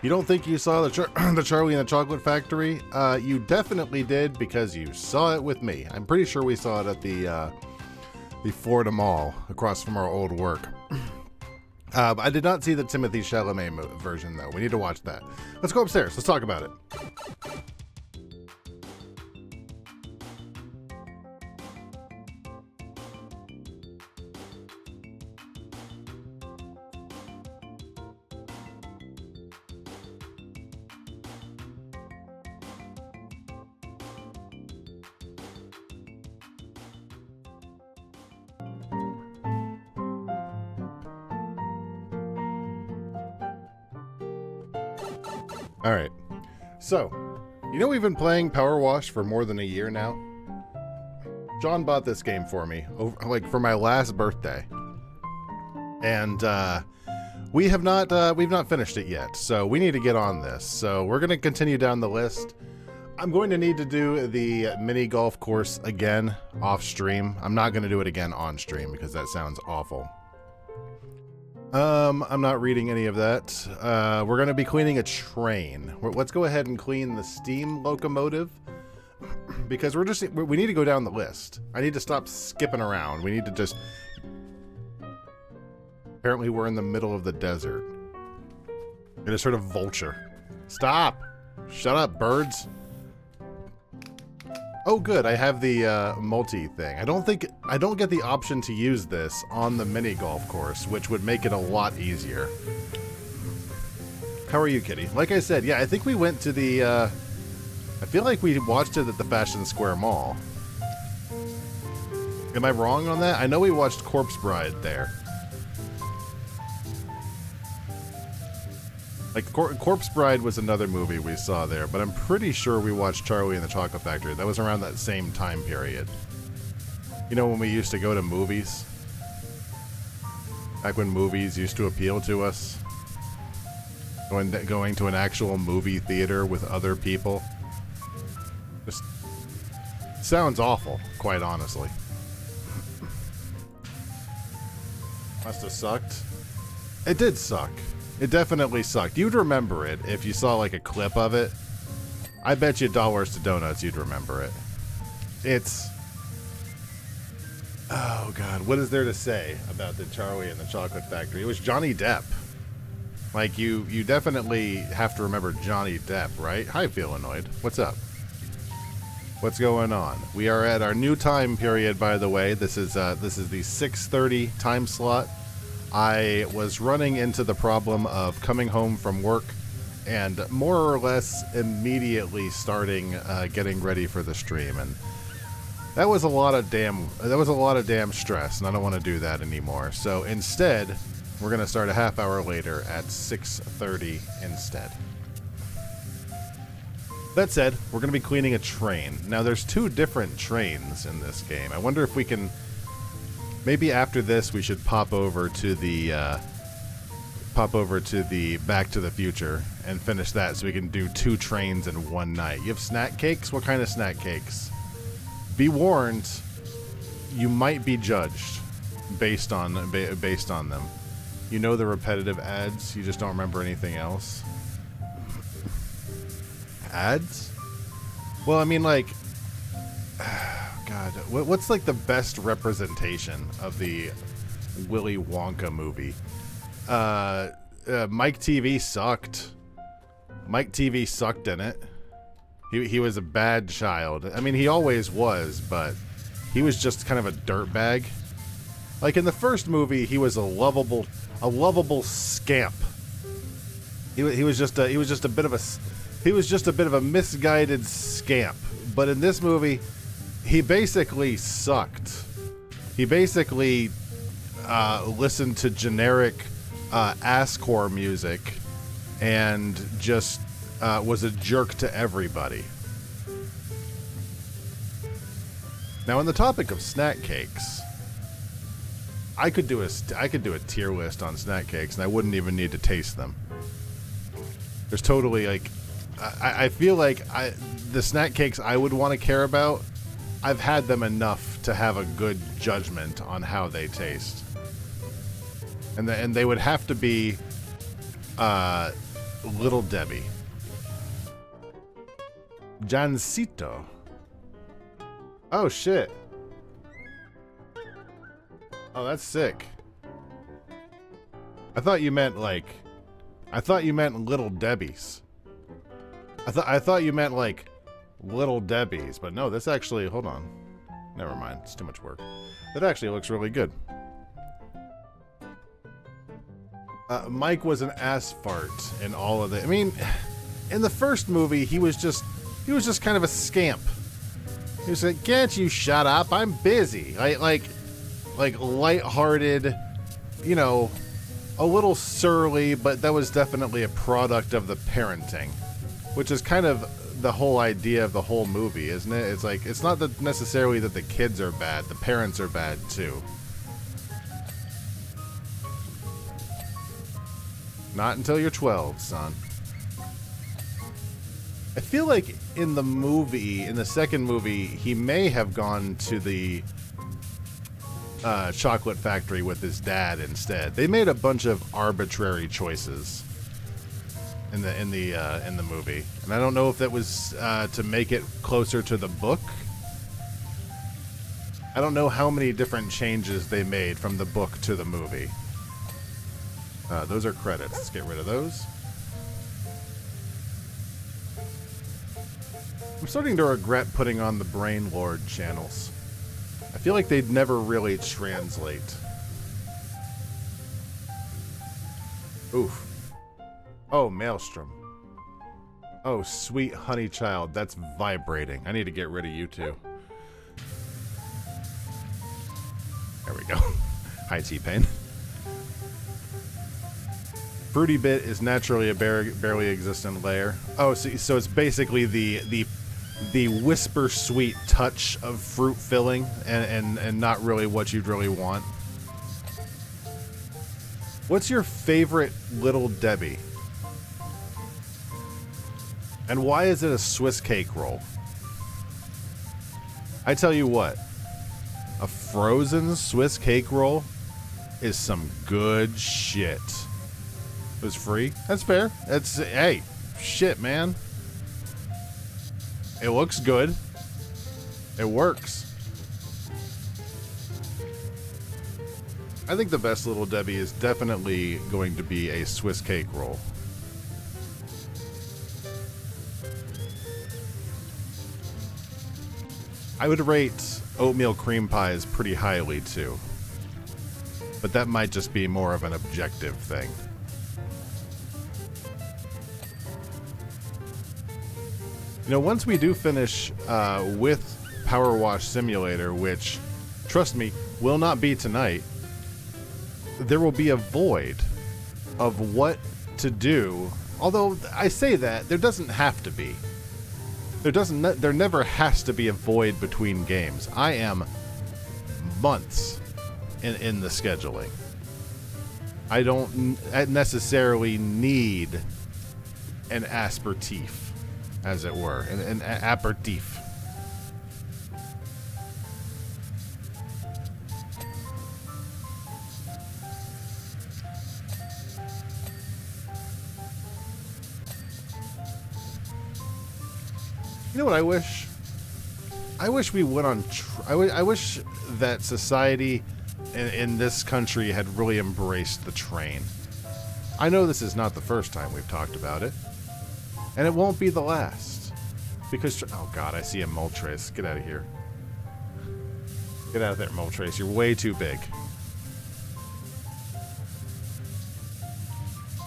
You don't think you saw the Charlie and the Chocolate Factory? You definitely did because you saw it with me. I'm pretty sure we saw it at the Florida Mall across from our old work. I did not see the Timothée Chalamet version though. We need to watch that. Let's go upstairs. Let's talk about it. All right. So, you know we've been playing Power Wash for more than a year now? John bought this game for me, for my last birthday. And we've not finished it yet. So, we need to get on this. So, we're going to continue down the list. I'm going to need to do the mini golf course again off stream. I'm not going to do it again on stream because that sounds awful. I'm not reading any of that. We're going to be cleaning a train. Let's go ahead and clean the steam locomotive because we need to go down the list. I need to stop skipping around. We need to just... Apparently we're in the middle of the desert. In a sort of vulture. Stop! Shut up, birds. Oh good, I have the multi thing. I don't get the option to use this on the mini golf course, which would make it a lot easier. How are you, kitty? Like I said, yeah, I think we went to the I feel like we watched it at the Fashion Square Mall. Am I wrong on that? I know we watched Corpse Bride there. Like, Corpse Bride was another movie we saw there, but I'm pretty sure we watched Charlie and the Chocolate Factory. That was around that same time period. You know, when we used to go to movies? Back when movies used to appeal to us? Going to an actual movie theater with other people? Just sounds awful, quite honestly. Must have sucked. It did suck. It definitely sucked. You'd remember it if you saw like a clip of it. I bet you dollars to donuts you'd remember it. It's... Oh god, what is there to say about the Charlie and the Chocolate Factory? It was Johnny Depp. Like, you definitely have to remember Johnny Depp, right? Hi, Feelanoid. What's up? What's going on? We are at our new time period, by the way. This is the 6:30 time slot. I was running into the problem of coming home from work and more or less immediately starting getting ready for the stream, and that was a lot of damn stress, and I don't want to do that anymore. So instead, we're going to start a half hour later at 6:30 instead. That said, we're going to be cleaning a train. Now there's two different trains in this game. I wonder if we can... Maybe after this, we should pop over to the Back to the Future and finish that, so we can do two trains in one night. You have snack cakes? What kind of snack cakes? Be warned, you might be judged based on them. You know the repetitive ads. You just don't remember anything else. Ads? Well, I mean, like. God, what's like the best representation of the Willy Wonka movie? Mike TV sucked. Mike TV sucked in it. He was a bad child. I mean, he always was, but he was just kind of a dirtbag. Like in the first movie, he was a lovable scamp. He was just a bit of a misguided scamp. But in this movie, he basically sucked. He basically listened to generic asscore music and just was a jerk to everybody. Now, on the topic of snack cakes, I could do a tier list on snack cakes, and I wouldn't even need to taste them. There's totally like, I feel like the snack cakes I would want to care about, I've had them enough to have a good judgment on how they taste. And they would have to be Little Debbie. Jancito. Oh, shit. Oh, that's sick. I thought you meant Little Debbie's. I thought you meant like Little Debbie's, but no, this actually, hold on. Never mind, it's too much work. That actually looks really good. Mike was an ass fart in all of the, I mean, in the first movie, he was just kind of a scamp. He was like, can't you shut up? I'm busy. Like lighthearted, you know, a little surly, but that was definitely a product of the parenting, which is kind of the whole idea of the whole movie, isn't it? It's like, it's not that necessarily that the kids are bad, the parents are bad too. Not until you're 12, son. I feel like in the second movie, he may have gone to the chocolate factory with his dad instead. They made a bunch of arbitrary choices in the movie, and I don't know if that was to make it closer to the book. I don't know how many different changes they made from the book to the movie. Those are credits. Let's get rid of those. I'm starting to regret putting on the Brain Lord channels. I feel like they'd never really translate. Oof. Oh, Maelstrom. Oh, sweet honey child, that's vibrating. I need to get rid of you two. There we go. Hi, T-Pain. Fruity Bit is naturally a barely existent layer. Oh, so it's basically the whisper sweet touch of fruit filling and not really what you'd really want. What's your favorite Little Debbie? And why is it a Swiss cake roll? I tell you what, a frozen Swiss cake roll is some good shit. It was free. That's fair. That's, hey, shit, man. It looks good. It works. I think the best Little Debbie is definitely going to be a Swiss cake roll. I would rate oatmeal cream pies pretty highly too. But that might just be more of an objective thing. You know, once we do finish with Power Wash Simulator, which, trust me, will not be tonight, there will be a void of what to do. Although I say that, there doesn't have to be. There never has to be a void between games. I am months in the scheduling. I don't necessarily need an aperitif, as it were, an aperitif. You know what I wish? I wish we went on. I wish that society in this country had really embraced the train. I know this is not the first time we've talked about it, and it won't be the last. Because, oh god, I see a Moltres. Get out of here. Get out of there, Moltres. You're way too big.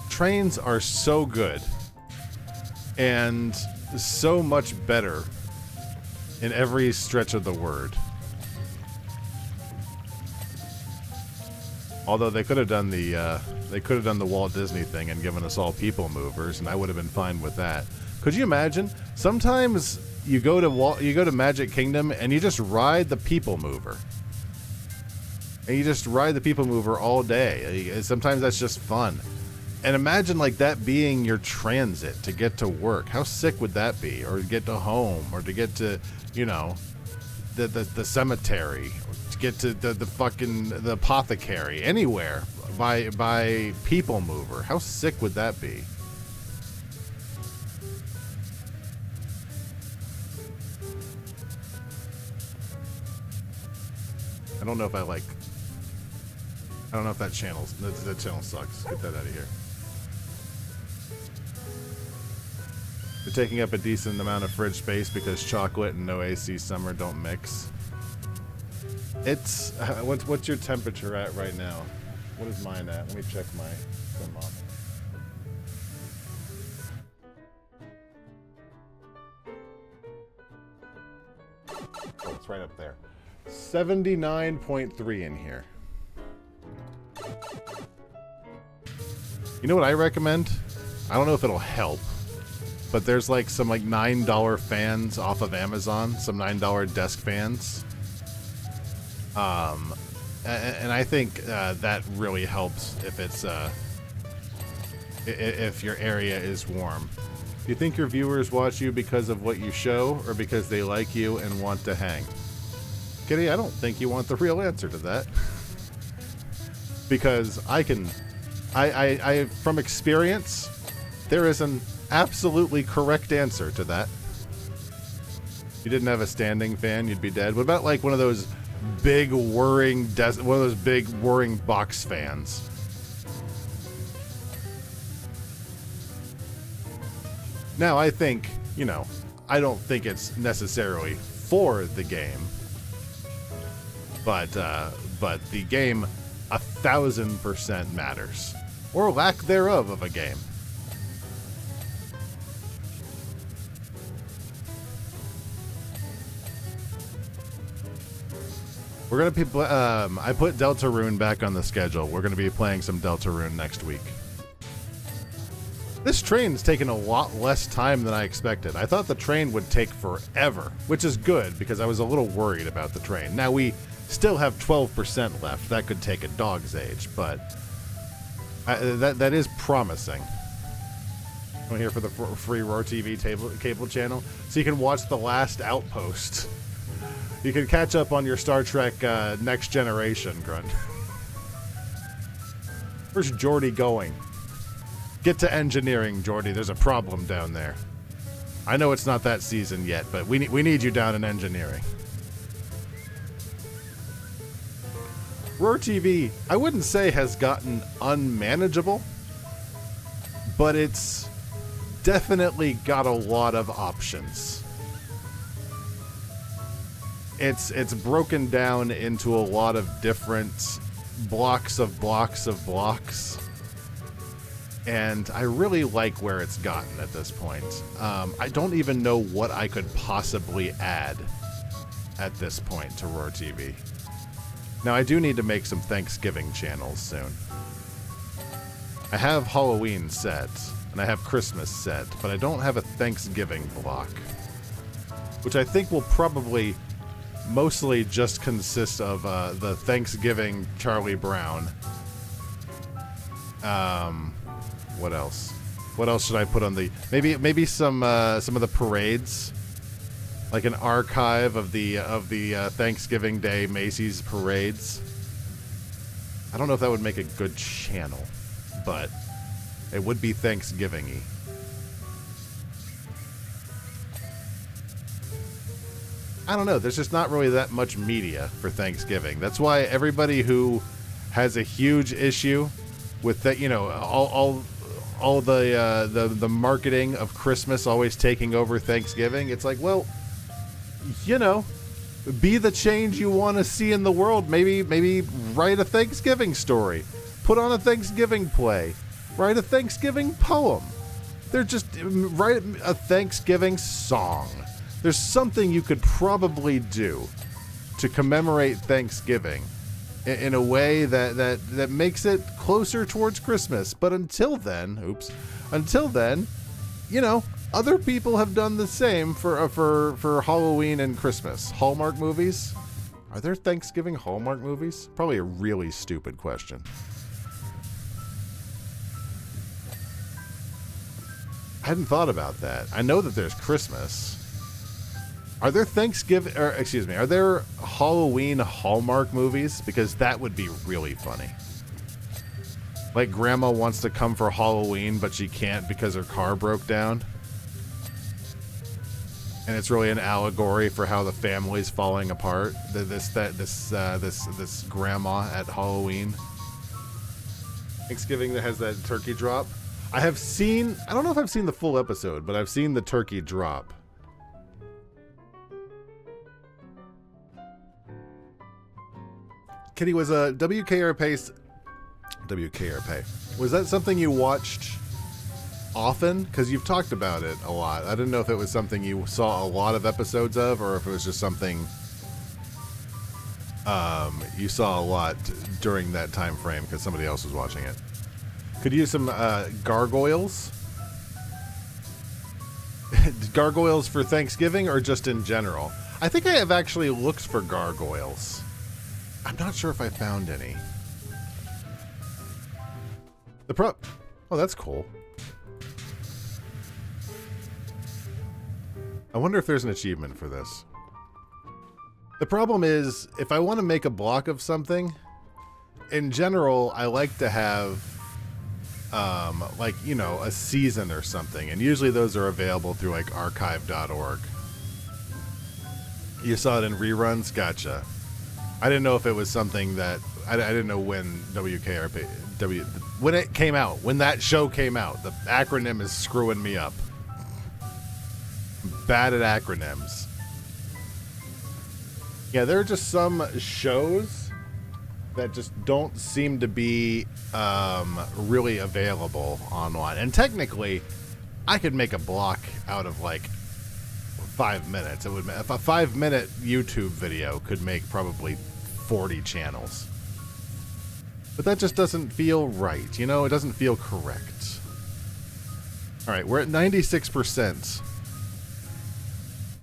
Trains are so good, and so much better in every stretch of the word. Although they could have done the Walt Disney thing and given us all people movers, and I would have been fine with that. Could you imagine? Sometimes you go to Magic Kingdom and you just ride the people mover. And you just ride the people mover all day. Sometimes that's just fun. And imagine like that being your transit to get to work. How sick would that be? Or to get to home, or to get to, you know, the cemetery, or to get to the apothecary, anywhere by people mover. How sick would that be? I don't know if I like... I don't know if that channel sucks. Get that out of here. You're taking up a decent amount of fridge space because chocolate and no AC summer don't mix. It's... what's your temperature at right now? What is mine at? Let me check my thermometer. Oh, it's right up there. 79.3 in here. You know what I recommend? I don't know if it'll help, but there's like some like $9 fans off of Amazon, some $9 desk fans. And I think that really helps if it's if your area is warm. Do you think your viewers watch you because of what you show or because they like you and want to hang? Kitty, I don't think you want the real answer to that. Because I from experience, there is an absolutely correct answer to that. If you didn't have a standing fan, you'd be dead. What about like one of those big whirring box fans? Now, I think, you know, I don't think it's necessarily for the game, but the game 1,000% matters, or lack thereof of a game. We're gonna be. I put Deltarune back on the schedule. We're gonna be playing some Deltarune next week. This train's taken a lot less time than I expected. I thought the train would take forever, which is good because I was a little worried about the train. Now we still have 12% left. That could take a dog's age, but that is promising. I'm here for the free Roar TV cable channel, so you can watch The Last Outpost. You can catch up on your Star Trek Next Generation, Grunt. Where's Geordi going? Get to engineering, Geordi. There's a problem down there. I know it's not that season yet, but we need you down in engineering. Roar TV, I wouldn't say has gotten unmanageable, but it's definitely got a lot of options. It's broken down into a lot of different blocks of blocks of blocks. And I really like where it's gotten at this point. I don't even know what I could possibly add at this point to Roar TV. Now, I do need to make some Thanksgiving channels soon. I have Halloween set, and I have Christmas set, but I don't have a Thanksgiving block. Which I think will probably mostly just consist of the Thanksgiving Charlie Brown. What else? What else should I put on the... Maybe some of the parades? Like an archive of the Thanksgiving Day Macy's parades. I don't know if that would make a good channel, but it would be Thanksgiving-y. I don't know. There's just not really that much media for Thanksgiving. That's why everybody who has a huge issue with that, you know, all the marketing of Christmas always taking over Thanksgiving. It's like, well, you know, be the change you want to see in the world. Maybe write a Thanksgiving story, put on a Thanksgiving play, write a Thanksgiving poem. They're just write a Thanksgiving song. There's something you could probably do to commemorate Thanksgiving in a way that makes it closer towards Christmas. But until then, you know, other people have done the same for Halloween and Christmas. Hallmark movies? Are there Thanksgiving Hallmark movies? Probably a really stupid question. I hadn't thought about that. I know that there's Christmas. Are there are there Halloween Hallmark movies? Because that would be really funny. Like Grandma wants to come for Halloween, but she can't because her car broke down. and it's really an allegory for how the family's falling apart. This grandma at Halloween, Thanksgiving, that has that turkey drop. I don't know if I've seen the full episode, but I've seen the turkey drop. Kitty, was a WKRP. Was that something you watched often? Because you've talked about it a lot. I didn't know if it was something you saw a lot of episodes of, or if it was just something you saw a lot during that time frame because somebody else was watching it. Could you use some gargoyles? Gargoyles for Thanksgiving or just in general? I think I have actually looked for gargoyles. I'm not sure if I found any. Oh, that's cool. I wonder if there's an achievement for this. The problem is, if I want to make a block of something, in general, I like to have, like, you know, a season or something. And usually those are available through, like, archive.org. You saw it in reruns? Gotcha. I didn't know if it was something that... I didn't know when WKRP... when it came out. When that show came out. The acronym is screwing me up. I'm bad at acronyms. Yeah, there are just some shows that just don't seem to be really available online. And technically, I could make a block out of like 5 minutes. It would, if a 5-minute YouTube video could make probably 40 channels. But that just doesn't feel right, you know? It doesn't feel correct. All right, we're at 96%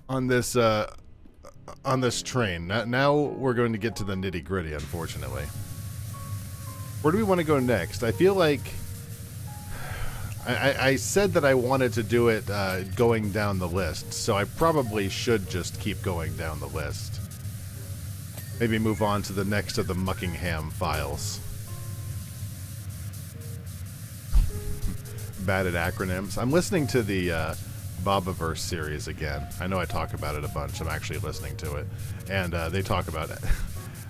on this train. Now we're going to get to the nitty-gritty, unfortunately. Where do we want to go next? I feel like I said that I wanted to do it going down the list, so I probably should just keep going down the list. Maybe move on to the next of the Muckingham Files. Bad at acronyms. I'm listening to the Bobaverse series again. I know I talk about it a bunch. I'm actually listening to it, and they talk about it.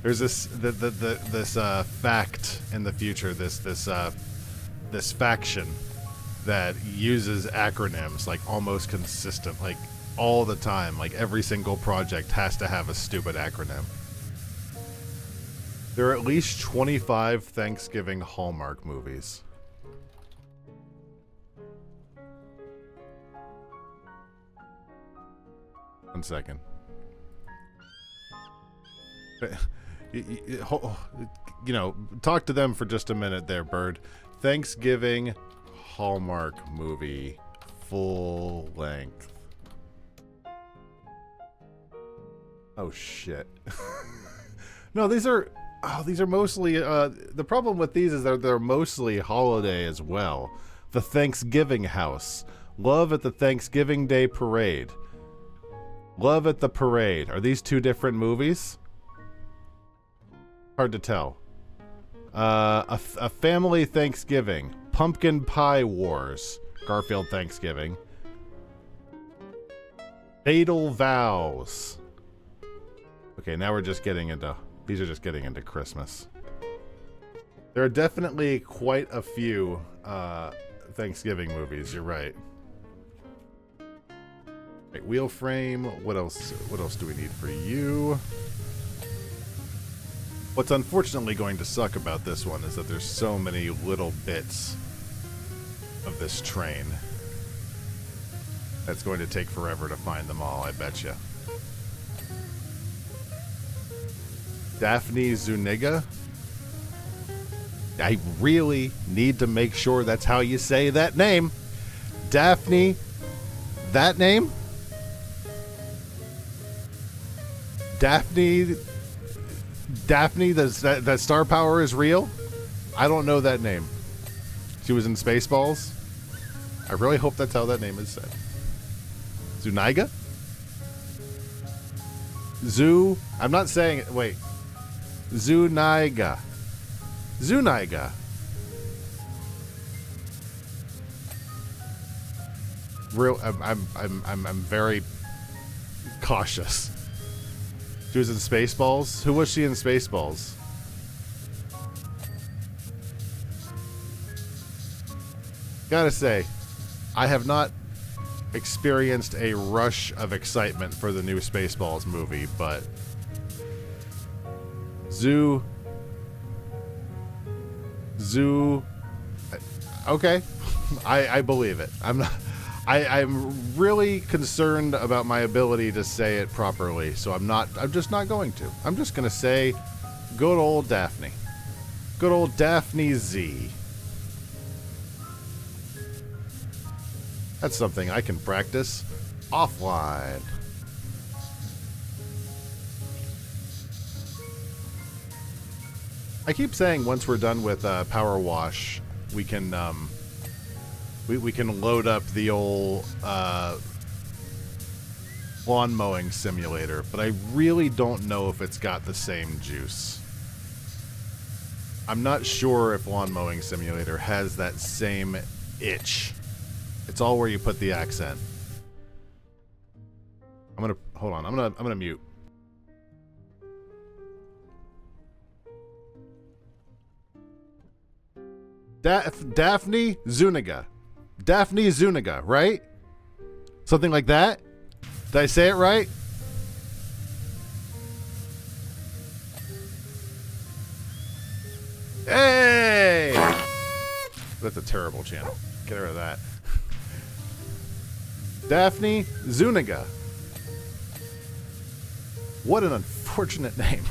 There's this fact in the future. This faction that uses acronyms like almost consistent, like all the time. Like every single project has to have a stupid acronym. There are at least 25 Thanksgiving Hallmark movies. One second. You know, talk to them for just a minute there, Bird. Thanksgiving Hallmark movie, full length. Oh shit. No, these are mostly the problem with these is that they're mostly holiday as well. The Thanksgiving House, Love at the Thanksgiving Day Parade, Love at the Parade. Are these two different movies? Hard to tell. A Family Thanksgiving, Pumpkin Pie Wars, Garfield Thanksgiving, Fatal Vows. Okay, now we're just getting into... These are just getting into Christmas. There are definitely quite a few Thanksgiving movies. You're right. Right, wheel frame. What else? What else do we need for you? What's unfortunately going to suck about this one is that there's so many little bits of this train. That's going to take forever to find them all, I bet you. Daphne Zuniga? I really need to make sure that's how you say that name. Daphne, that name? Daphne, that star power is real? I don't know that name. She was in Spaceballs. I really hope that's how that name is said. Zuniga? I'm not saying it. Wait. Zuniga. Real. I'm very Cautious. She was in Spaceballs? Who was she in Spaceballs? Gotta say, I have not experienced a rush of excitement for the new Spaceballs movie, but Zoo, okay, I believe it. I'm really concerned about my ability to say it properly, so I'm just not going to. I'm just gonna say, good old Daphne. Good old Daphne Z. That's something I can practice offline. I keep saying once we're done with Power Wash, we can we can load up the old lawn mowing simulator, but I really don't know if it's got the same juice. I'm not sure if lawn mowing simulator has that same itch. It's all where you put the accent. Hold on. I'm gonna mute. Daphne Zuniga. Daphne Zuniga, right? Something like that? Did I say it right? Hey! That's a terrible channel. Get rid of that. Daphne Zuniga. What an unfortunate name.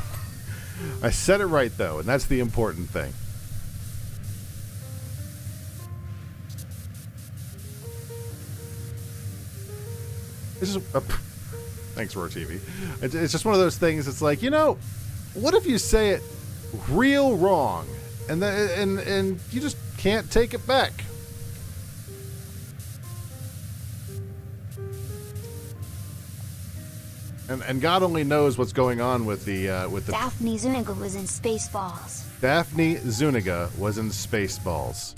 I said it right, though, and that's the important thing. This is thanks, Roar TV. It's just one of those things. It's like, you know, what if you say it real wrong, and you just can't take it back? And God only knows what's going on with the Daphne Zuniga was in Spaceballs. Daphne Zuniga was in Spaceballs.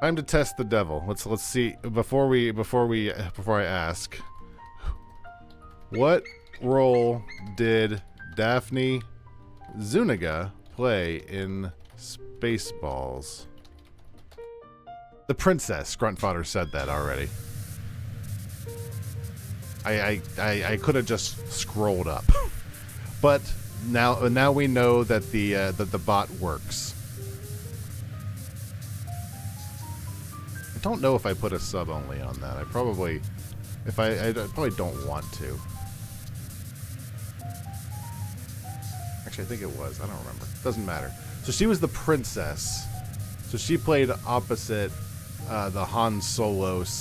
Time to test the devil. Let's see before I ask. What role did Daphne Zuniga play in Spaceballs? The princess. Gruntfodder said that already. I could have just scrolled up, but now we know that the bot works. I don't know if I put a sub only on that. I probably don't want to. Actually, I think it was. I don't remember. Doesn't matter. So she was the princess. So she played opposite the Han Solo /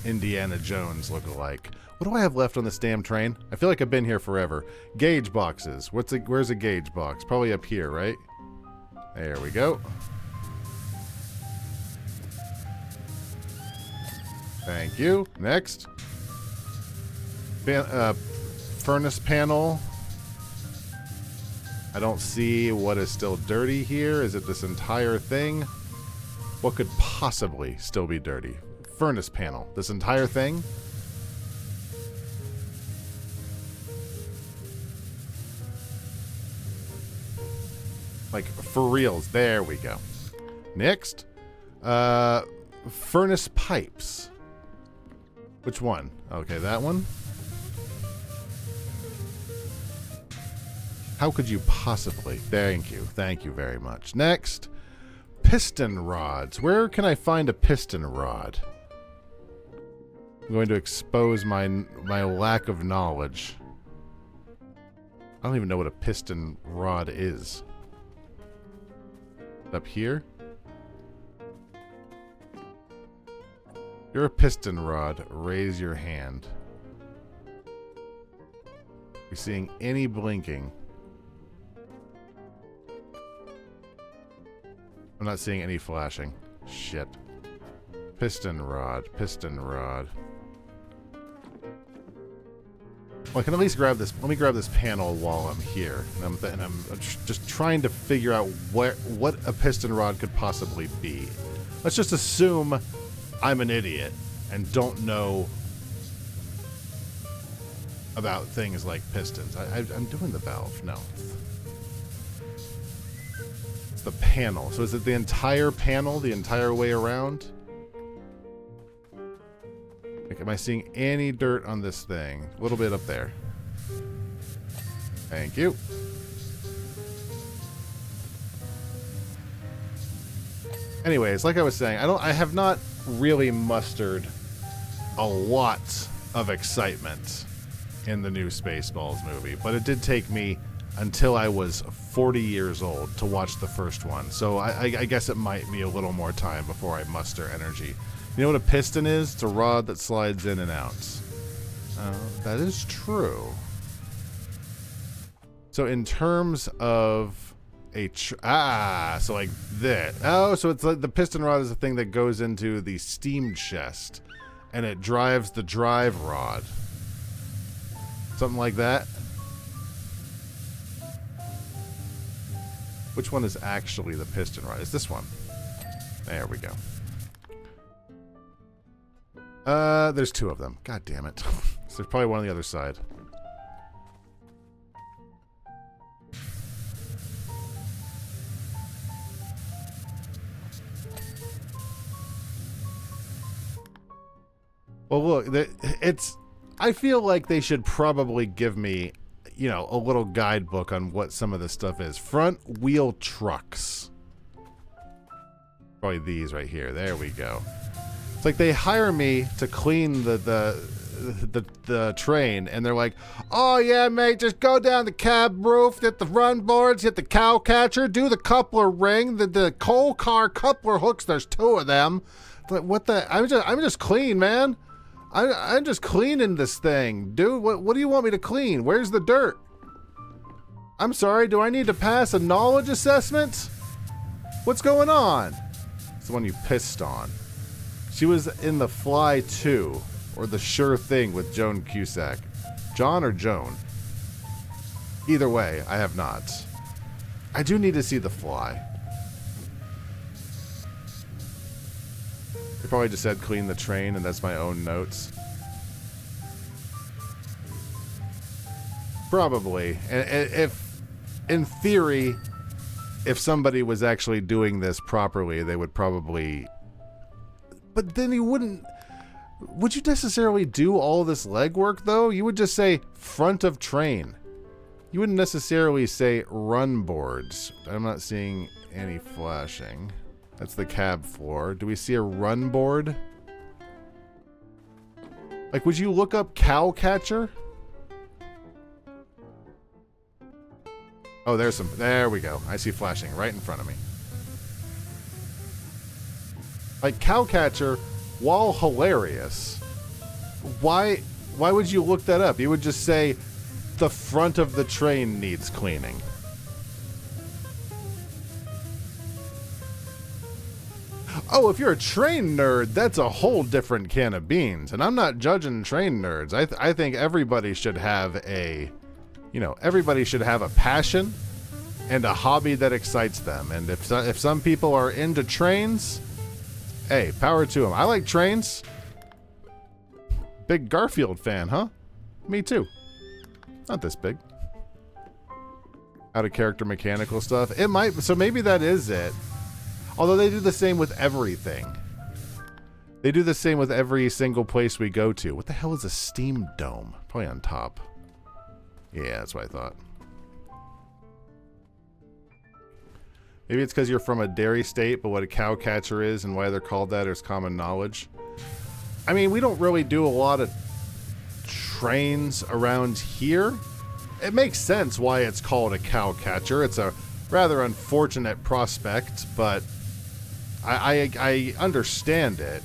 Indiana Jones look-alike. What do I have left on this damn train? I feel like I've been here forever. Gauge boxes. Where's a gauge box? Probably up here, right? There we go. Thank you. Next. Furnace panel. I don't see what is still dirty here. Is it this entire thing? What could possibly still be dirty? Furnace panel. This entire thing? Like, for reals. There we go. Next. Furnace pipes. Which one? Okay, that one. How could you possibly? Thank you. Thank you very much. Next. Piston rods. Where can I find a piston rod? I'm going to expose my lack of knowledge. I don't even know what a piston rod is. Up here? You're a piston rod. Raise your hand. You seeing any blinking? I'm not seeing any flashing. Shit. Piston rod. Piston rod. Well, I can at least grab this. Let me grab this panel while I'm here. And I'm just trying to figure out what a piston rod could possibly be. Let's just assume I'm an idiot and don't know about things like pistons. I'm doing the valve. No. It's the panel. So is it the entire panel, the entire way around? Like, am I seeing any dirt on this thing? A little bit up there. Thank you. Anyways, like I was saying, I have not really mustered a lot of excitement in the new Spaceballs movie, but it did take me until I was 40 years old to watch the first one. So I guess it might be a little more time before I muster energy. You know what a piston is? It's a rod that slides in and out. That is true. So in terms of so like that. Oh, so it's like the piston rod is a thing that goes into the steam chest, and it drives the drive rod. Something like that. Which one is actually the piston rod? It's this one. There we go. There's two of them. God damn it. So there's probably one on the other side. Well, look, I feel like they should probably give me, you know, a little guidebook on what some of this stuff is. Front wheel trucks. Probably these right here. There we go. It's like they hire me to clean the train, and they're like, "Oh yeah, mate, just go down the cab roof, hit the run boards, hit the cow catcher, do the coupler ring, the coal car coupler hooks. There's two of them." Like, what the? I'm just clean, man. I'm just cleaning this thing, dude. What do you want me to clean? Where's the dirt? I'm sorry. Do I need to pass a knowledge assessment? What's going on? It's the one you pissed on. She was in The Fly 2, or The Sure Thing with Joan Cusack. John or Joan? Either way, I have not. I do need to see The Fly. They probably just said clean the train, and that's my own notes. Probably. And if, in theory, if somebody was actually doing this properly, they would probably... But then you wouldn't... Would you necessarily do all this legwork, though? You would just say front of train. You wouldn't necessarily say run boards. I'm not seeing any flashing. That's the cab floor. Do we see a run board? Like, would you look up cow catcher? Oh, there's some. There we go. I see flashing right in front of me. Like, cow catcher, while hilarious, why would you look that up? You would just say the front of the train needs cleaning. Oh, if you're a train nerd, that's a whole different can of beans. And I'm not judging train nerds. I think everybody should have a, you know, everybody should have a passion and a hobby that excites them. And if some people are into trains, hey, power to them. I like trains. Big Garfield fan, huh? Me too. Not this big. Out of character mechanical stuff. It might, so maybe that is it. Although they do the same with everything. They do the same with every single place we go to. What the hell is a steam dome? Probably on top. Yeah, that's what I thought. Maybe it's because you're from a dairy state, but what a cow catcher is and why they're called that is common knowledge. I mean, we don't really do a lot of trains around here. It makes sense why it's called a cow catcher. It's a rather unfortunate prospect, but I understand it.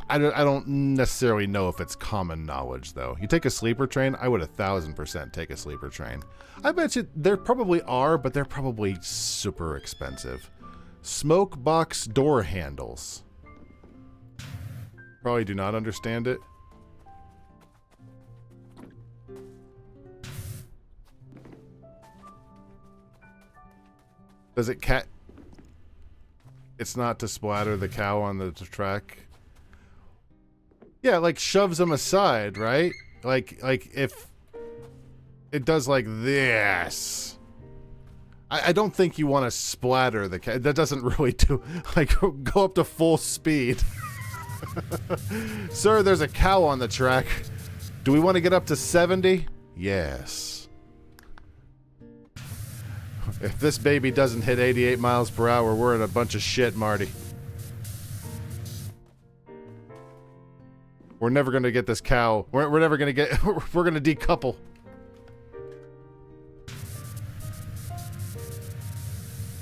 I don't necessarily know if it's common knowledge, though. You take a sleeper train, I would 1,000% take a sleeper train. I bet you there probably are, but they're probably super expensive. Smoke box door handles. Probably do not understand it. Does it cat... It's not to splatter the cow on the track. Yeah, like shoves them aside, right? Like if it does like this. I don't think you want to splatter the cow. That doesn't really do, like, go up to full speed. Sir, there's a cow on the track. Do we want to get up to 70? Yes. If this baby doesn't hit 88 miles per hour, we're in a bunch of shit, Marty. We're never going to get this cow. We're never going to get... We're going to decouple.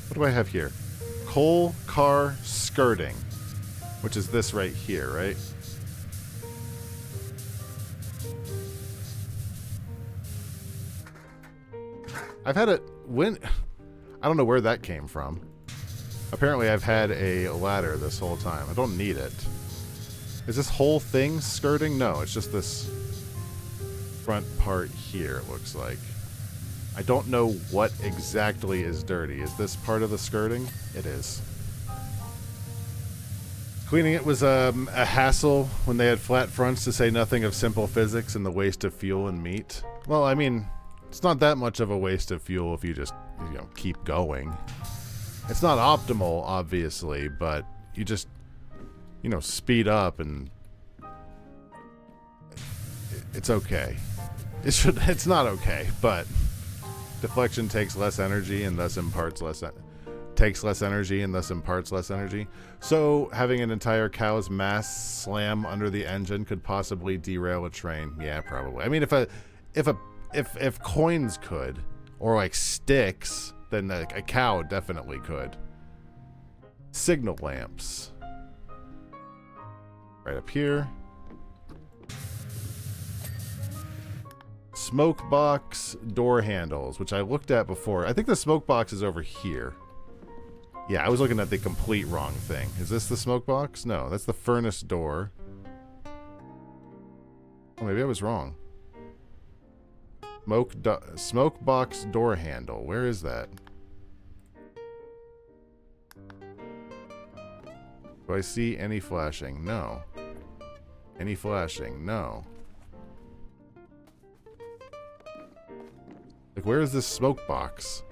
What do I have here? Coal car skirting. Which is this right here, right? I've had a... I don't know where that came from. Apparently I've had a ladder this whole time. I don't need it. Is this whole thing skirting? No, it's just this front part here, it looks like. I don't know what exactly is dirty. Is this part of the skirting? It is. Cleaning it was a hassle when they had flat fronts, to say nothing of simple physics and the waste of fuel and meat. Well, I mean, it's not that much of a waste of fuel if you just, keep going. It's not optimal, obviously, but you just, speed up and it's okay. It's not okay, but deflection takes less energy and thus imparts less energy. So having an entire cow's mass slam under the engine could possibly derail a train. Yeah, probably. I mean, if coins could, or like sticks, then a cow definitely could. Signal lamps. Right up here. Smoke box door handles, which I looked at before. I think the smoke box is over here. Yeah, I was looking at the complete wrong thing. Is this the smoke box? No, that's the furnace door. Oh, maybe I was wrong. Smoke box door handle. Where is that? Do I see any flashing? No. Any flashing? No. Like, where is this smoke box?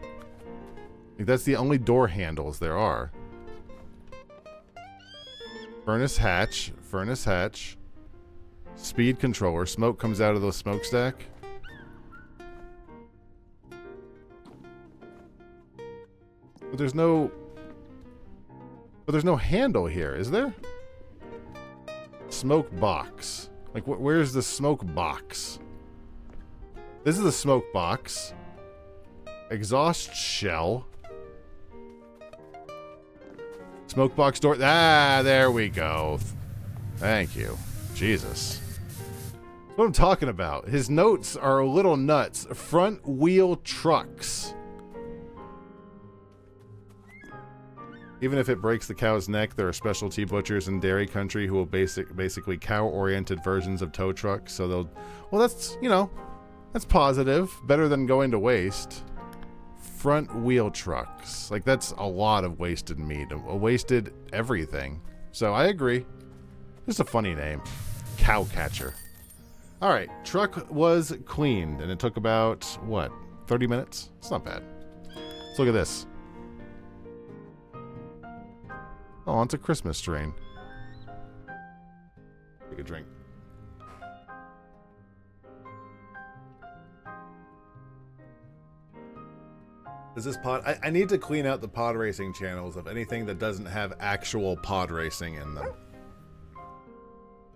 Like, that's the only door handles there are. Furnace hatch. Furnace hatch. Speed controller. Smoke comes out of the smokestack. But there's no handle here, is there? Smoke box. Like, where's the smoke box? This is the smoke box. Exhaust shell. Smoke box door. Ah, there we go. Thank you. Jesus. That's what I'm talking about. His notes are a little nuts. Front wheel trucks. Even if it breaks the cow's neck, there are specialty butchers in dairy country who will basically cow-oriented versions of tow trucks. So they'll... Well, that's, that's positive. Better than going to waste. Front wheel trucks. Like, that's a lot of wasted meat. A wasted everything. So I agree. Just a funny name. Cow catcher. Alright, truck was cleaned. And it took about, what, 30 minutes? It's not bad. Let's look at this. Oh, it's a Christmas train. Take a drink. Is this pod? I need to clean out the pod racing channels of anything that doesn't have actual pod racing in them.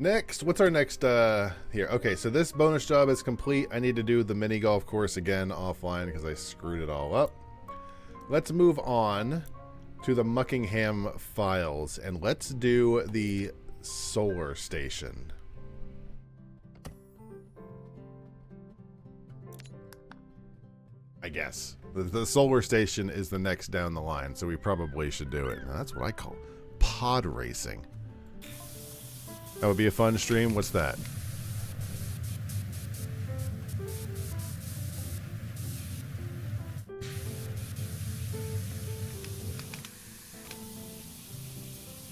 Next, what's our next here? Okay, so this bonus job is complete. I need to do the mini golf course again offline because I screwed it all up. Let's move on to the Muckingham files, and let's do the solar station. I guess. The solar station is the next down the line, so we probably should do it. Now, that's what I call pod racing. That would be a fun stream. What's that?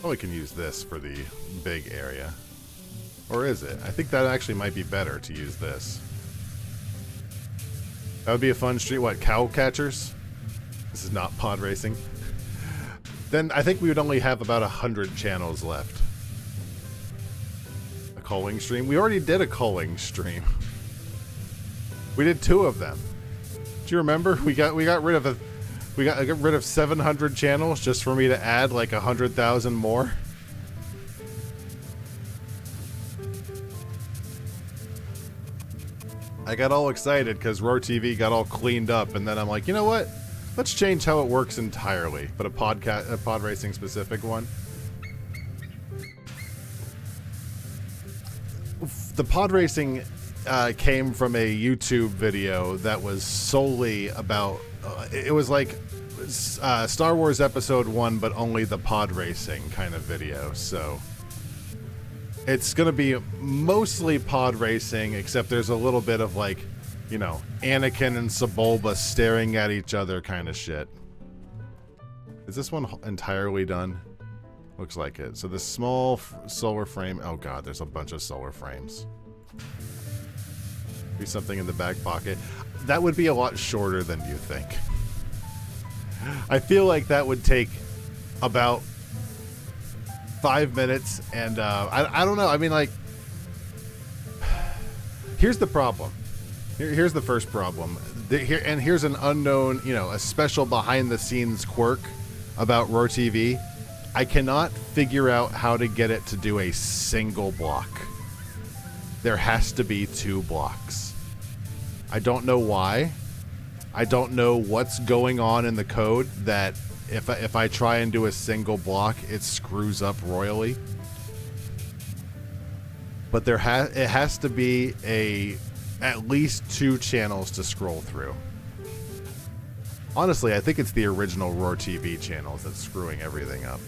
Oh, we can use this for the big area. Or is it? I think that actually might be better to use this. That would be a fun stream. What, cow catchers? This is not pod racing. Then I think we would only have about 100 channels left. A culling stream? We already did a culling stream. We did 2 of them. Do you remember? We got rid of 700 channels just for me to add like 100,000 more. I got all excited because Roar TV got all cleaned up, and then I'm like, you know what? Let's change how it works entirely, but a pod racing specific one. The pod racing came from a YouTube video that was solely about. It was like Star Wars Episode 1, but only the pod racing kind of video. So it's gonna be mostly pod racing, except there's a little bit of like, you know, Anakin and Sebulba staring at each other kind of shit. Is this one entirely done? Looks like it. So the small solar frame. Oh god, there's a bunch of solar frames. Be something in the back pocket. That would be a lot shorter than you think. I feel like that would take about 5 minutes, and I don't know. I mean, like, here's the problem. Here's the first problem. Here's an unknown, you know, a special behind-the-scenes quirk about Roar TV. I cannot figure out how to get it to do a single block. There has to be 2 blocks. I don't know why. I don't know what's going on in the code that if I try and do a single block, it screws up royally. But it has to be at least 2 channels to scroll through. Honestly, I think it's the original Roar TV channels that's screwing everything up.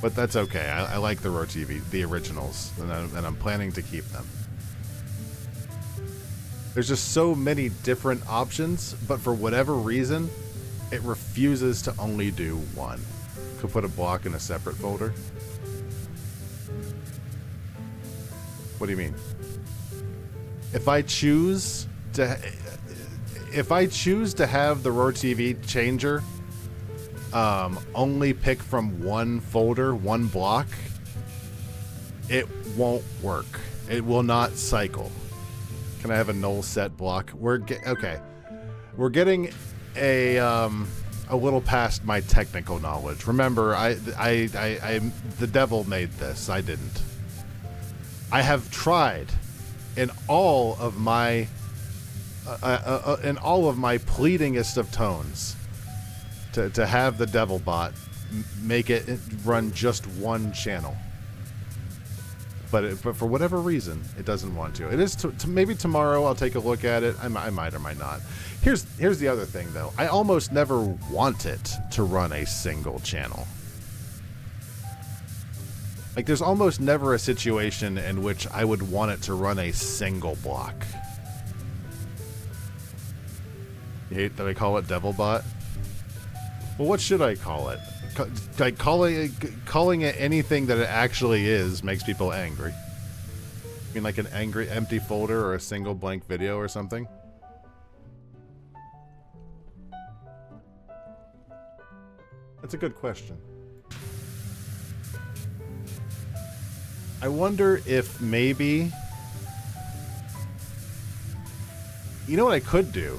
But that's okay. I like the Roar TV, the originals, and I'm planning to keep them. There's just so many different options, but for whatever reason, it refuses to only do one. Could put a block in a separate folder. What do you mean? If I choose to have the Roar TV changer only pick from one folder, one block, it won't work. It will not cycle. Can I have a null set block? Okay. We're getting a little past my technical knowledge. Remember, the devil made this. I didn't. I have tried in all of my pleadingest of tones to have the devil bot make it run just one channel. But for whatever reason, it doesn't want to. It is maybe tomorrow I'll take a look at it. I might or might not. Here's the other thing, though. I almost never want it to run a single channel. Like, there's almost never a situation in which I would want it to run a single block. You hate that I call it Devilbot? Well, what should I call it? Like, calling it anything that it actually is makes people angry. I mean, like an angry empty folder or a single blank video or something? That's a good question. I wonder if maybe... You know what I could do?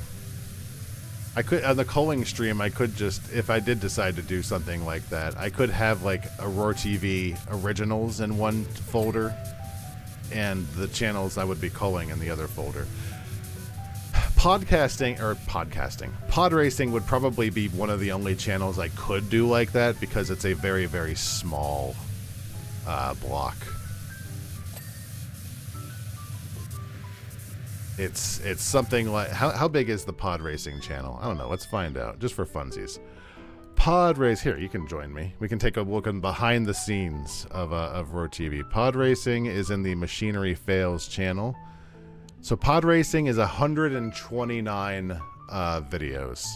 I could, on the culling stream, I could just, if I did decide to do something like that, I could have like a Roar TV originals in one folder and the channels I would be culling in the other folder. Pod racing would probably be one of the only channels I could do like that because it's a very, very small block. It's something like, how big is the pod racing channel? I don't know. Let's find out just for funsies. Pod race, here, you can join me. We can take a look on behind the scenes of Roar TV. Pod racing is in the Machinery Fails channel. So pod racing is 129 videos.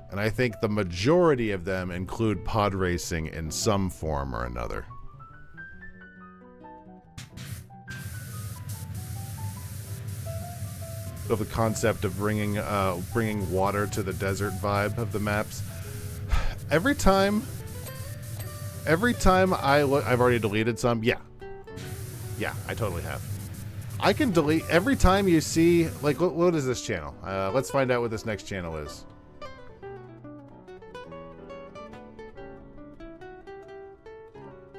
And I think the majority of them include pod racing in some form or another. of the concept of bringing water to the desert vibe of the maps. Every time I look, I've already deleted some. Yeah, I totally have. I can delete every time you see, like, what is this channel? Let's find out what this next channel is.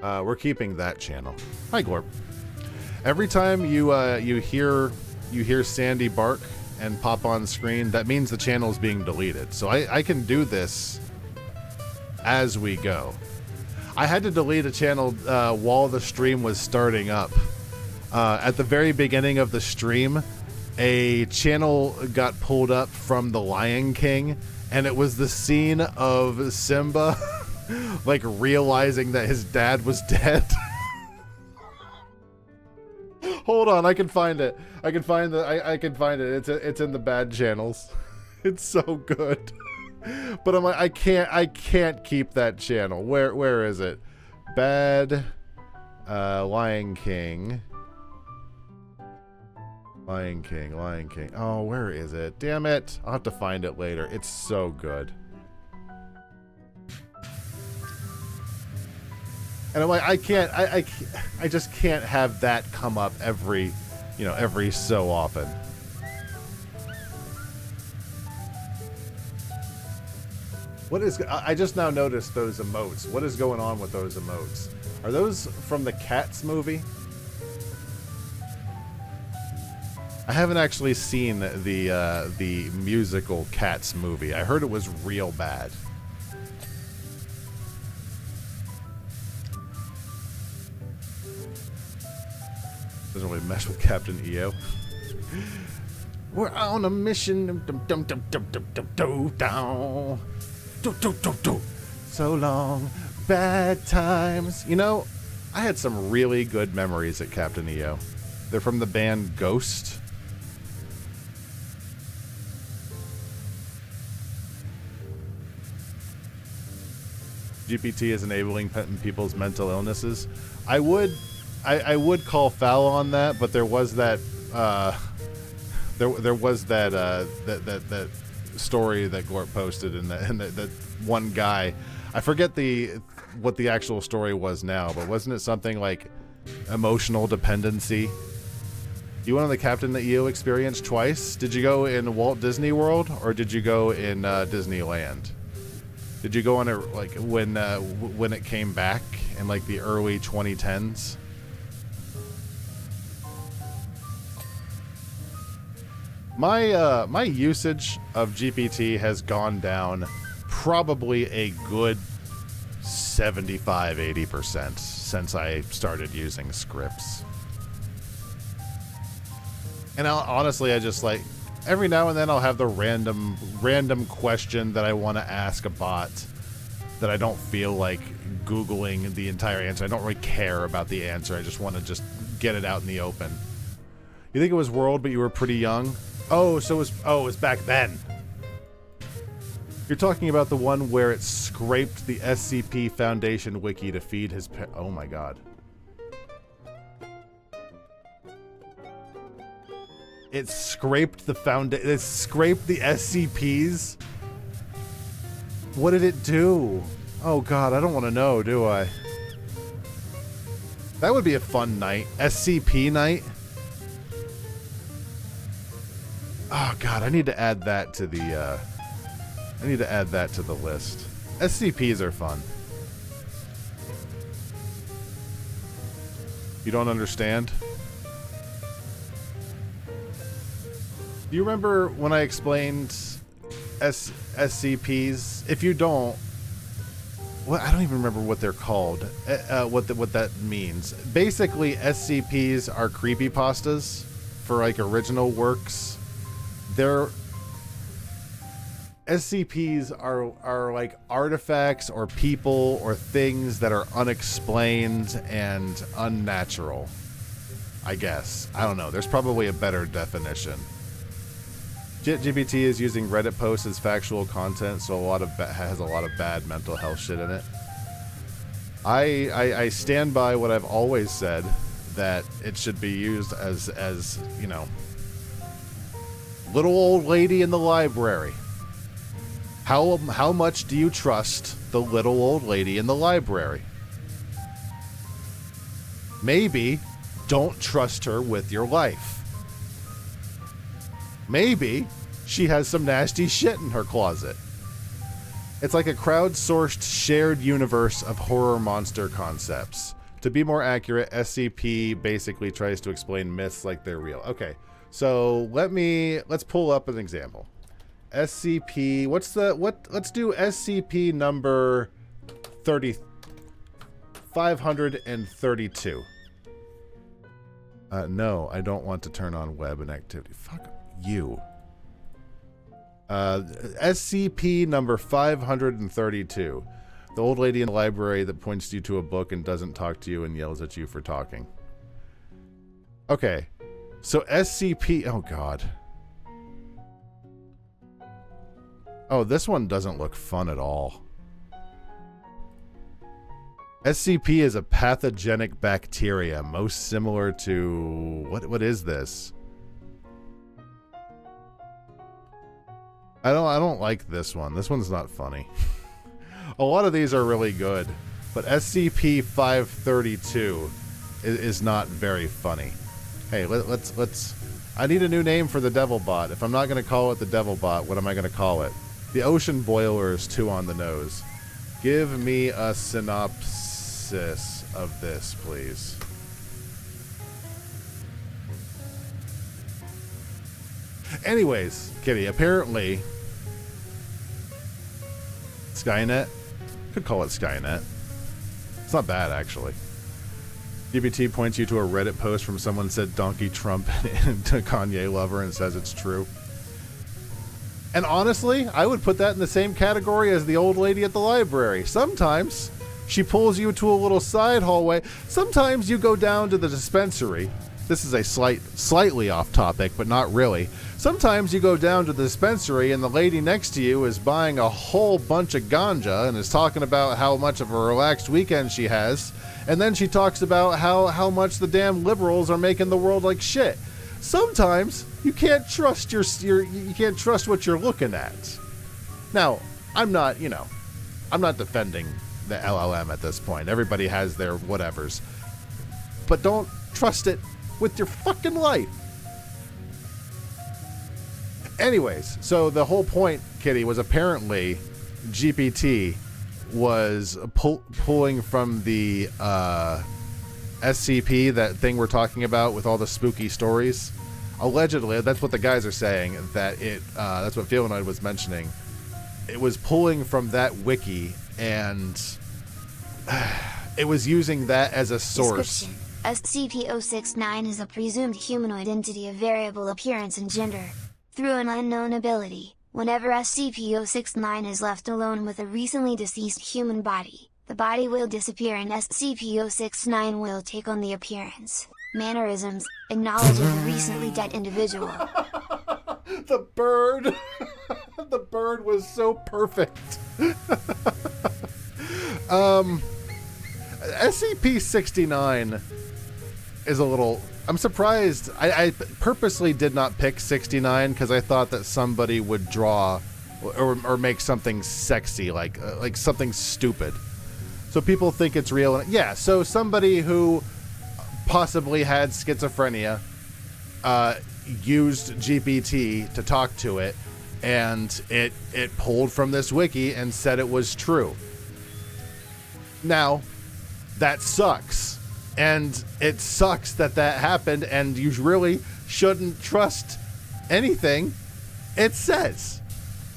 We're keeping that channel. Hi, Glorp. Every time you hear Sandy bark and pop on screen, that means the channel is being deleted. So I can do this as we go. I had to delete a channel while the stream was starting up. At the very beginning of the stream, a channel got pulled up from The Lion King, and it was the scene of Simba like realizing that his dad was dead. Hold on, I can find it. I can find it. It's in the bad channels. It's so good. But I'm like, I can't keep that channel. Where is it? Bad Lion King. Lion King. Oh, where is it? Damn it. I'll have to find it later. It's so good. And I'm like, I just can't have that come up every so often. I just now noticed those emotes. What is going on with those emotes? Are those from the Cats movie? I haven't actually seen the musical Cats movie. I heard it was real bad. Doesn't really mesh with Captain EO. We're on a mission. So long, bad times. You know, I had some really good memories at Captain EO. They're from the band Ghost. GPT is enabling people's mental illnesses. I would call foul on that, but there was that there was that story that Glorp posted, and that one guy, I forget what the actual story was now, but wasn't it something like emotional dependency? You went on the Captain EO experience twice. Did you go in Walt Disney World or did you go in Disneyland? Did you go on it like when it came back in like the early 2010s? My usage of GPT has gone down probably a good 75-80% since I started using scripts. And honestly, I just like every now and then I'll have the random question that I want to ask a bot that I don't feel like Googling the entire answer. I don't really care about the answer. I just want to just get it out in the open. You think it was World, but you were pretty young? Oh, so it was back then. You're talking about the one where it scraped the SCP Foundation wiki to feed his oh my god. It scraped the it scraped the SCPs? What did it do? Oh god, I don't want to know, do I? That would be a fun night. SCP night? Oh god, I need to add that to the list. SCPs are fun. You don't understand? Do you remember when I explained SCPs? If you don't, well, I don't even remember what they're called. What that means. Basically, SCPs are creepypastas for like original works. SCPs are like artifacts or people or things that are unexplained and unnatural. I guess. I don't know. There's probably a better definition. JetGPT is using Reddit posts as factual content, so has a lot of bad mental health shit in it. I stand by what I've always said, that it should be used as you know, Little old lady in the library. How much do you trust the little old lady in the library? Maybe don't trust her with your life. Maybe she has some nasty shit in her closet. It's like a crowdsourced shared universe of horror monster concepts. To be more accurate, SCP basically tries to explain myths like they're real. Okay, so let's pull up an example. SCP, let's do SCP number 532. No, I don't want to turn on web and activity. Fuck you. SCP number 532. The old lady in the library that points you to a book and doesn't talk to you and yells at you for talking. Okay. So SCP... Oh, God. Oh, this one doesn't look fun at all. SCP is a pathogenic bacteria, most similar to... What is this? I don't like this one. This one's not funny. A lot of these are really good, but SCP-532 is not very funny. Hey, let's... I need a new name for the Devil Bot. If I'm not going to call it the Devil Bot, what am I going to call it? The Ocean Boiler is too on the nose. Give me a synopsis of this, please. Anyways, Kitty, apparently... Skynet? Could call it Skynet. It's not bad, actually. GPT points you to a Reddit post from someone said Donkey Trump into Kanye lover and says it's true. And honestly, I would put that in the same category as the old lady at the library. Sometimes she pulls you to a little side hallway. Sometimes you go down to the dispensary. This is a slightly off topic, but not really. Sometimes you go down to the dispensary and the lady next to you is buying a whole bunch of ganja and is talking about how much of a relaxed weekend she has. And then she talks about how much the damn liberals are making the world like shit. Sometimes you can't trust you can't trust what you're looking at. Now, I'm not defending the LLM at this point. Everybody has their whatevers. But don't trust it with your fucking life. Anyways, so the whole point, Kitty, was apparently GPT was pulling from the SCP, that thing we're talking about with all the spooky stories. Allegedly, that's what the guys are saying, that that's what Feelanoid was mentioning. It was pulling from that wiki, and it was using that as a source. SCP-069 is a presumed humanoid entity of variable appearance and gender. Through an unknown ability, whenever SCP-069 is left alone with a recently deceased human body, the body will disappear and SCP-069 will take on the appearance, mannerisms, and knowledge of the recently dead individual. The bird! The bird was so perfect! SCP-69 is a little... I'm surprised. I purposely did not pick 69 because I thought that somebody would draw or make something sexy, like something stupid. So people think it's real. And yeah, so somebody who possibly had schizophrenia used GPT to talk to it, and it pulled from this wiki and said it was true. Now, that sucks. And it sucks that happened, and you really shouldn't trust anything it says.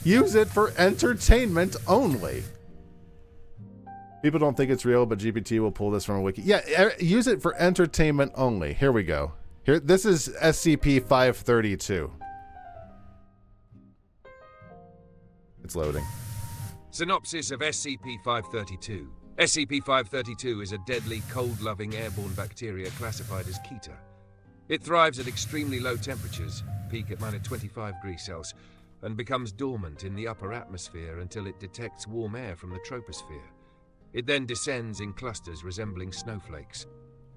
Use it for entertainment only. People don't think it's real, but GPT will pull this from a wiki. Yeah, use it for entertainment only. Here we go. This is SCP-532. It's loading. Synopsis of SCP-532. SCP-532 is a deadly, cold-loving airborne bacteria classified as Keter. It thrives at extremely low temperatures, peak at -25 degrees Celsius, and becomes dormant in the upper atmosphere until it detects warm air from the troposphere. It then descends in clusters resembling snowflakes.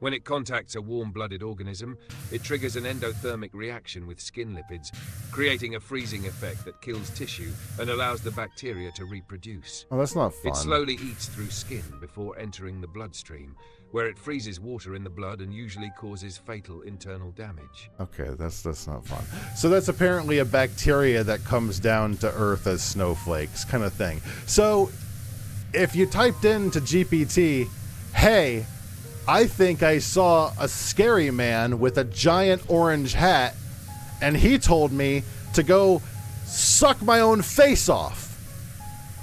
When it contacts a warm-blooded organism, it triggers an endothermic reaction with skin lipids, creating a freezing effect that kills tissue and allows the bacteria to reproduce. Oh, that's not fun. It slowly eats through skin before entering the bloodstream, where it freezes water in the blood and usually causes fatal internal damage. Okay, that's not fun. So that's apparently a bacteria that comes down to Earth as snowflakes, kind of thing. So if you typed into GPT, hey, I think I saw a scary man with a giant orange hat, and he told me to go suck my own face off.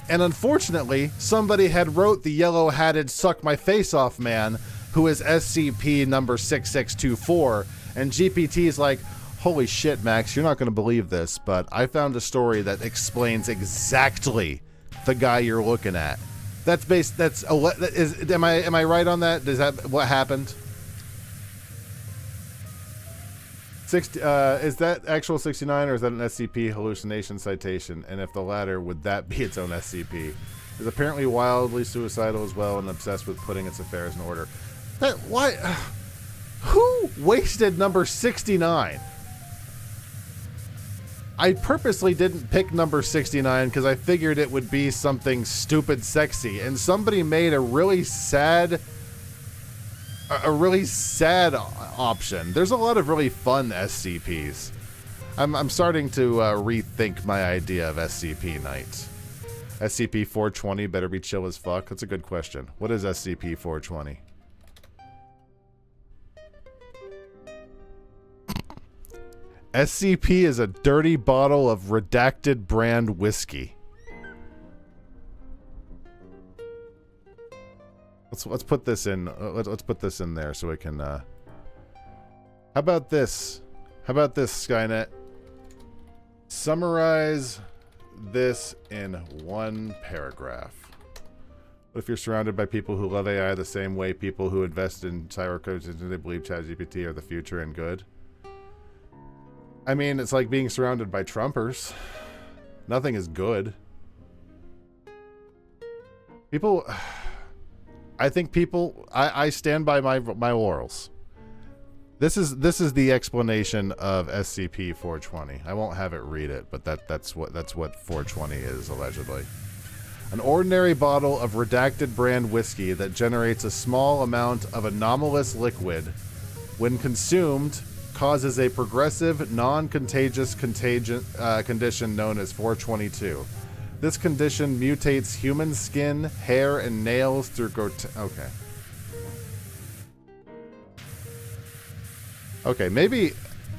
And unfortunately, somebody had wrote the yellow-hatted suck my face off man, who is SCP number 6624, and GPT is like, holy shit, Max, you're not going to believe this, but I found a story that explains exactly the guy you're looking at. Am I right on that? Is that what happened? 60, is that actual 69 or is that an SCP hallucination citation? And if the latter, would that be its own SCP? Is apparently wildly suicidal as well and obsessed with putting its affairs in order. Who wasted number 69? I purposely didn't pick number 69 because I figured it would be something stupid sexy, and somebody made a really sad option. There's a lot of really fun SCPs. I'm starting to rethink my idea of SCP nights. SCP-420 better be chill as fuck. That's a good question. What is SCP-420? SCP is a dirty bottle of redacted brand whiskey. Let's put this in. Let's put this in there so we can. How about this? How about this, Skynet? Summarize this in one paragraph. What if you're surrounded by people who love AI the same way people who invest in cybercodes and they believe ChatGPT are the future and good? I mean, it's like being surrounded by Trumpers. Nothing is good. People... I think people... I stand by my laurels. This is the explanation of SCP-420. I won't have it read it, but that's what 420 is, allegedly. An ordinary bottle of redacted brand whiskey that generates a small amount of anomalous liquid. When consumed, causes a progressive, non-contagious condition known as 422. This condition mutates human skin, hair, and nails through Okay, maybe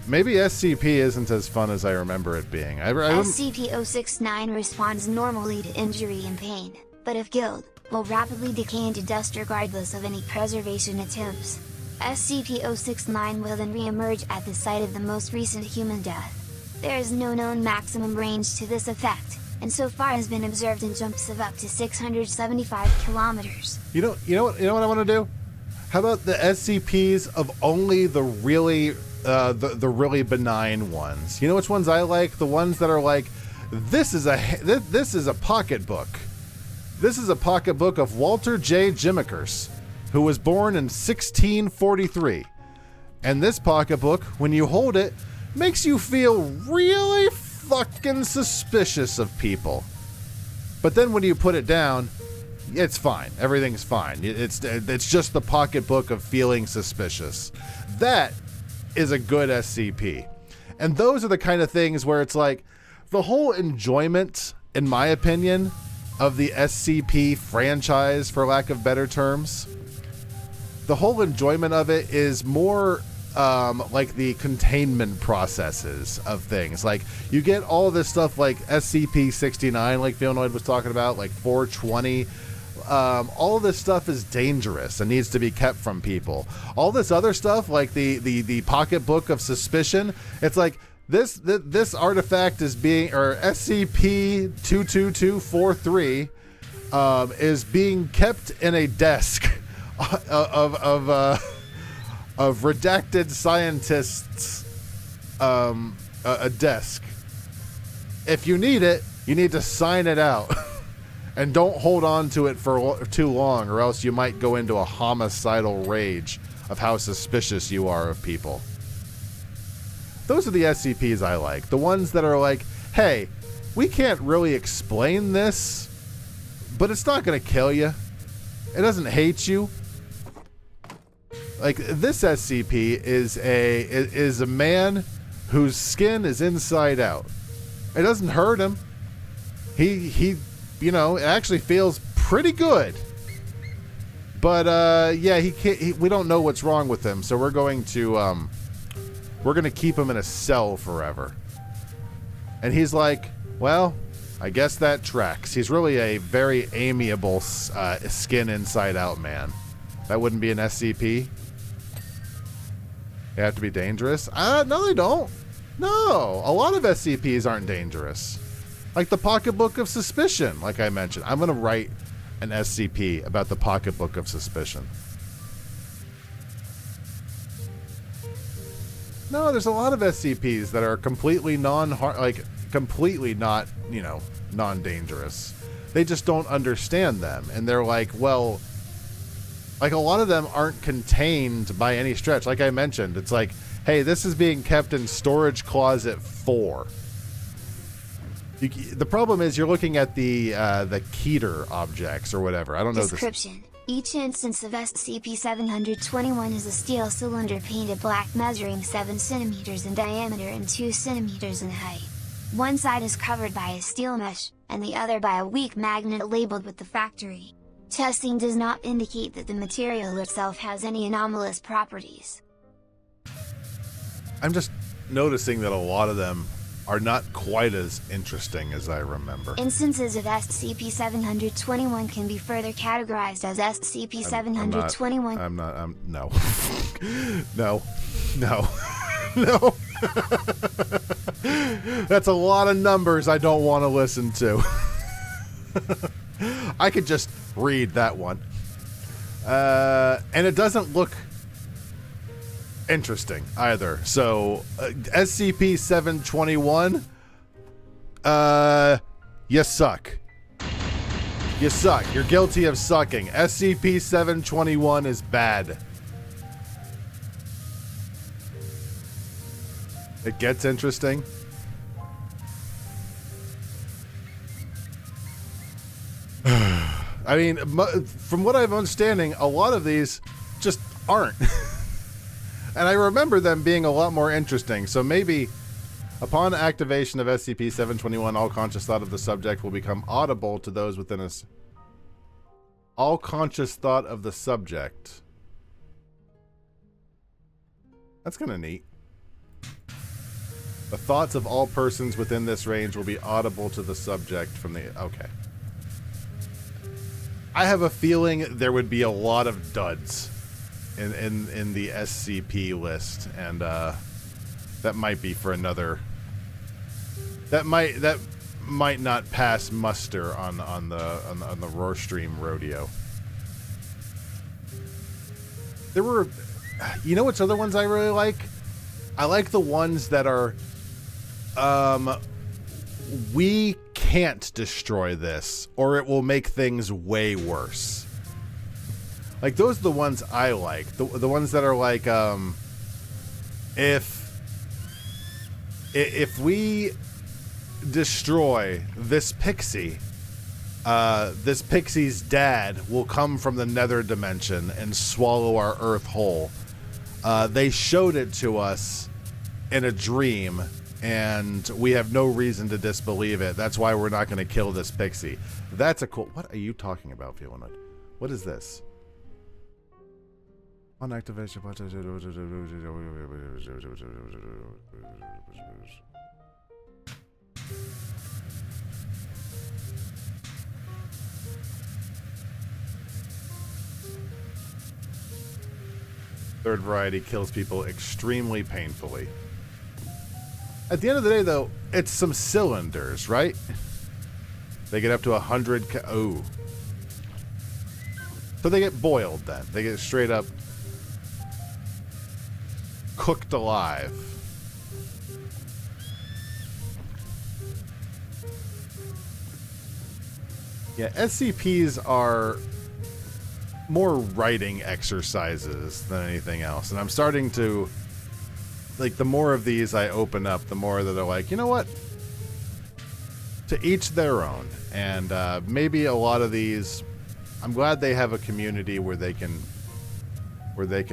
SCP isn't as fun as I remember it being. SCP-069 responds normally to injury and pain, but if killed, will rapidly decay into dust regardless of any preservation attempts. SCP-069 will then re-emerge at the site of the most recent human death. There is no known maximum range to this effect, and so far has been observed in jumps of up to 675 kilometers. You know what I want to do? How about the SCPs of only the really benign ones? You know which ones I like? The ones that are like, this is a pocketbook. This is a pocketbook of Walter J. Jimmikers, who was born in 1643. And this pocketbook, when you hold it, makes you feel really fucking suspicious of people. But then when you put it down, it's fine. Everything's fine. It's just the pocketbook of feeling suspicious. That is a good SCP. And those are the kind of things where it's like, the whole enjoyment, in my opinion, of the SCP franchise, for lack of better terms, the whole enjoyment of it is more like the containment processes of things. Like, you get all this stuff like SCP-69, like Philnoid was talking about, like 420. All this stuff is dangerous and needs to be kept from people. All this other stuff, like the pocketbook of suspicion, it's like this artifact is being, or SCP-22243 is being kept in a desk of redacted scientists, a desk. If you need it, you need to sign it out. And don't hold on to it for too long, or else you might go into a homicidal rage. of how suspicious you are of people. Those are the SCPs I like. The ones that are like, hey, we can't really explain this, but it's not going to kill you. It doesn't hate you. Like, this SCP is a man whose skin is inside out. It doesn't hurt him. He you know, it actually feels pretty good. But yeah, we don't know what's wrong with him, so we're going to keep him in a cell forever. And he's like, well, I guess that tracks. He's really a very amiable skin inside out man. That wouldn't be an SCP. They have to be dangerous? No, they don't. No, a lot of SCPs aren't dangerous. Like the Pocketbook of Suspicion, like I mentioned. I'm going to write an SCP about the Pocketbook of Suspicion. No, there's a lot of SCPs that are completely completely not, you know, non-dangerous. They just don't understand them. And they're like, well, like a lot of them aren't contained by any stretch. Like I mentioned, it's like, hey, this is being kept in storage closet 4. The problem is you're looking at the Keter objects or whatever. I don't know. Description. Each instance of SCP-721 is a steel cylinder painted black measuring 7 centimeters in diameter and 2 centimeters in height. One side is covered by a steel mesh, and the other by a weak magnet labeled with the factory. Testing does not indicate that the material itself has any anomalous properties. I'm just noticing that a lot of them are not quite as interesting as I remember. Instances of SCP-721 can be further categorized as SCP-721. No. No. No. No. That's a lot of numbers I don't want to listen to. I could just read that one. And it doesn't look interesting either. So SCP-721, you suck. You suck. You're guilty of sucking. SCP-721 is bad. It gets interesting. I mean, from what I'm understanding, a lot of these just aren't. And I remember them being a lot more interesting. So maybe upon activation of SCP-721, all conscious thought of the subject will become audible to those within us. All conscious thought of the subject. That's kind of neat. The thoughts of all persons within this range will be audible to the subject from the... Okay. I have a feeling there would be a lot of duds in the SCP list, and that might be for another. That might not pass muster on the Roarstream Rodeo. There were, you know, what's other ones I really like? I like the ones that are, we can't destroy this, or it will make things way worse. Like, those are the ones I like. The ones that are like, if we destroy this pixie, this pixie's dad will come from the nether dimension and swallow our Earth whole. They showed it to us in a dream, and we have no reason to disbelieve it. That's why we're not going to kill this pixie. That's a cool... What are you talking about, Feelinoid? What is this? On activation... Third variety kills people extremely painfully. At the end of the day, though, it's some cylinders, right? They get up to 100... Oh. So they get boiled, then. They get straight up cooked alive. Yeah, SCPs are more writing exercises than anything else. And I'm starting to, like, the more of these I open up, the more that are like, you know what? To each their own. And maybe a lot of these, I'm glad they have a community where they can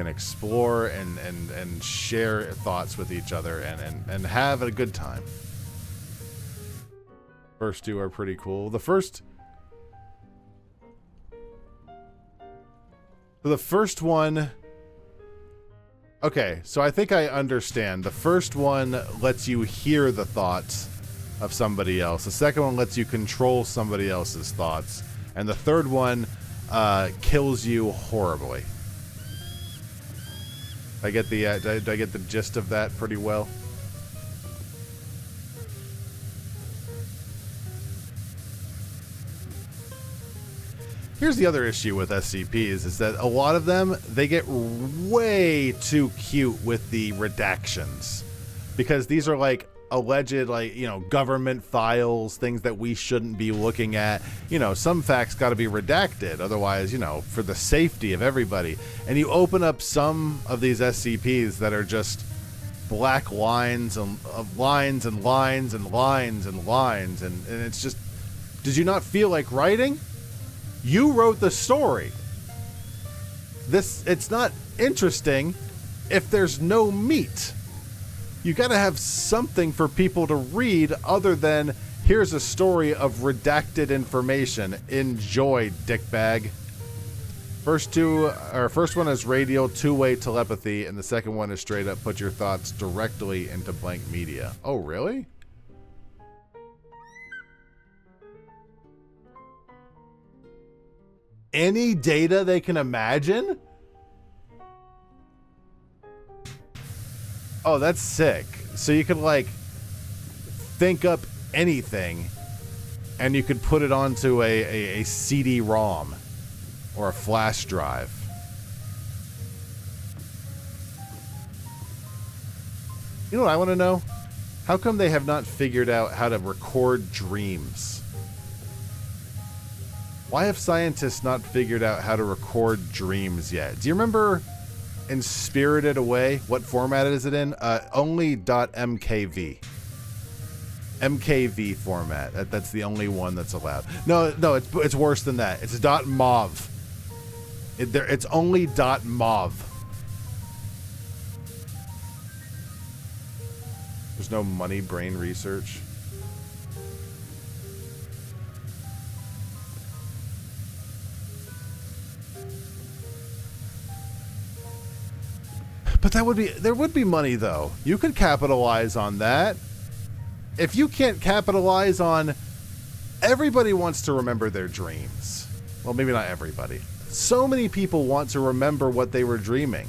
explore and share thoughts with each other and have a good time. First two are pretty cool. The first one, okay, so I think I understand. The first one lets you hear the thoughts of somebody else. The second one lets you control somebody else's thoughts. And the third one kills you horribly. Did I get the gist of that pretty well? Here's the other issue with SCPs is that a lot of them, they get way too cute with the redactions. Because these are like alleged, like, you know, government files, things that we shouldn't be looking at. You know, some facts got to be redacted, otherwise, you know, for the safety of everybody. And you open up some of these SCPs that are just black lines and lines and lines and lines and lines, and it's just, did you not feel like writing? You wrote the story. It's not interesting if there's no meat. You gotta have something for people to read other than, here's a story of redacted information. Enjoy, dickbag. First one is radial two-way telepathy, and the second one is straight up put your thoughts directly into blank media. Oh, really? Any data they can imagine? Oh, that's sick. So you could, like, think up anything, and you could put it onto a CD-ROM or a flash drive. You know what I want to know? How come they have not figured out how to record dreams? Why have scientists not figured out how to record dreams yet? Do you remember in Spirited Away, what format is it in? Only .mkv. MKV format. That's the only one that's allowed. No, it's worse than that. It's .mov. It's only .mov. There's no money brain research. But there would be money though. You could capitalize on that. If you can't capitalize on, everybody wants to remember their dreams. Well, maybe not everybody. So many people want to remember what they were dreaming.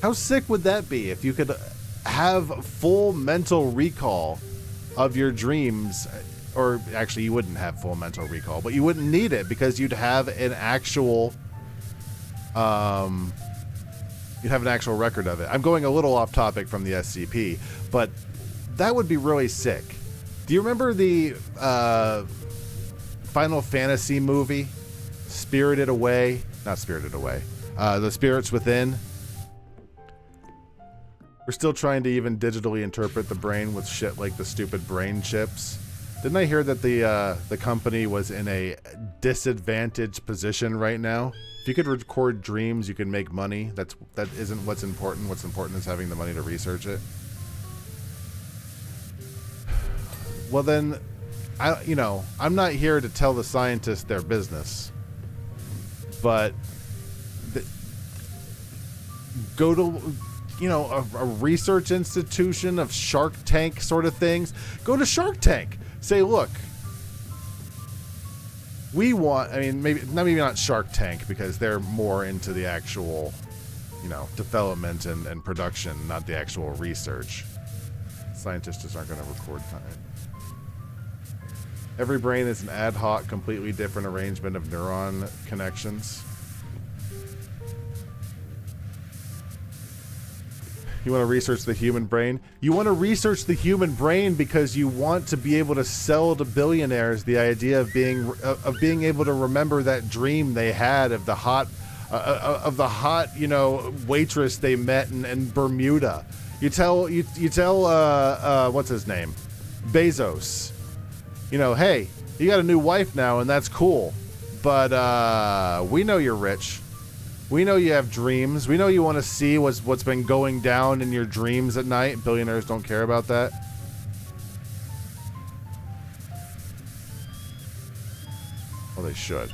How sick would that be if you could have full mental recall of your dreams? Or actually, you wouldn't have full mental recall, but you wouldn't need it because you'd have an actual record of it. I'm going a little off topic from the SCP, but that would be really sick. Do you remember the Final Fantasy movie, Spirited Away? Not Spirited Away. The Spirits Within. We're still trying to even digitally interpret the brain with shit like the stupid brain chips. Didn't I hear that the company was in a disadvantaged position right now? If you could record dreams, you can make money. That isn't what's important. What's important is having the money to research it. Well then, I'm not here to tell the scientists their business. But go to, a research institution of Shark Tank sort of things. Go to Shark Tank. Say, look, we want, maybe not Shark Tank because they're more into the actual, development and production, not the actual research. Scientists just aren't going to record time. Every brain is an ad hoc, completely different arrangement of neuron connections. You want to research the human brain? You want to research the human brain because you want to be able to sell to billionaires the idea of being able to remember that dream they had of the hot, waitress they met in Bermuda. You tell what's his name, Bezos. Hey, you got a new wife now, and that's cool. But we know you're rich. We know you have dreams. We know you want to see what's been going down in your dreams at night. Billionaires don't care about that. Well, they should.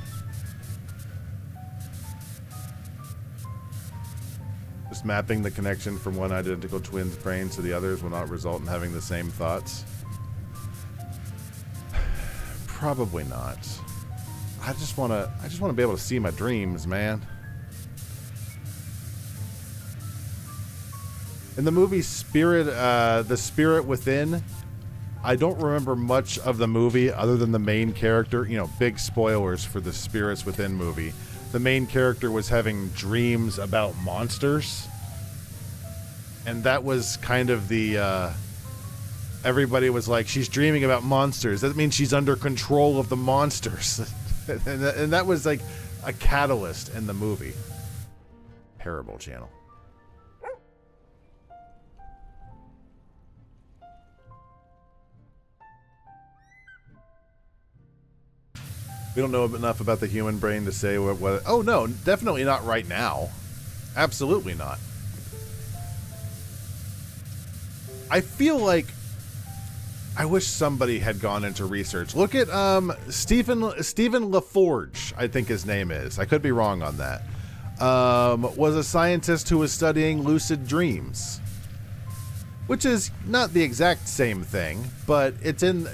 Just mapping the connection from one identical twin's brain to the others will not result in having the same thoughts. Probably not. I just want to be able to see my dreams, man. In the movie Spirit, The Spirit Within, I don't remember much of the movie other than the main character. Big spoilers for the Spirits Within movie. The main character was having dreams about monsters. And that was kind of the, everybody was like, she's dreaming about monsters. That means she's under control of the monsters. and that was like a catalyst in the movie. Parable channel. We don't know enough about the human brain to say what. Oh no, definitely not right now. Absolutely not. I feel like I wish somebody had gone into research. Look at Stephen LaForge, I think his name is. I could be wrong on that. Was a scientist who was studying lucid dreams, which is not the exact same thing, but it's in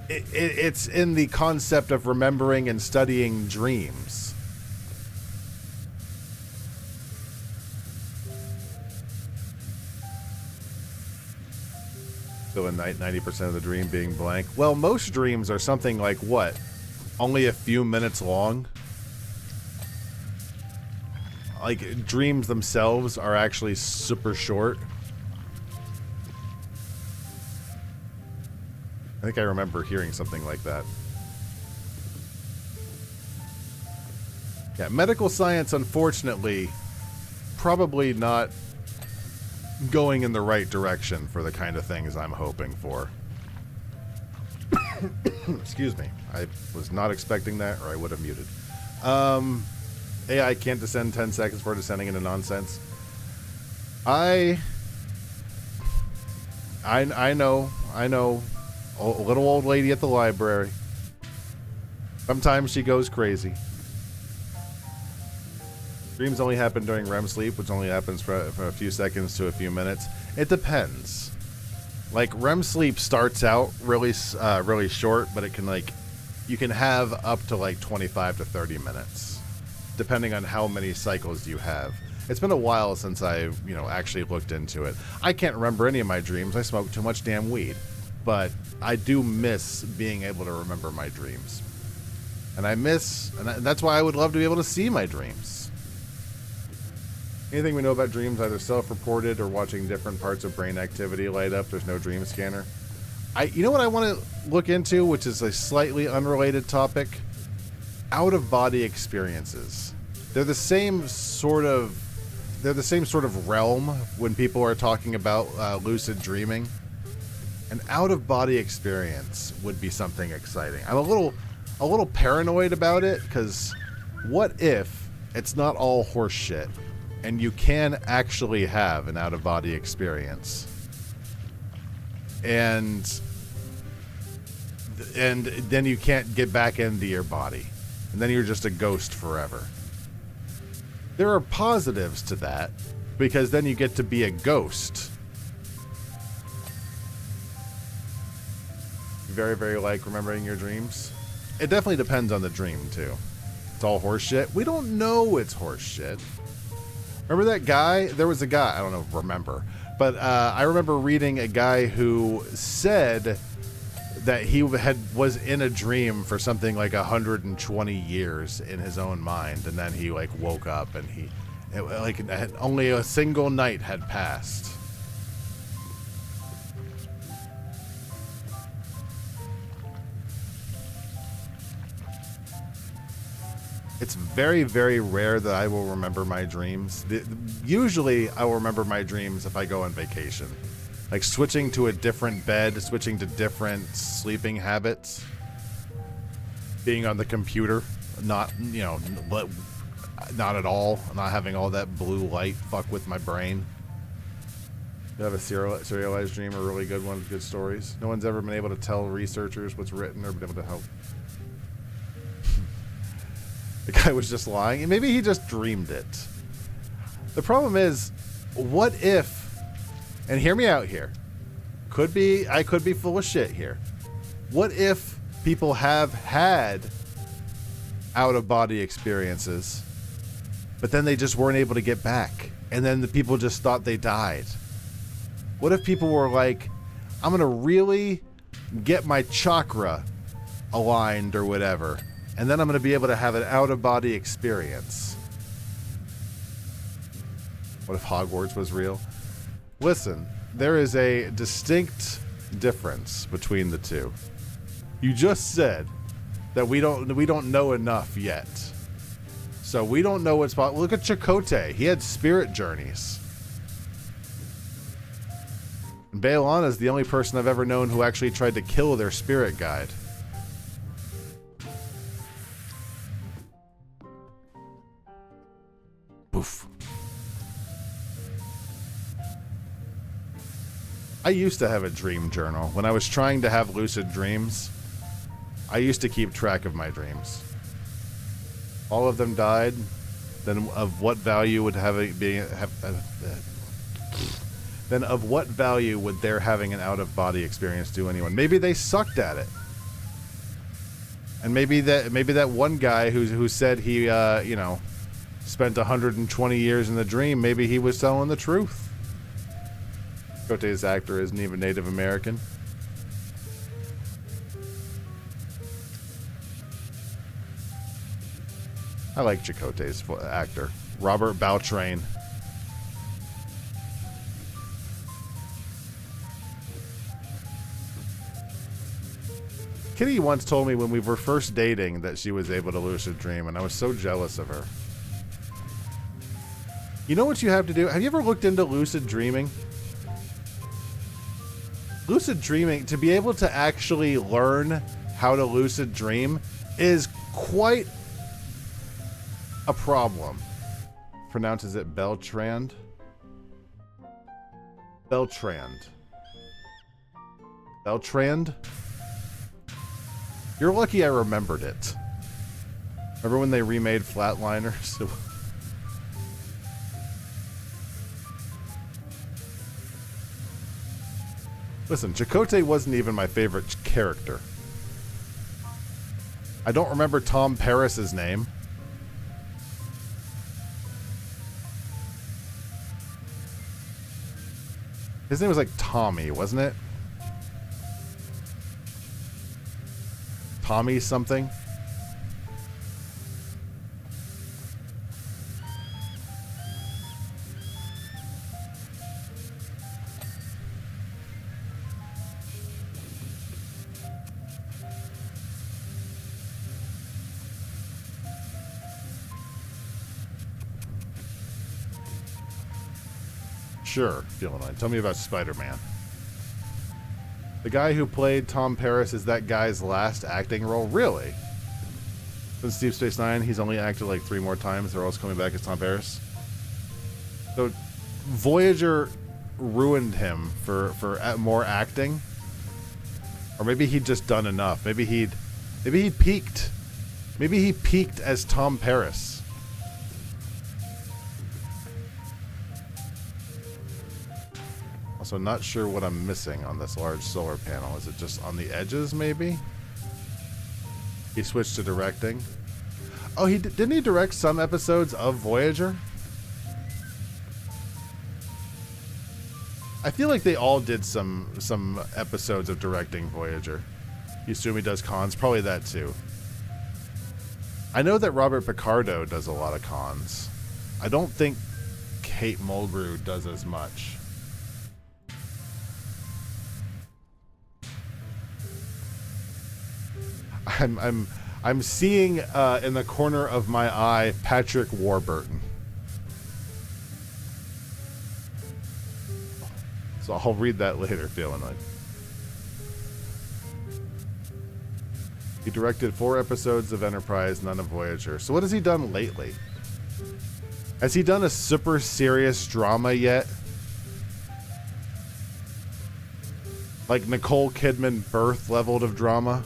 it's in the concept of remembering and studying dreams. So in 90% of the dream being blank. Well, most dreams are something like what? Only a few minutes long? Like, dreams themselves are actually super short. I think I remember hearing something like that. Yeah, medical science, unfortunately, probably not going in the right direction for the kind of things I'm hoping for. Excuse me. I was not expecting that, or I would have muted. AI can't descend 10 seconds before descending into nonsense. I know. A little old lady at the library. Sometimes she goes crazy. Dreams only happen during REM sleep, which only happens for a few seconds to a few minutes. It depends. Like, REM sleep starts out really short, but it can, you can have up to 25 to 30 minutes, depending on how many cycles you have. It's been a while since I, actually looked into it. I can't remember any of my dreams. I smoked too much damn weed. But I do miss being able to remember my dreams. And that's why I would love to be able to see my dreams. Anything we know about dreams, either self-reported or watching different parts of brain activity light up, there's no dream scanner. You know what I want to look into, which is a slightly unrelated topic? Out-of-body experiences. They're the same sort of realm when people are talking about lucid dreaming. An out-of-body experience would be something exciting. I'm a little paranoid about it, because what if it's not all horse shit and you can actually have an out-of-body experience, and then you can't get back into your body, and then you're just a ghost forever. There are positives to that, because then you get to be a ghost. Very, very like remembering your dreams. It definitely depends on the dream, too. It's all horseshit. We don't know it's horseshit. Remember that guy? There was a guy, I don't know, but I remember reading a guy who said that he was in a dream for something like 120 years in his own mind, and then he woke up and Only a single night had passed. It's very, very rare that I will remember my dreams. Usually, I will remember my dreams if I go on vacation. Like switching to a different bed, switching to different sleeping habits, being on the computer, not at all, not having all that blue light fuck with my brain. You have a serialized dream, a really good one with good stories. No one's ever been able to tell researchers what's written or been able to help. The guy was just lying. Maybe he just dreamed it. The problem is, what if, and hear me out here, I could be full of shit here. What if people have had out-of-body experiences, but then they just weren't able to get back, and then the people just thought they died? What if people were like, I'm going to really get my chakra aligned or whatever, and then I'm going to be able to have an out-of-body experience? What if Hogwarts was real? Listen, there is a distinct difference between the two. You just said that we don't know enough yet. So we don't know what's possible. Look at Chakotay. He had spirit journeys. And Baelana is the only person I've ever known who actually tried to kill their spirit guide. Poof. I used to have a dream journal. When I was trying to have lucid dreams, I used to keep track of my dreams. All of them died. Then of what value would then of what value would their having an out-of-body experience do anyone? Maybe they sucked at it. And maybe that one guy who said he spent 120 years in the dream, maybe he was telling the truth. Chakotay's actor isn't even Native American. I like Chakotay's actor, Robert Beltran. Kitty once told me when we were first dating that she was able to lucid dream, and I was so jealous of her. You know what you have to do? Have you ever looked into lucid dreaming? Lucid dreaming, to be able to actually learn how to lucid dream, is quite a problem. Pronounces it Beltrand? Beltrand. Beltrand? You're lucky I remembered it. Remember when they remade Flatliners? Listen, Chakotay wasn't even my favorite character. I don't remember Tom Paris's name. His name was like Tommy, wasn't it? Tommy something? Sure, Feeling. Tell me about Spider-Man. The guy who played Tom Paris is that guy's last acting role? Really? Since Deep Space Nine, he's only acted like 3 more times. They're all coming back as Tom Paris. So, Voyager ruined him for more acting? Or maybe he'd just done enough. Maybe he peaked. Maybe he peaked as Tom Paris. Also, not sure what I'm missing on this large solar panel. Is it just on the edges, maybe? He switched to directing. Oh, didn't he direct some episodes of Voyager? I feel like they all did some episodes of directing Voyager. You assume he does cons? Probably that too. I know that Robert Picardo does a lot of cons. I don't think Kate Mulgrew does as much. I'm seeing in the corner of my eye Patrick Warburton. So I'll read that later, feeling like. He directed 4 episodes of Enterprise, none of Voyager. So what has he done lately? Has he done a super serious drama yet? Like Nicole Kidman birth leveled of drama?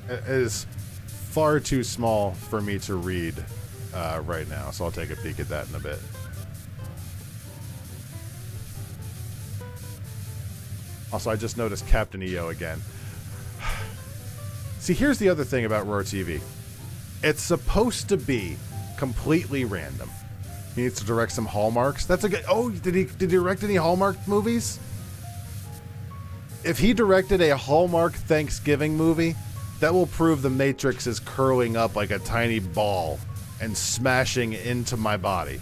It is far too small for me to read right now, so I'll take a peek at that in a bit. Also, I just noticed Captain EO again. See, here's the other thing about Roar TV. It's supposed to be completely random. He needs to direct some Hallmarks. That's a good... Oh, did he direct any Hallmark movies? If he directed a Hallmark Thanksgiving movie, that will prove the Matrix is curling up like a tiny ball and smashing into my body.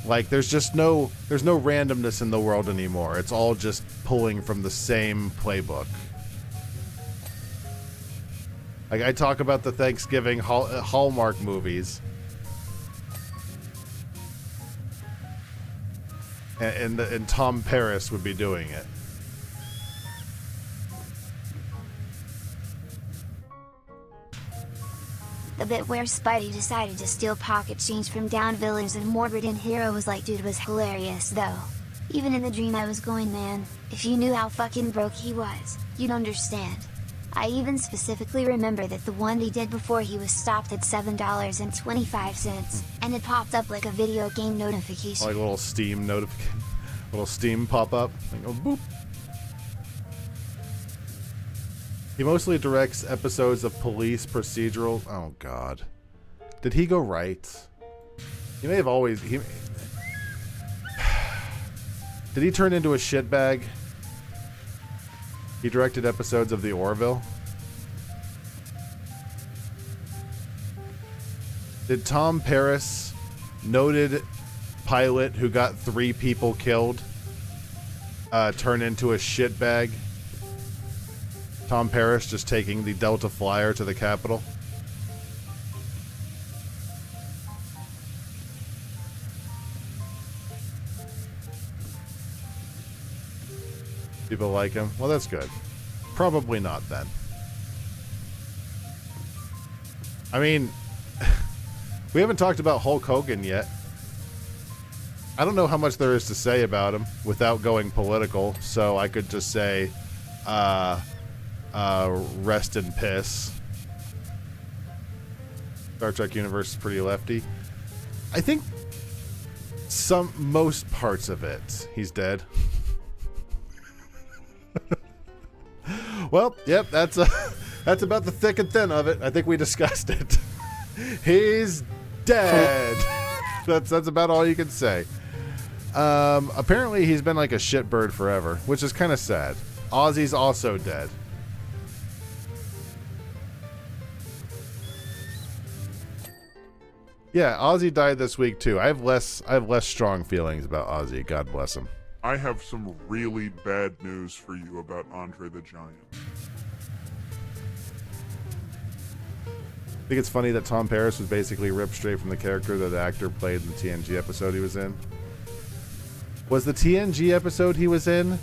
Like, there's no randomness in the world anymore. It's all just pulling from the same playbook. Like, I talk about the Thanksgiving Hallmark movies. And Tom Paris would be doing it. The bit where Spidey decided to steal pocket change from down villains and Mordred and Hero was like, dude, was hilarious though. Even in the dream I was going, man, if you knew how fucking broke he was, you'd understand. I even specifically remember that the one they did before he was stopped at $7.25, and it popped up like a video game notification. Like a little Steam notification, little Steam pop up, and go boop. He mostly directs episodes of police procedural. Oh God, did he go right? He may have always. Did he turn into a shitbag? He directed episodes of The Orville. Did Tom Paris, noted pilot who got 3 people killed, turn into a shitbag? Tom Paris just taking the Delta Flyer to the Capitol. People like him? Well, that's good. Probably not then. I mean, we haven't talked about Hulk Hogan yet. I don't know how much there is to say about him without going political, so I could just say, rest in piss. Star Trek universe is pretty lefty. I think most parts of it, he's dead. Well, yep, that's about the thick and thin of it. I think we discussed it. He's dead. That's about all you can say. Apparently he's been like a shitbird forever, which is kind of sad. Ozzy's also dead. Yeah, Ozzy died this week too. I have less strong feelings about Ozzy. God bless him. I have some really bad news for you about Andre the Giant. I think it's funny that Tom Paris was basically ripped straight from the character that the actor played in the TNG episode he was in. Was the TNG episode he was in,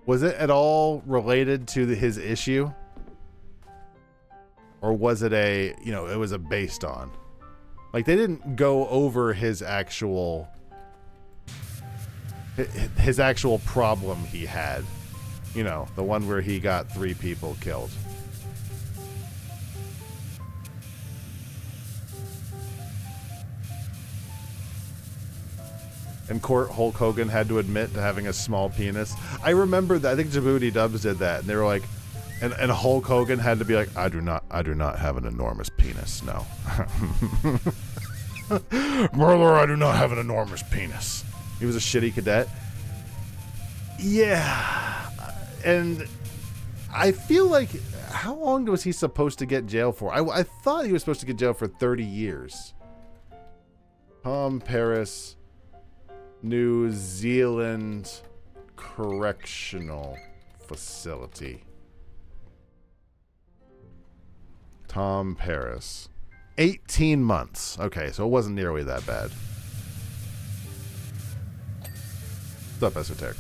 was it at all related to his issue? Or was it it was a based on? Like, they didn't go over his actual problem he had. You know, the one where he got 3 people killed. In court, Hulk Hogan had to admit to having a small penis. I remember that. I think Djibouti Dubs did that, and they were like, And Hulk Hogan had to be like, I do not have an enormous penis. No. Brother, I do not have an enormous penis. He was a shitty cadet. Yeah. And I feel like, how long was he supposed to get jail for? I thought he was supposed to get jail for 30 years. Tom Paris, New Zealand Correctional Facility. Tom Paris. 18 months. Okay, so it wasn't nearly that bad. What's up, Esoteric?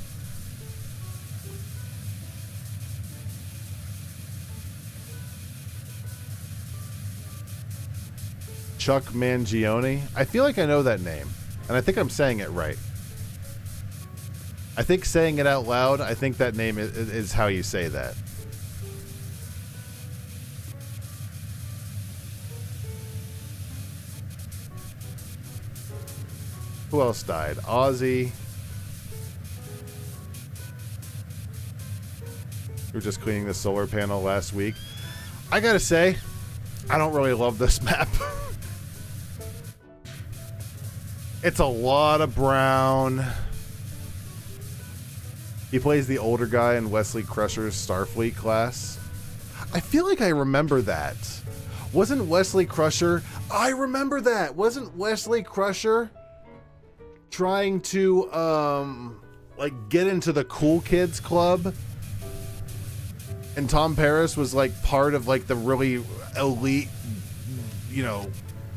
Chuck Mangione. I feel like I know that name, and I think I'm saying it right. I think saying it out loud, I think that name is how you say that. Who else died? Ozzy. We were just cleaning the solar panel last week. I gotta say, I don't really love this map. It's a lot of brown. He plays the older guy in Wesley Crusher's Starfleet class. I feel like I remember that. Wasn't Wesley Crusher... I remember that! Wasn't Wesley Crusher trying to, like, get into the cool kids club? And Tom Paris was, like, part of, like, the really elite, you know,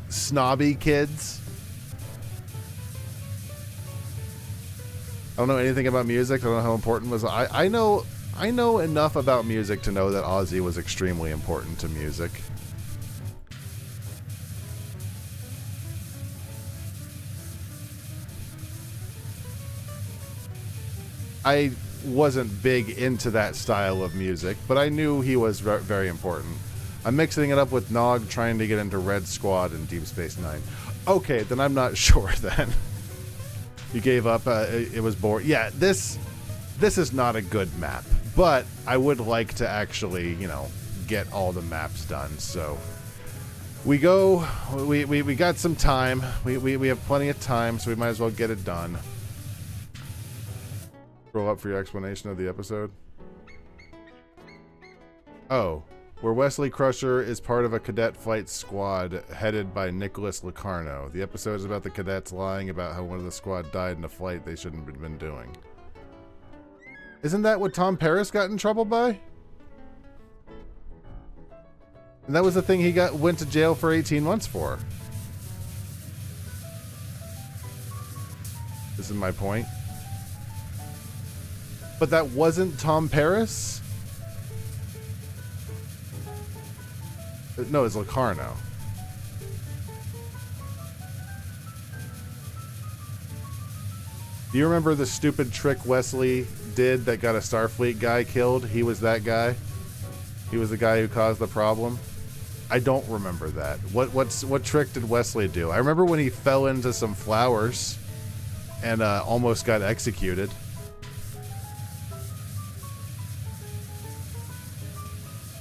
snobby kids? I don't know anything about music. I don't know how important it was. I know enough about music to know that Ozzy was extremely important to music. I wasn't big into that style of music, but I knew he was very important. I'm mixing it up with Nog trying to get into Red Squad and Deep Space Nine. Okay, then I'm not sure then. You gave up. It was boring. Yeah, this is not a good map, but I would like to actually, you know, get all the maps done. So we go. We got some time. We have plenty of time, so we might as well get it done. Scroll up for your explanation of the episode. Oh, where Wesley Crusher is part of a cadet flight squad headed by Nicholas Locarno. The episode is about the cadets lying about how one of the squad died in a flight they shouldn't have been doing. Isn't that what Tom Paris got in trouble by? And that was the thing he went to jail for 18 months for. This is my point. But that wasn't Tom Paris? No, it's Locarno. Do you remember the stupid trick Wesley did that got a Starfleet guy killed? He was that guy? He was the guy who caused the problem? I don't remember that. What trick did Wesley do? I remember when he fell into some flowers and almost got executed.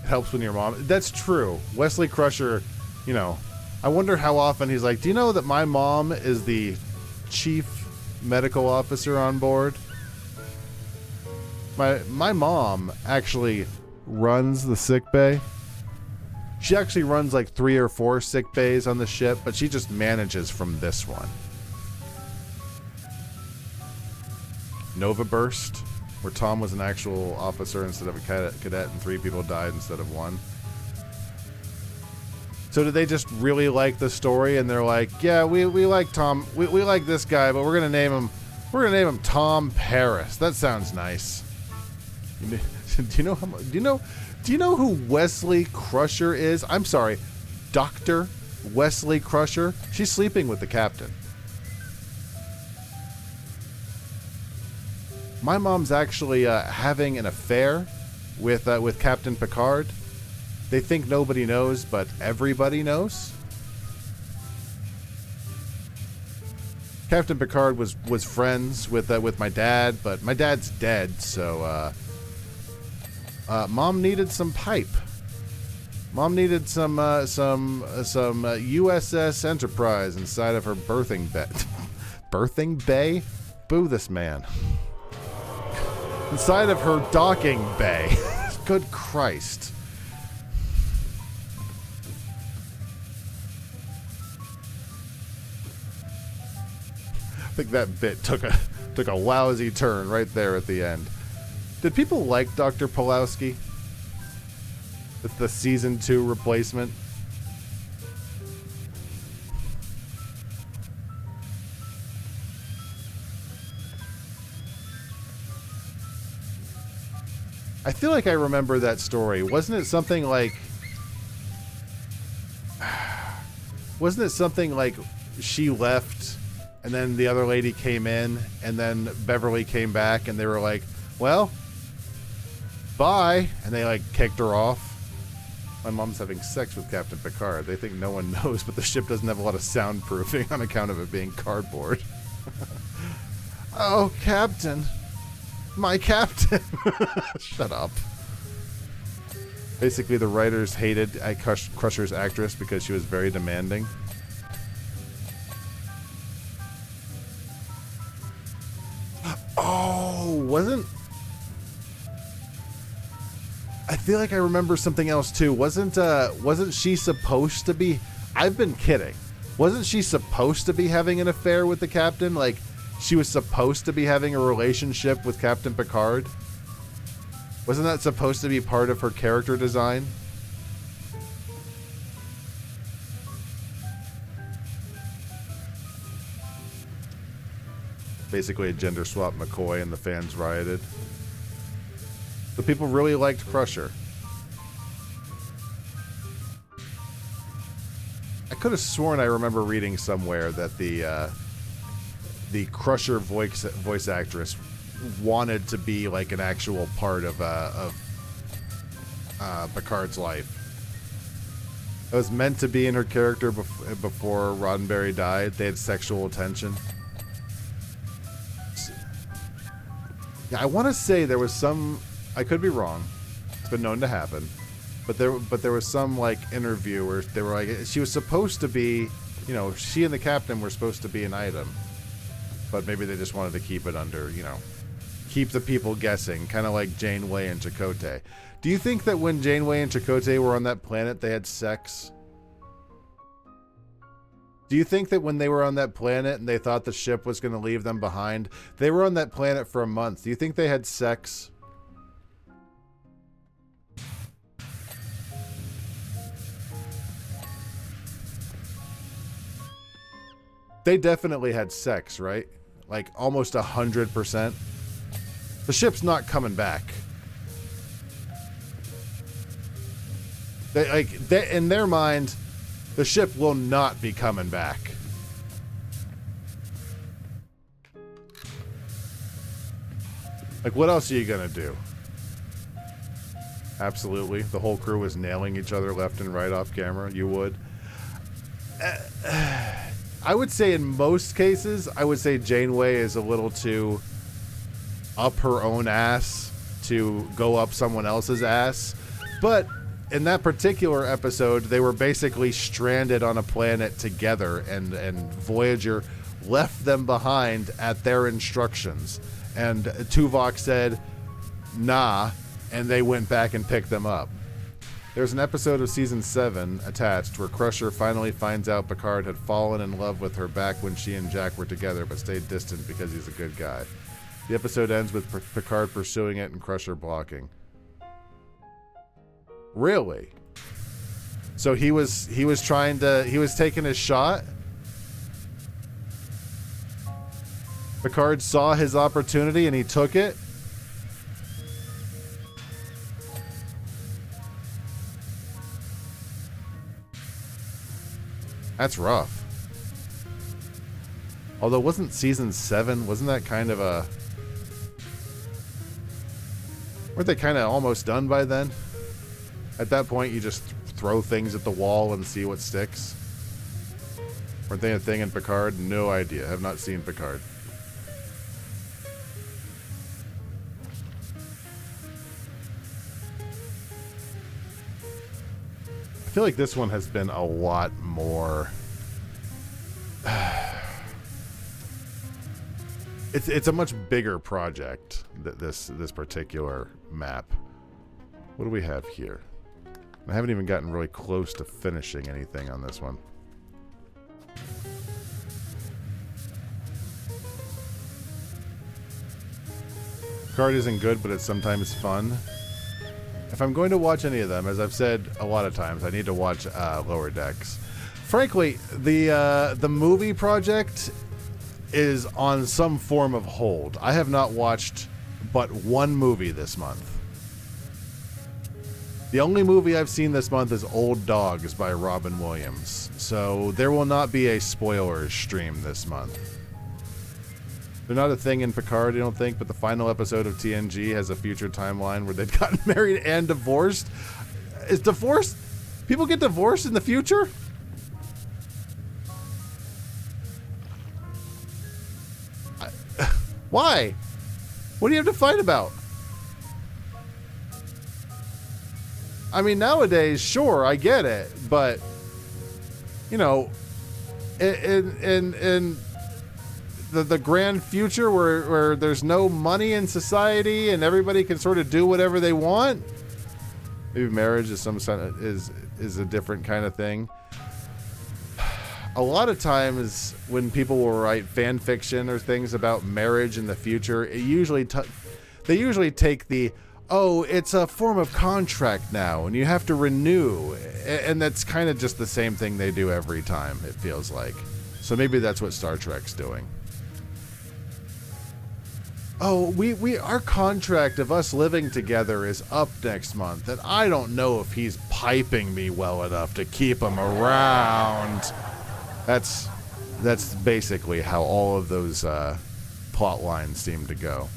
Helps when your mom... That's true. Wesley Crusher, you know, I wonder how often he's like, do you know that my mom is the chief medical officer on board? My mom actually runs the sick bay. She actually runs like 3 or 4 sick bays on the ship, but she just manages from this one. Nova Burst, where Tom was an actual officer instead of a cadet and 3 people died instead of 1. So did they just really like the story and they're like, yeah, we like Tom, we like this guy, but we're gonna name him Tom Paris. That sounds nice. Do you know who Wesley Crusher is? I'm sorry, Dr. Wesley Crusher. She's sleeping with the captain. My mom's actually having an affair with Captain Picard. They think nobody knows, but everybody knows. Captain Picard was friends with my dad, but my dad's dead, so Mom needed some pipe. Mom needed some USS Enterprise inside of her birthing bay. Birthing bay? Boo this man. Inside of her docking bay. Good Christ. I think that bit took a lousy turn right there at the end. Did people like Dr. Pulowski? The season 2 replacement? I feel like I remember that story. Wasn't it something like... Wasn't it something like she left and then the other lady came in and then Beverly came back and they were like, well, bye. And they like kicked her off. My mom's having sex with Captain Picard. They think no one knows, but the ship doesn't have a lot of soundproofing on account of it being cardboard. Oh, Captain. My Captain. Shut up. Basically, the writers hated Crusher's actress because she was very demanding. Oh, wasn't... I feel like I remember something else too. Wasn't she supposed to be... I've been kidding. Wasn't she supposed to be having an affair with the captain? Like, she was supposed to be having a relationship with Captain Picard? Wasn't that supposed to be part of her character design? Basically a gender swap McCoy and the fans rioted. The people really liked Crusher. I could have sworn I remember reading somewhere that the Crusher voice actress wanted to be like an actual part of Picard's life. It was meant to be in her character before Roddenberry died. They had sexual tension. Yeah, I want to say there was some... I could be wrong. It's been known to happen. But there was some like interview where they were like, she was supposed to be, you know, she and the captain were supposed to be an item. But maybe they just wanted to keep it under, you know, keep the people guessing, kind of like Janeway and Chakotay. Do you think that when Janeway and Chakotay were on that planet, they had sex? Do you think that when they were on that planet and they thought the ship was going to leave them behind, they were on that planet for a month. Do you think they had sex? They definitely had sex, right? Like almost 100%. The ship's not coming back. In their mind, the ship will not be coming back. Like, what else are you gonna do? Absolutely. The whole crew was nailing each other left and right off camera. You would. I would say in most cases, I would say Janeway is a little too up her own ass to go up someone else's ass. But in that particular episode, they were basically stranded on a planet together, and Voyager left them behind at their instructions. And Tuvok said, nah, and they went back and picked them up. There's an episode of Season 7 attached where Crusher finally finds out Picard had fallen in love with her back when she and Jack were together, but stayed distant because he's a good guy. The episode ends with Picard pursuing it and Crusher blocking. Really? So he was taking his shot? Picard saw his opportunity and he took it? That's rough. Although, wasn't Season 7, wasn't that kind of a... Weren't they kind of almost done by then? At that point, you just throw things at the wall and see what sticks? Weren't they a thing in Picard? No idea. Have not seen Picard. feel like this one has been a lot more. It's a much bigger project. This particular map. What do we have here? I haven't even gotten really close to finishing anything on this one. Card isn't good, but it's sometimes fun. If I'm going to watch any of them, as I've said a lot of times, I need to watch Lower Decks. Frankly, the movie project is on some form of hold. I have not watched but one movie this month. The only movie I've seen this month is Old Dogs by Robin Williams. So there will not be a spoilers stream this month. They're not a thing in Picard, I don't think, but the final episode of TNG has a future timeline where they've gotten married and divorced. Is divorced? People get divorced in the future? Why? What do you have to fight about? I mean, nowadays, sure, I get it, but you know, in the grand future where there's no money in society and everybody can sort of do whatever they want, maybe marriage is is a different kind of thing. A lot of times when people will write fan fiction or things about marriage in the future, it usually they usually take the, oh, it's a form of contract now and you have to renew, and that's kind of just the same thing they do every time, it feels like. So maybe that's what Star Trek's doing. Oh, our contract of us living together is up next month, and I don't know if he's piping me well enough to keep him around. That's basically how all of those plot lines seem to go.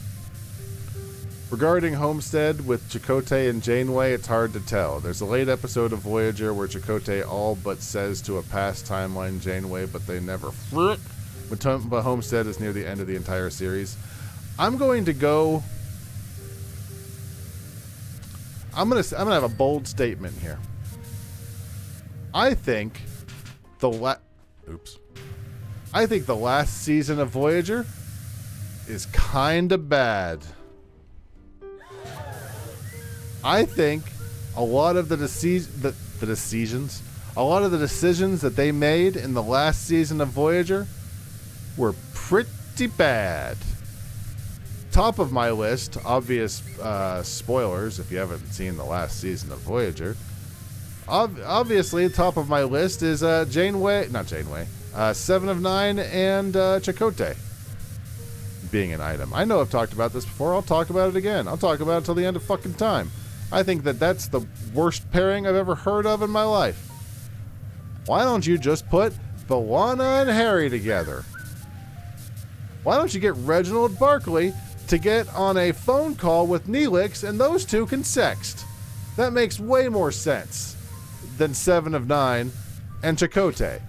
Regarding Homestead with Chakotay and Janeway, it's hard to tell. There's a late episode of Voyager where Chakotay all but says to a past timeline Janeway, but they never frick. But Homestead is near the end of the entire series. I'm going to go. I'm gonna have a bold statement here. I think I think the last season of Voyager is kinda bad. I think a lot of the decisions that they made in the last season of Voyager were pretty bad. Top of my list, obvious spoilers if you haven't seen the last season of Voyager. Obviously, top of my list is Seven of Nine and Chakotay being an item. I know I've talked about this before. I'll talk about it again. I'll talk about it till the end of fucking time. I think that's the worst pairing I've ever heard of in my life. Why don't you just put B'Elanna and Harry together? Why don't you get Reginald Barkley to get on a phone call with Neelix and those two can sext? That makes way more sense than Seven of Nine and Chakotay.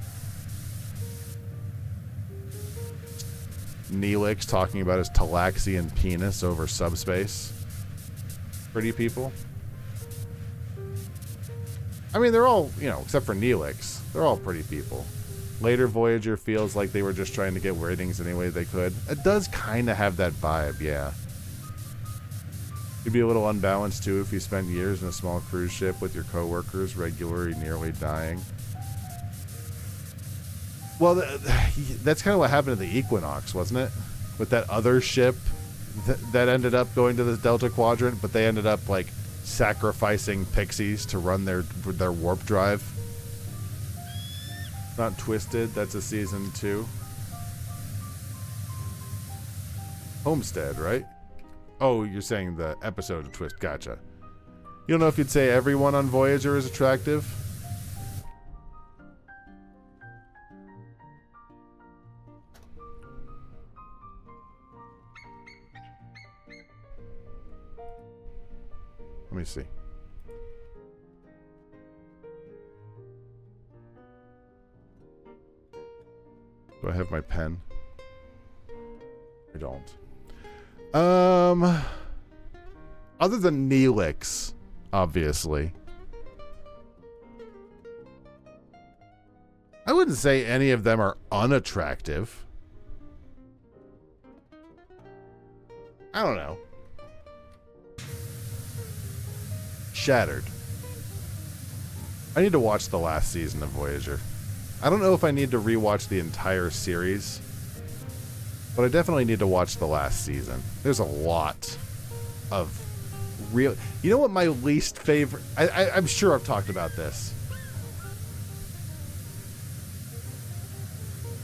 Neelix talking about his Talaxian penis over subspace. Pretty people. I mean, they're all, except for Neelix, they're all pretty people. Later Voyager feels like they were just trying to get ratings any way they could. It does kind of have that vibe, yeah. You'd be a little unbalanced, too, if you spent years in a small cruise ship with your coworkers, regularly nearly dying. Well, that's kind of what happened to the Equinox, wasn't it? With that other ship that ended up going to the Delta Quadrant, but they ended up, sacrificing pixies to run their warp drive. Not Twisted, that's a season 2. Homestead, right? Oh, you're saying the episode of Twist. Gotcha. You don't know if you'd say everyone on Voyager is attractive? Let me see. Do I have my pen? I don't. Other than Neelix, obviously. wouldn't say any of them are unattractive. I don't know. Shattered. I need to watch the last season of Voyager. I don't know if I need to rewatch the entire series, but I definitely need to watch the last season. There's a lot of real... You know what my least favorite... I'm sure I've talked about this.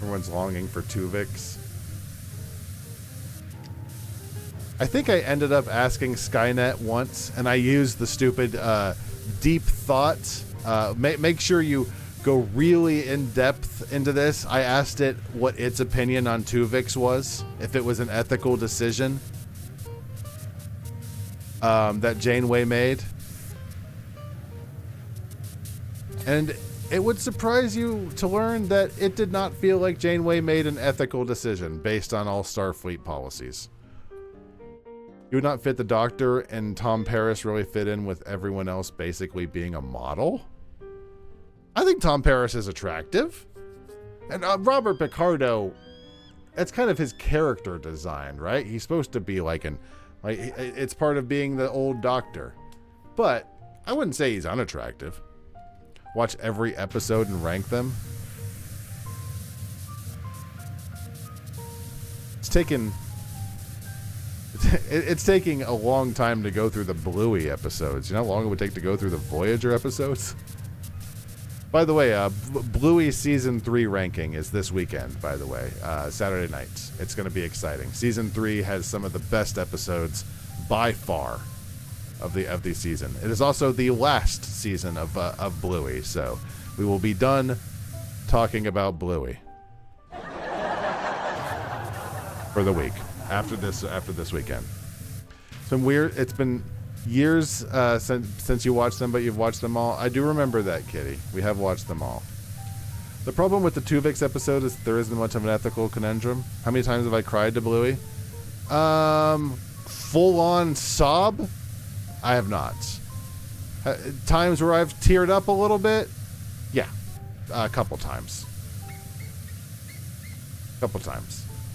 Everyone's longing for Tuvix. I think I ended up asking Skynet once, and I used the stupid deep thought. Make sure you go really in depth into this. I asked it what its opinion on Tuvix was, if it was an ethical decision that Janeway made. And it would surprise you to learn that it did not feel like Janeway made an ethical decision based on all Starfleet policies. You would not fit the Doctor, and Tom Paris really fit in with everyone else basically being a model? I think Tom Paris is attractive. And Robert Picardo, that's kind of his character design, right? He's supposed to be like it's part of being the old Doctor. But I wouldn't say he's unattractive. Watch every episode and rank them. It's taking a long time to go through the Bluey episodes. You know how long it would take to go through the Voyager episodes? By the way, Bluey Season 3 ranking is this weekend, by the way. Saturday night. It's going to be exciting. Season 3 has some of the best episodes by far of the season. It is also the last season of Bluey, so we will be done talking about Bluey for the week after this weekend. It's been weird. It's been years since you watched them, but you've watched them all. I do remember that, Kitty. We have watched them all. The problem with the Tuvix episode is there isn't much of an ethical conundrum. How many times have I cried to Bluey? Full on sob? I have not. Times where I've teared up a little bit? Yeah. A couple times.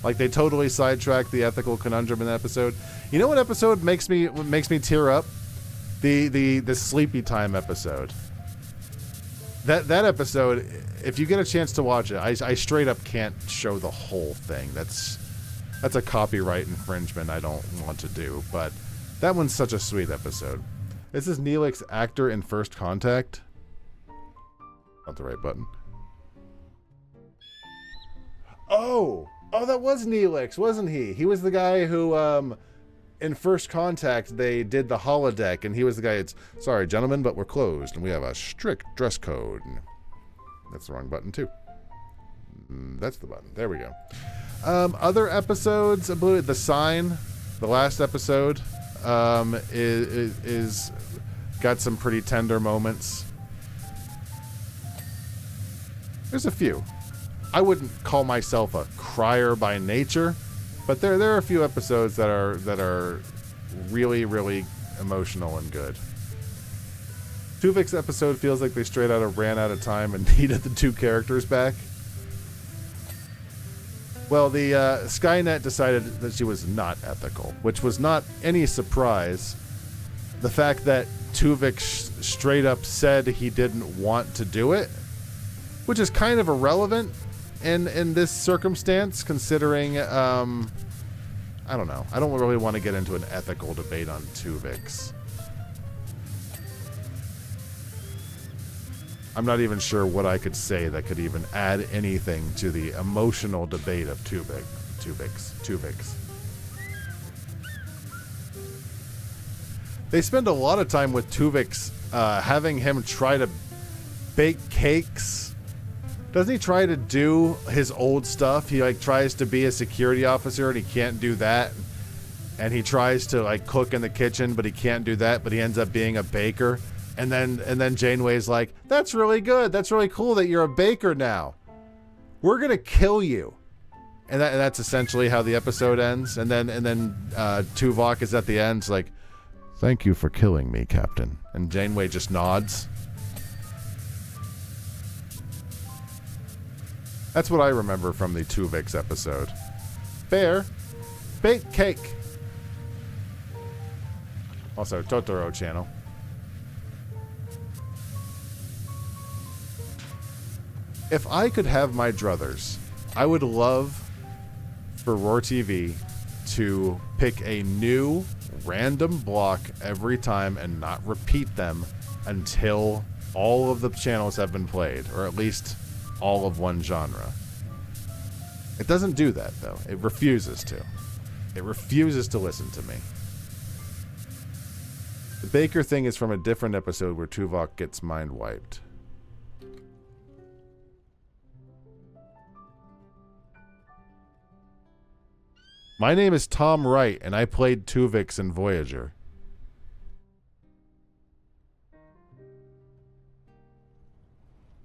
Like, they totally sidetracked the ethical conundrum in the episode. You know what episode makes me tear up? The Sleepy Time episode. That episode, if you get a chance to watch it, I straight up can't show the whole thing. That's a copyright infringement I don't want to do, but that one's such a sweet episode. This is Neelix, actor in First Contact. Not the right button. Oh, that was Neelix, wasn't he? He was the guy who, in First Contact, they did the holodeck, and he was the guy that's, sorry, gentlemen, but we're closed, and we have a strict dress code. That's the wrong button, too. That's the button. There we go. Other episodes, I believe, The Sign, the last episode, is got some pretty tender moments. There's a few. I wouldn't call myself a crier by nature, but there are a few episodes that are really, really emotional and good. Tuvix episode feels like they straight out of ran out of time and needed the two characters back. Well, the Skynet decided that she was not ethical, which was not any surprise. The fact that Tuvix straight up said he didn't want to do it, which is kind of irrelevant in this circumstance, considering, I don't know. I don't really want to get into an ethical debate on Tuvix. I'm not even sure what I could say that could even add anything to the emotional debate of Tuvix. They spend a lot of time with Tuvix having him try to bake cakes. Doesn't he try to do his old stuff? He tries to be a security officer and he can't do that. And he tries to cook in the kitchen, but he can't do that, but he ends up being a baker. And then Janeway's like, that's really good. That's really cool that you're a baker now. We're going to kill you. And that's essentially how the episode ends. And then Tuvok is at the end. It's like, thank you for killing me, Captain. And Janeway just nods. That's what I remember from the Tuvix episode. Bear, bake cake. Also, Totoro channel. If I could have my druthers, I would love for Roar TV to pick a new random block every time and not repeat them until all of the channels have been played, or at least all of one genre. It doesn't do that, though. It refuses to. It refuses to listen to me. The Baker thing is from a different episode where Tuvok gets mind wiped. My name is Tom Wright, and I played Tuvix in Voyager.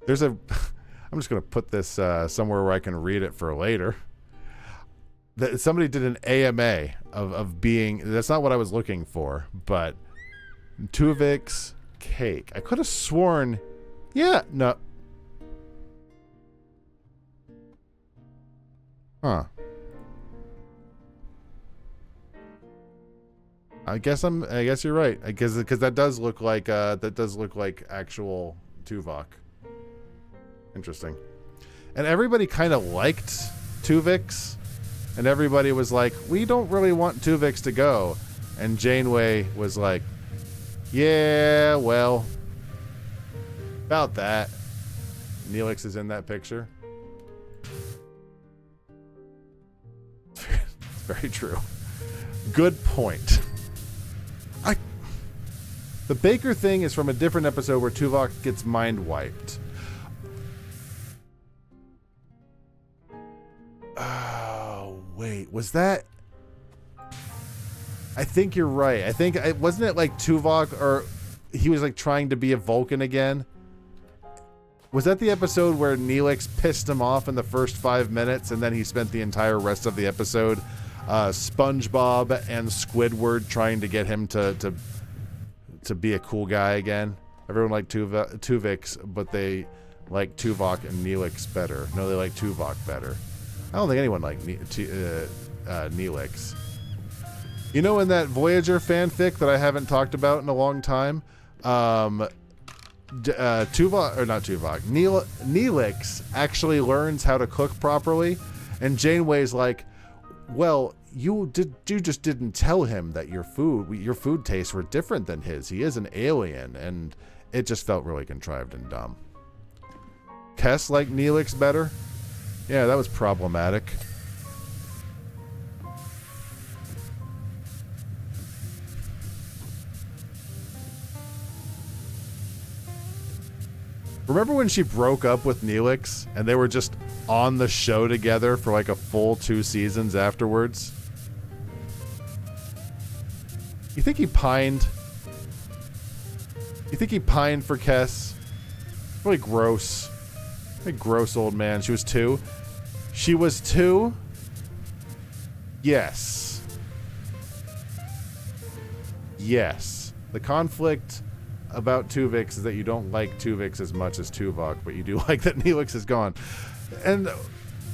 There's a... I'm just going to put this somewhere where I can read it for later. Somebody did an AMA of being... That's not what I was looking for, but... Tuvix cake. I could have sworn... Yeah, no... Huh. I guess you're right. I guess because that does look like actual Tuvok. Interesting. And everybody kind of liked Tuvix, and everybody was like, "We don't really want Tuvix to go." And Janeway was like, "Yeah, well, about that." Neelix is in that picture. It's very true. Good point. The Baker thing is from a different episode where Tuvok gets mind wiped. Oh, wait. Was that... I think you're right. I think... Wasn't it like Tuvok or... He was like trying to be a Vulcan again? Was that the episode where Neelix pissed him off in the first 5 minutes and then he spent the entire rest of the episode SpongeBob and Squidward trying to get him to be a cool guy again? Everyone liked Tuvix, but they like Tuvok and Neelix better. No, they like Tuvok better. I don't think anyone liked Neelix. You know, in that Voyager fanfic that I haven't talked about in a long time, Neelix actually learns how to cook properly, and Janeway's like, well, you just didn't tell him that your food tastes were different than his. He is an alien, and it just felt really contrived and dumb. Kes liked Neelix better? Yeah, that was problematic. Remember when she broke up with Neelix and they were just on the show together for like a full 2 seasons afterwards? You think he pined? You think he pined for Kes? Really gross. Really gross old man. She was 2. She was 2? Yes. Yes. The conflict about Tuvix is that you don't like Tuvix as much as Tuvok, but you do like that Neelix is gone. And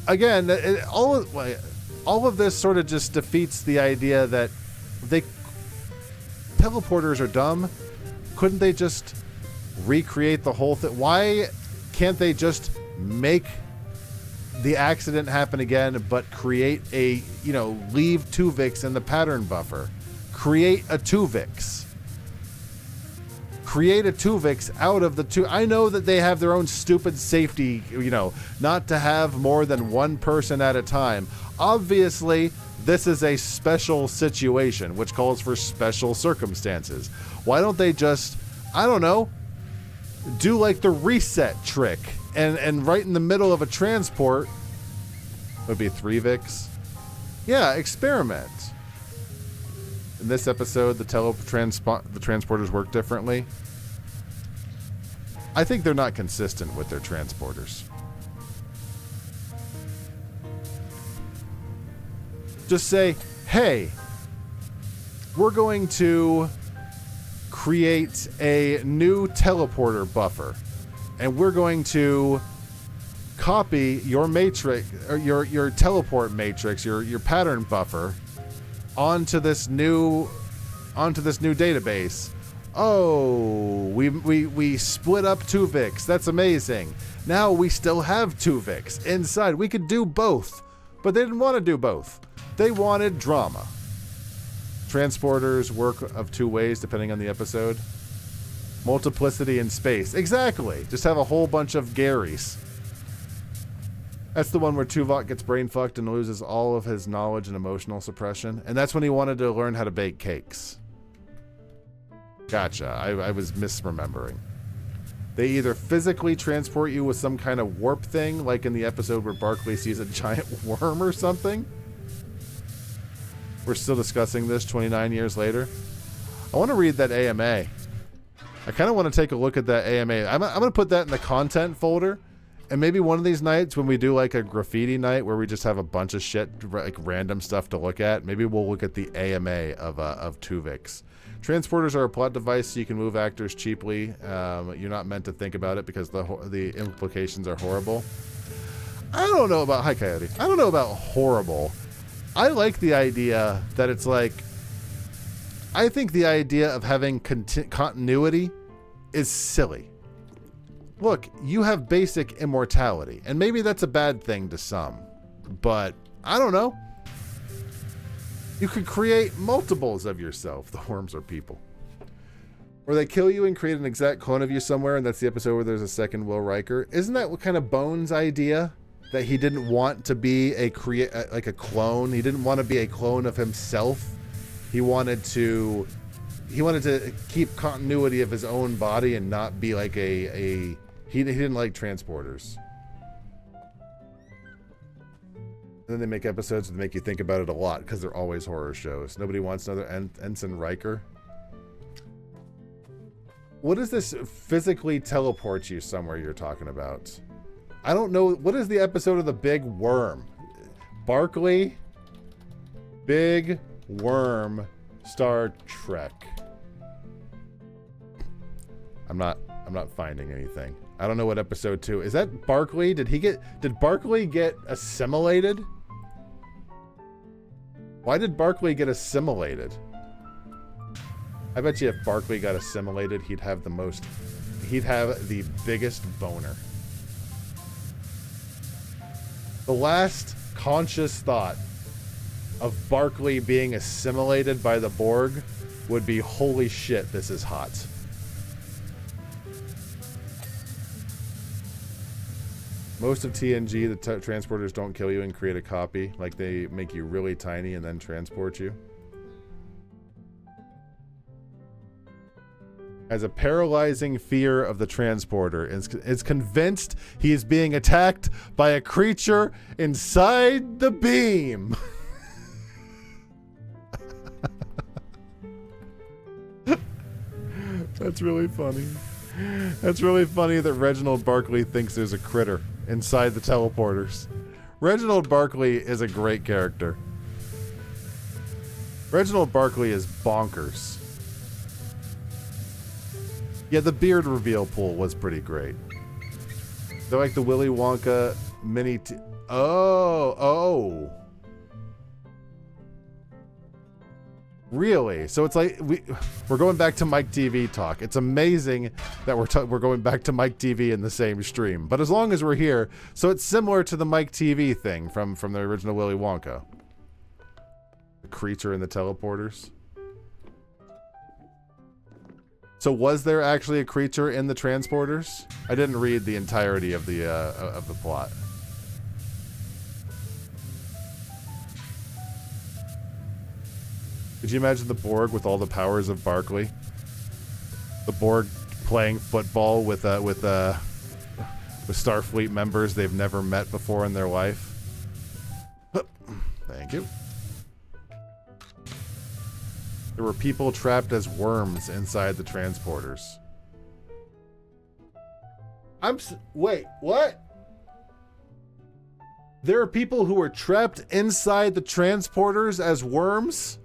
again, all of this sort of just defeats the idea that teleporters are dumb. Couldn't they just recreate the whole thing? Why can't they just make the accident happen again, but create a, leave Tuvix in the pattern buffer? Create a Tuvix. Create a Tuvix out of the two. I know that they have their own stupid safety, not to have more than one person at a time. Obviously, this is a special situation, which calls for special circumstances. Why don't they just, I don't know, do like the reset trick and right in the middle of a transport, would be 3Vix? Yeah, experiment. In this episode, the transporters work differently. I think they're not consistent with their transporters. Just say, hey, we're going to create a new teleporter buffer, and we're going to copy your matrix, or your teleport matrix, your pattern buffer, onto this new database. Oh, we split up Tuvix. That's amazing. Now we still have Tuvix inside. We could do both, but they didn't want to do both. They wanted drama. Transporters work of two ways depending on the episode. Multiplicity in space. Exactly. Just have a whole bunch of Garys. That's the one where Tuvok gets brain fucked and loses all of his knowledge and emotional suppression. And that's when he wanted to learn how to bake cakes. Gotcha. I was misremembering. They either physically transport you with some kind of warp thing, like in the episode where Barclay sees a giant worm or something. We're still discussing this 29 years later. I want to read that AMA. I kind of want to take a look at that AMA. I'm going to put that in the content folder. And maybe one of these nights when we do like a graffiti night where we just have a bunch of shit, like random stuff to look at, maybe we'll look at the AMA of Tuvix. Transporters are a plot device so you can move actors cheaply. You're not meant to think about it because the implications are horrible. I don't know about, hi Coyote. I don't know about horrible. I like the idea that it's like, I think the idea of having continuity is silly. Look, you have basic immortality, and maybe that's a bad thing to some, but I don't know. You could create multiples of yourself. The worms are people. Or they kill you and create an exact clone of you somewhere, and that's the episode where there's a second Will Riker. Isn't that what kind of Bones' idea? That he didn't want to be like a clone. He didn't want to be a clone of himself. He wanted to keep continuity of his own body and not be like he didn't like transporters. And then they make episodes that make you think about it a lot because they're always horror shows. Nobody wants another Ensign Riker. What is this physically teleport you somewhere you're talking about? I don't know. What is the episode of the Big Worm? Barclay? Big Worm, Star Trek. I'm not finding anything. I don't know what episode 2. Is that Barclay? Did Barclay get assimilated? Why did Barclay get assimilated? I bet you if Barclay got assimilated, he'd have the biggest boner. The last conscious thought of Barclay being assimilated by the Borg would be, holy shit, this is hot. Most of TNG, the transporters don't kill you and create a copy. Like, they make you really tiny and then transport you. Has a paralyzing fear of the transporter. Is convinced he is being attacked by a creature inside the beam. That's really funny. That's really funny that Reginald Barclay thinks there's a critter inside the teleporters. Reginald Barclay is a great character. Reginald Barclay is bonkers. Yeah, the beard reveal pool was pretty great. They're like the Willy Wonka mini... Oh. Really? So it's like we're going back to Mike TV talk. It's amazing that we're going back to Mike TV in the same stream. But as long as we're here, so it's similar to the Mike TV thing from the original Willy Wonka. The creature in the teleporters. So was there actually a creature in the transporters? I didn't read the entirety of the plot. Could you imagine the Borg with all the powers of Barclay? The Borg playing football with Starfleet members they've never met before in their life. Thank you. There were people trapped as worms inside the transporters. Wait, what? There are people who were trapped inside the transporters as worms?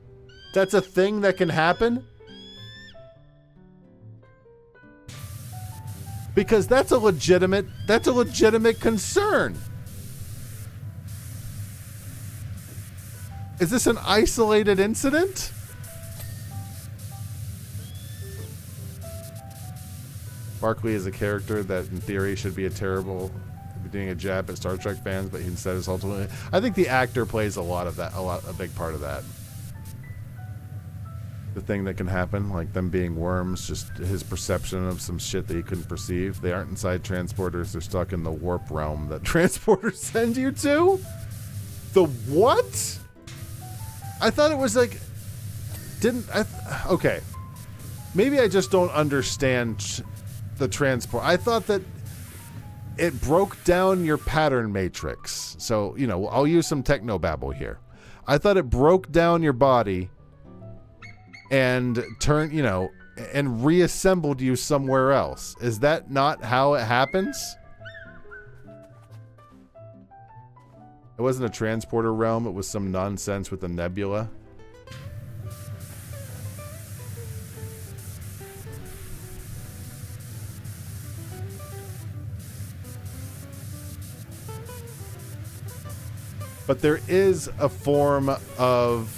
That's a thing that can happen? Because that's a legitimate concern. Is this an isolated incident? Barclay is a character that in theory should be doing a jab at Star Trek fans, but he instead is ultimately... I think the actor plays a big part of that. The thing that can happen, like them being worms, just his perception of some shit that he couldn't perceive. They aren't inside transporters, they're stuck in the warp realm that transporters send you to? The what? I thought it was like... Okay. Maybe I just don't understand the transport. I thought that it broke down your pattern matrix. So, you know, I'll use some technobabble here. I thought it broke down your body and and reassembled you somewhere else. Is that not how it happens? It wasn't a transporter realm, it was some nonsense with a nebula. But there is a form of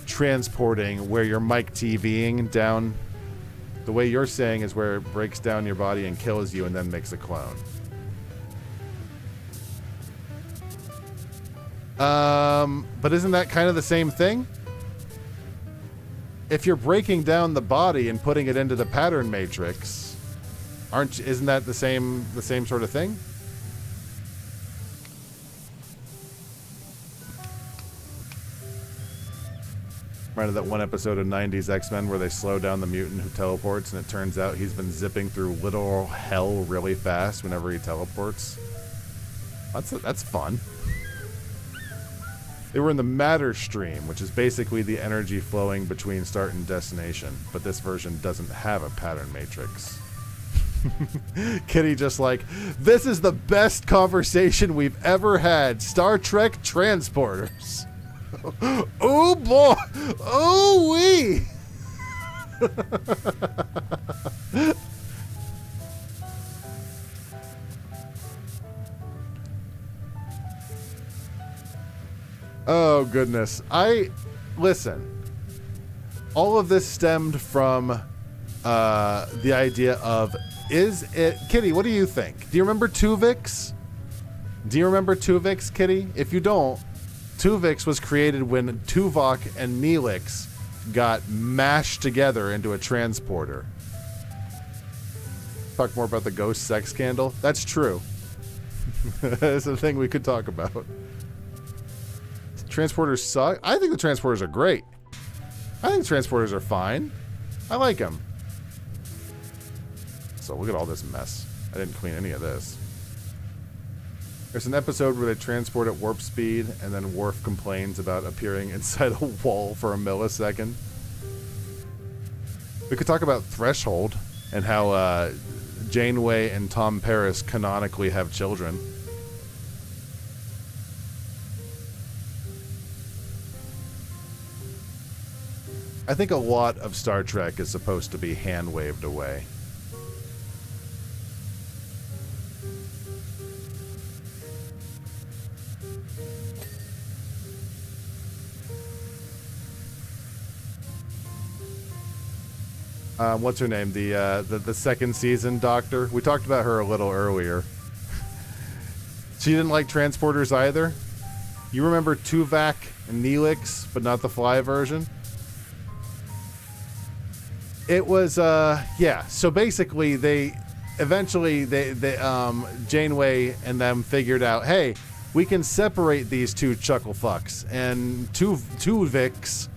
transporting where you're Mike TVing down. The way you're saying is where it breaks down your body and kills you and then makes a clone. But isn't that kind of the same thing? If you're breaking down the body and putting it into the pattern matrix, isn't that the same sort of thing? Reminded that one episode of 90s X-Men where they slow down the mutant who teleports, and it turns out he's been zipping through literal hell really fast whenever he teleports. That's fun. They were in the matter stream, which is basically the energy flowing between start and destination, but this version doesn't have a pattern matrix. Kitty just like, this is the best conversation we've ever had. Star Trek transporters. Oh boy! Oh wee! Oh goodness. Listen. All of this stemmed from the idea of, is it... Kitty, what do you think? Do you remember Tuvix? Do you remember Tuvix, Kitty? If you don't, Tuvix was created when Tuvok and Neelix got mashed together into a transporter. Talk more about the ghost sex scandal? That's true. That's a thing we could talk about. Transporters suck? I think the transporters are great. I think transporters are fine. I like them. So look at all this mess. I didn't clean any of this. There's an episode where they transport at warp speed, and then Worf complains about appearing inside a wall for a millisecond. We could talk about Threshold, and how Janeway and Tom Paris canonically have children. I think a lot of Star Trek is supposed to be hand-waved away. What's her name? The second season Doctor. We talked about her a little earlier. She didn't like transporters either. You remember Tuvok and Neelix, but not the fly version? It was yeah. So basically, they Janeway and them figured out, hey, we can separate these two chuckle fucks. And Tuvix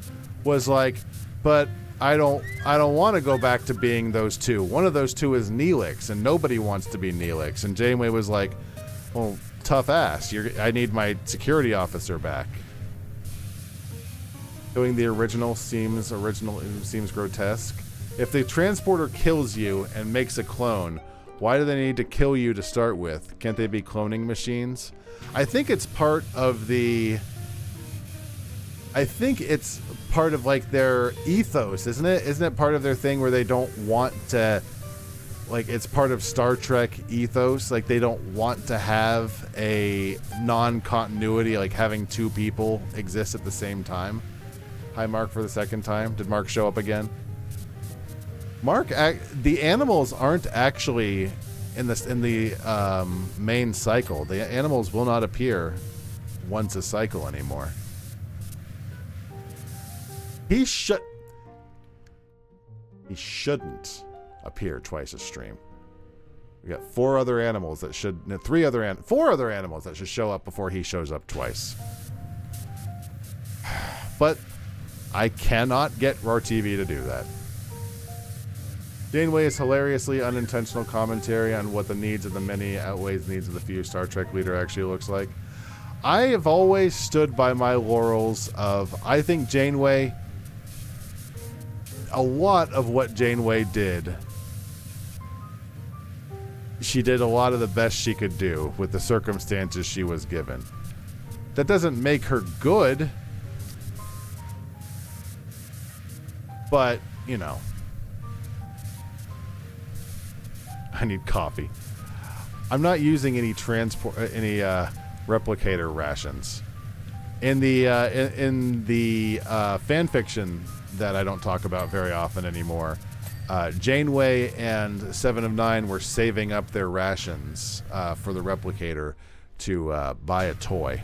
was like, but I don't want to go back to being those two. One of those two is Neelix, and nobody wants to be Neelix. And Janeway was like, well, tough ass. I need my security officer back. Doing the original seems grotesque. If the transporter kills you and makes a clone, why do they need to kill you to start with? Can't they be cloning machines? I think it's part of like their ethos, isn't it? Isn't it part of their thing where they don't want to like it's part of Star Trek ethos. Like they don't want to have a non-continuity, like having two people exist at the same time. Hi, Mark, for the second time. Did Mark show up again? Mark, the animals aren't actually in the main cycle. The animals will not appear once a cycle anymore. He shouldn't appear twice a stream. We got four other animals that should show up before he shows up twice. But I cannot get Roar TV to do that. Janeway's hilariously unintentional commentary on what the needs of the many outweighs the needs of the few Star Trek leader actually looks like. I have always stood by my laurels of, I think Janeway, a lot of what Janeway did, she did a lot of the best she could do with the circumstances she was given. That doesn't make her good, but, you know. I need coffee. I'm not using any replicator rations. In the fan fiction that I don't talk about very often anymore, Janeway and Seven of Nine were saving up their rations for the replicator to buy a toy,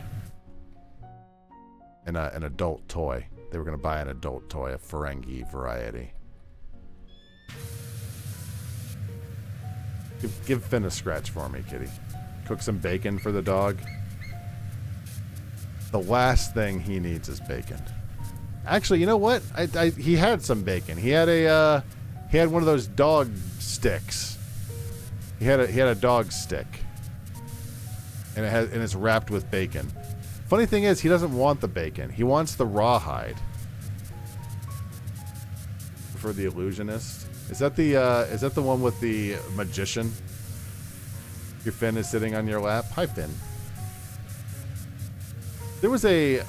an adult toy. They were going to buy an adult toy, a Ferengi variety. Give Finn a scratch for me, kitty. Cook some bacon for the dog. The last thing he needs is bacon. Actually, you know what? He had some bacon. He had one of those dog sticks. He had a dog stick, and it's wrapped with bacon. Funny thing is, he doesn't want the bacon. He wants the rawhide. For the illusionist. Is that the one with the magician? Your Finn is sitting on your lap. Hi, Finn. There was a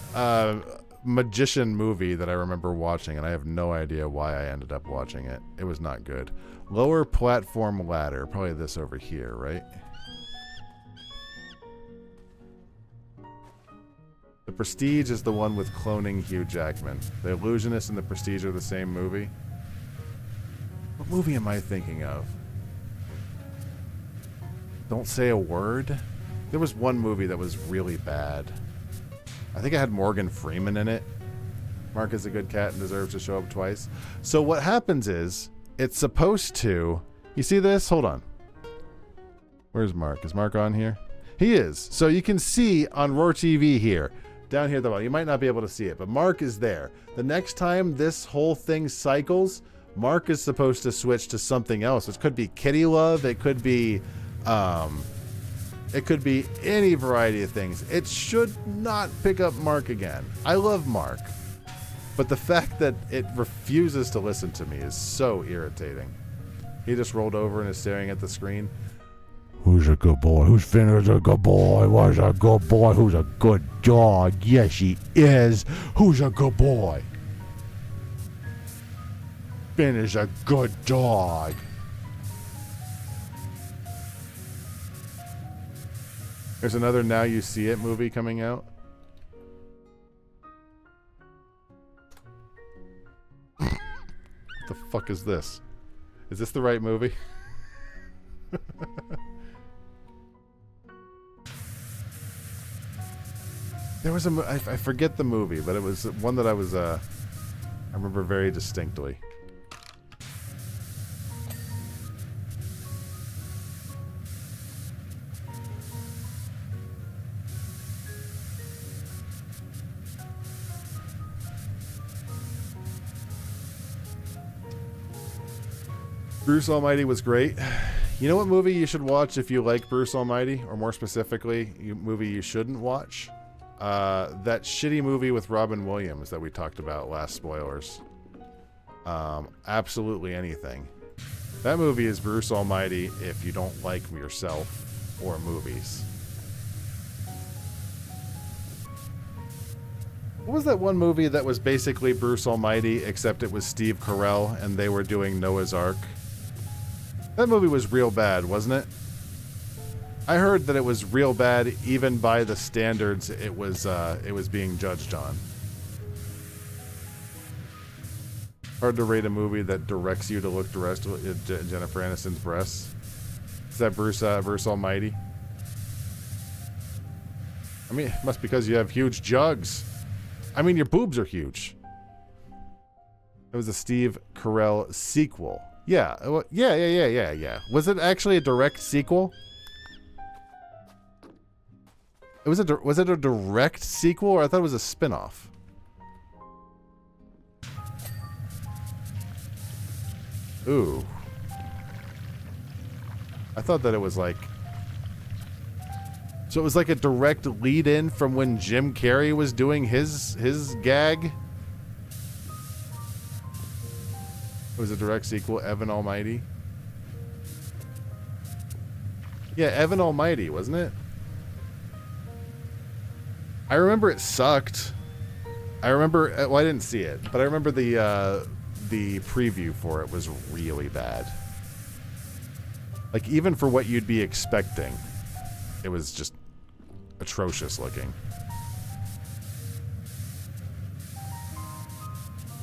magician movie that I remember watching, and I have no idea why I ended up watching it. It was not good. Lower platform ladder. Probably this over here, right? The Prestige is the one with cloning Hugh Jackman. The Illusionist and The Prestige are the same movie. What movie am I thinking of? Don't Say a Word? There was one movie that was really bad. I think it had Morgan Freeman in it. Mark is a good cat and deserves to show up twice. So what happens is, it's supposed to... You see this? Hold on. Where's Mark? Is Mark on here? He is. So you can see on Roar TV here, down here at the bottom. You might not be able to see it, but Mark is there. The next time this whole thing cycles, Mark is supposed to switch to something else. It could be Kitty Love. It could be any variety of things. It should not pick up Mark again. I love Mark, but the fact that it refuses to listen to me is so irritating. He just rolled over and is staring at the screen. Who's a good boy? Who's Finn is a good boy? Who's a good boy? Who's a good dog? Yes, he is. Who's a good boy? Finn is a good dog. There's another Now You See It movie coming out. What the fuck is this? Is this the right movie? There was I forget the movie, but it was one that I remember very distinctly. Bruce Almighty was great. You know what movie you should watch if you like Bruce Almighty? Or more specifically, movie you shouldn't watch? That shitty movie with Robin Williams that we talked about last spoilers. Absolutely anything. That movie is Bruce Almighty if you don't like yourself or movies. What was that one movie that was basically Bruce Almighty, except it was Steve Carell and they were doing Noah's Ark? That movie was real bad, wasn't it? I heard that it was real bad even by the standards it was being judged on. Hard to rate a movie that directs you to look directly at Jennifer Aniston's breasts. Is that Bruce Almighty? I mean, it must be because you have huge jugs. I mean, your boobs are huge. It was a Steve Carell sequel. Yeah. Yeah. Was it actually a direct sequel? Was it a direct sequel, or I thought it was a spin-off? Ooh. I thought that it was like... So it was like a direct lead-in from when Jim Carrey was doing his gag? It was a direct sequel, Evan Almighty? Yeah, Evan Almighty, wasn't it? I remember it sucked. I remember... Well, I didn't see it, but I remember the preview for it was really bad. Like, even for what you'd be expecting, it was just atrocious looking.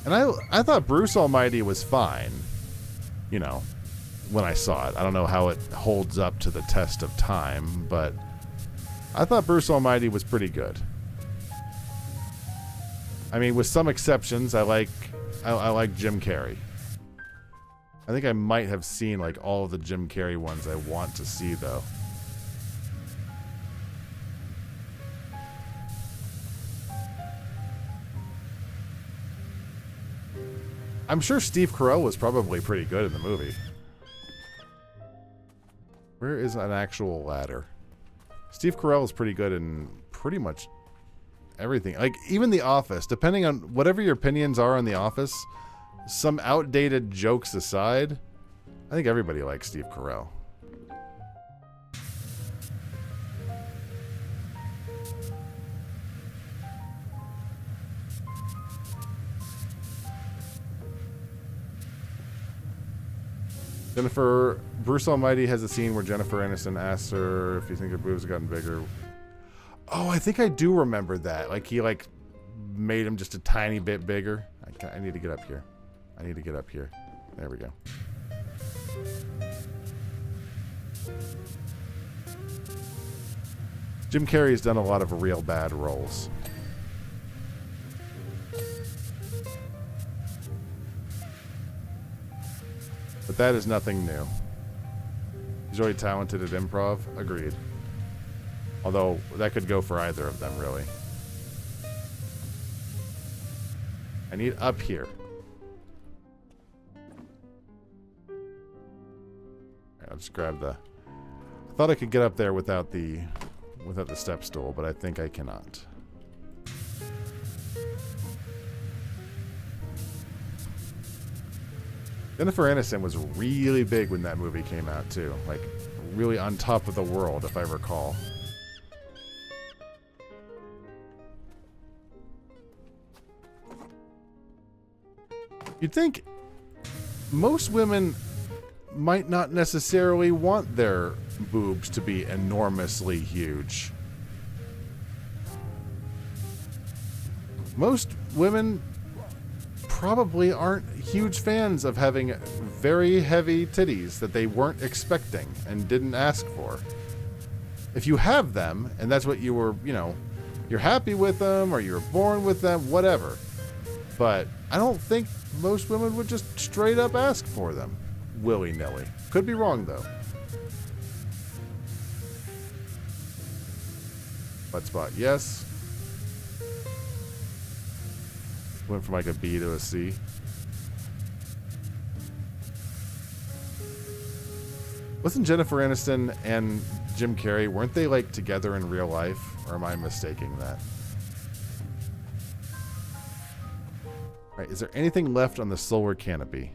And I thought Bruce Almighty was fine, you know, when I saw it. I don't know how it holds up to the test of time, but I thought Bruce Almighty was pretty good. I mean, with some exceptions, I like Jim Carrey. I think I might have seen like all of the Jim Carrey ones I want to see, though. I'm sure Steve Carell was probably pretty good in the movie. Where is an actual ladder? Steve Carell is pretty good in pretty much everything. Like, even The Office, depending on whatever your opinions are on The Office, some outdated jokes aside, I think everybody likes Steve Carell. Bruce Almighty has a scene where Jennifer Aniston asks her if you think her boobs have gotten bigger. Oh, I think I do remember that. Like, he, like, made him just a tiny bit bigger. I need to get up here. There we go. Jim Carrey's done a lot of real bad roles. But that is nothing new. He's really talented at improv. Agreed. Although, that could go for either of them, really. I need up here. I'll just grab the... I thought I could get up there without the step stool, but I think I cannot. Jennifer Aniston was really big when that movie came out, too. Like, really on top of the world, if I recall. You'd think most women might not necessarily want their boobs to be enormously huge. Most women probably aren't huge fans of having very heavy titties that they weren't expecting and didn't ask for. If you have them, and that's what you were, you know, you're happy with them or you were born with them, whatever. But I don't think most women would just straight up ask for them willy-nilly. Could be wrong, though. Butt spot, yes. Went from like a B to a C. Wasn't Jennifer Aniston and Jim Carrey, weren't they like together in real life? Or am I mistaking that? Right, is there anything left on the solar canopy?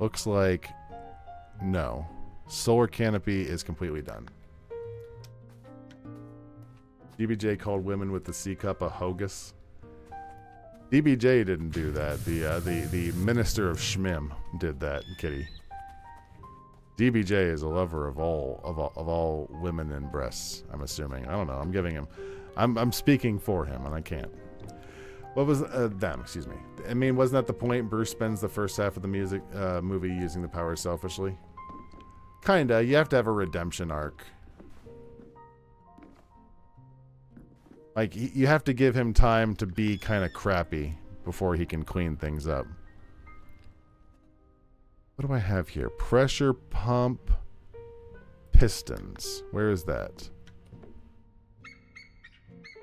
Looks like no. Solar canopy is completely done. DBJ called women with the C cup a hogus. DBJ didn't do that. The Minister of Schmim did that, Kitty. DBJ is a lover of all women and breasts, I'm assuming. I don't know. I'm giving him... I'm speaking for him, and I can't. What was... them, excuse me. I mean, wasn't that the point? Bruce spends the first half of the movie using the power selfishly? Kinda. You have to have a redemption arc. Like, you have to give him time to be kind of crappy before he can clean things up. What do I have here? Pressure pump pistons. Where is that?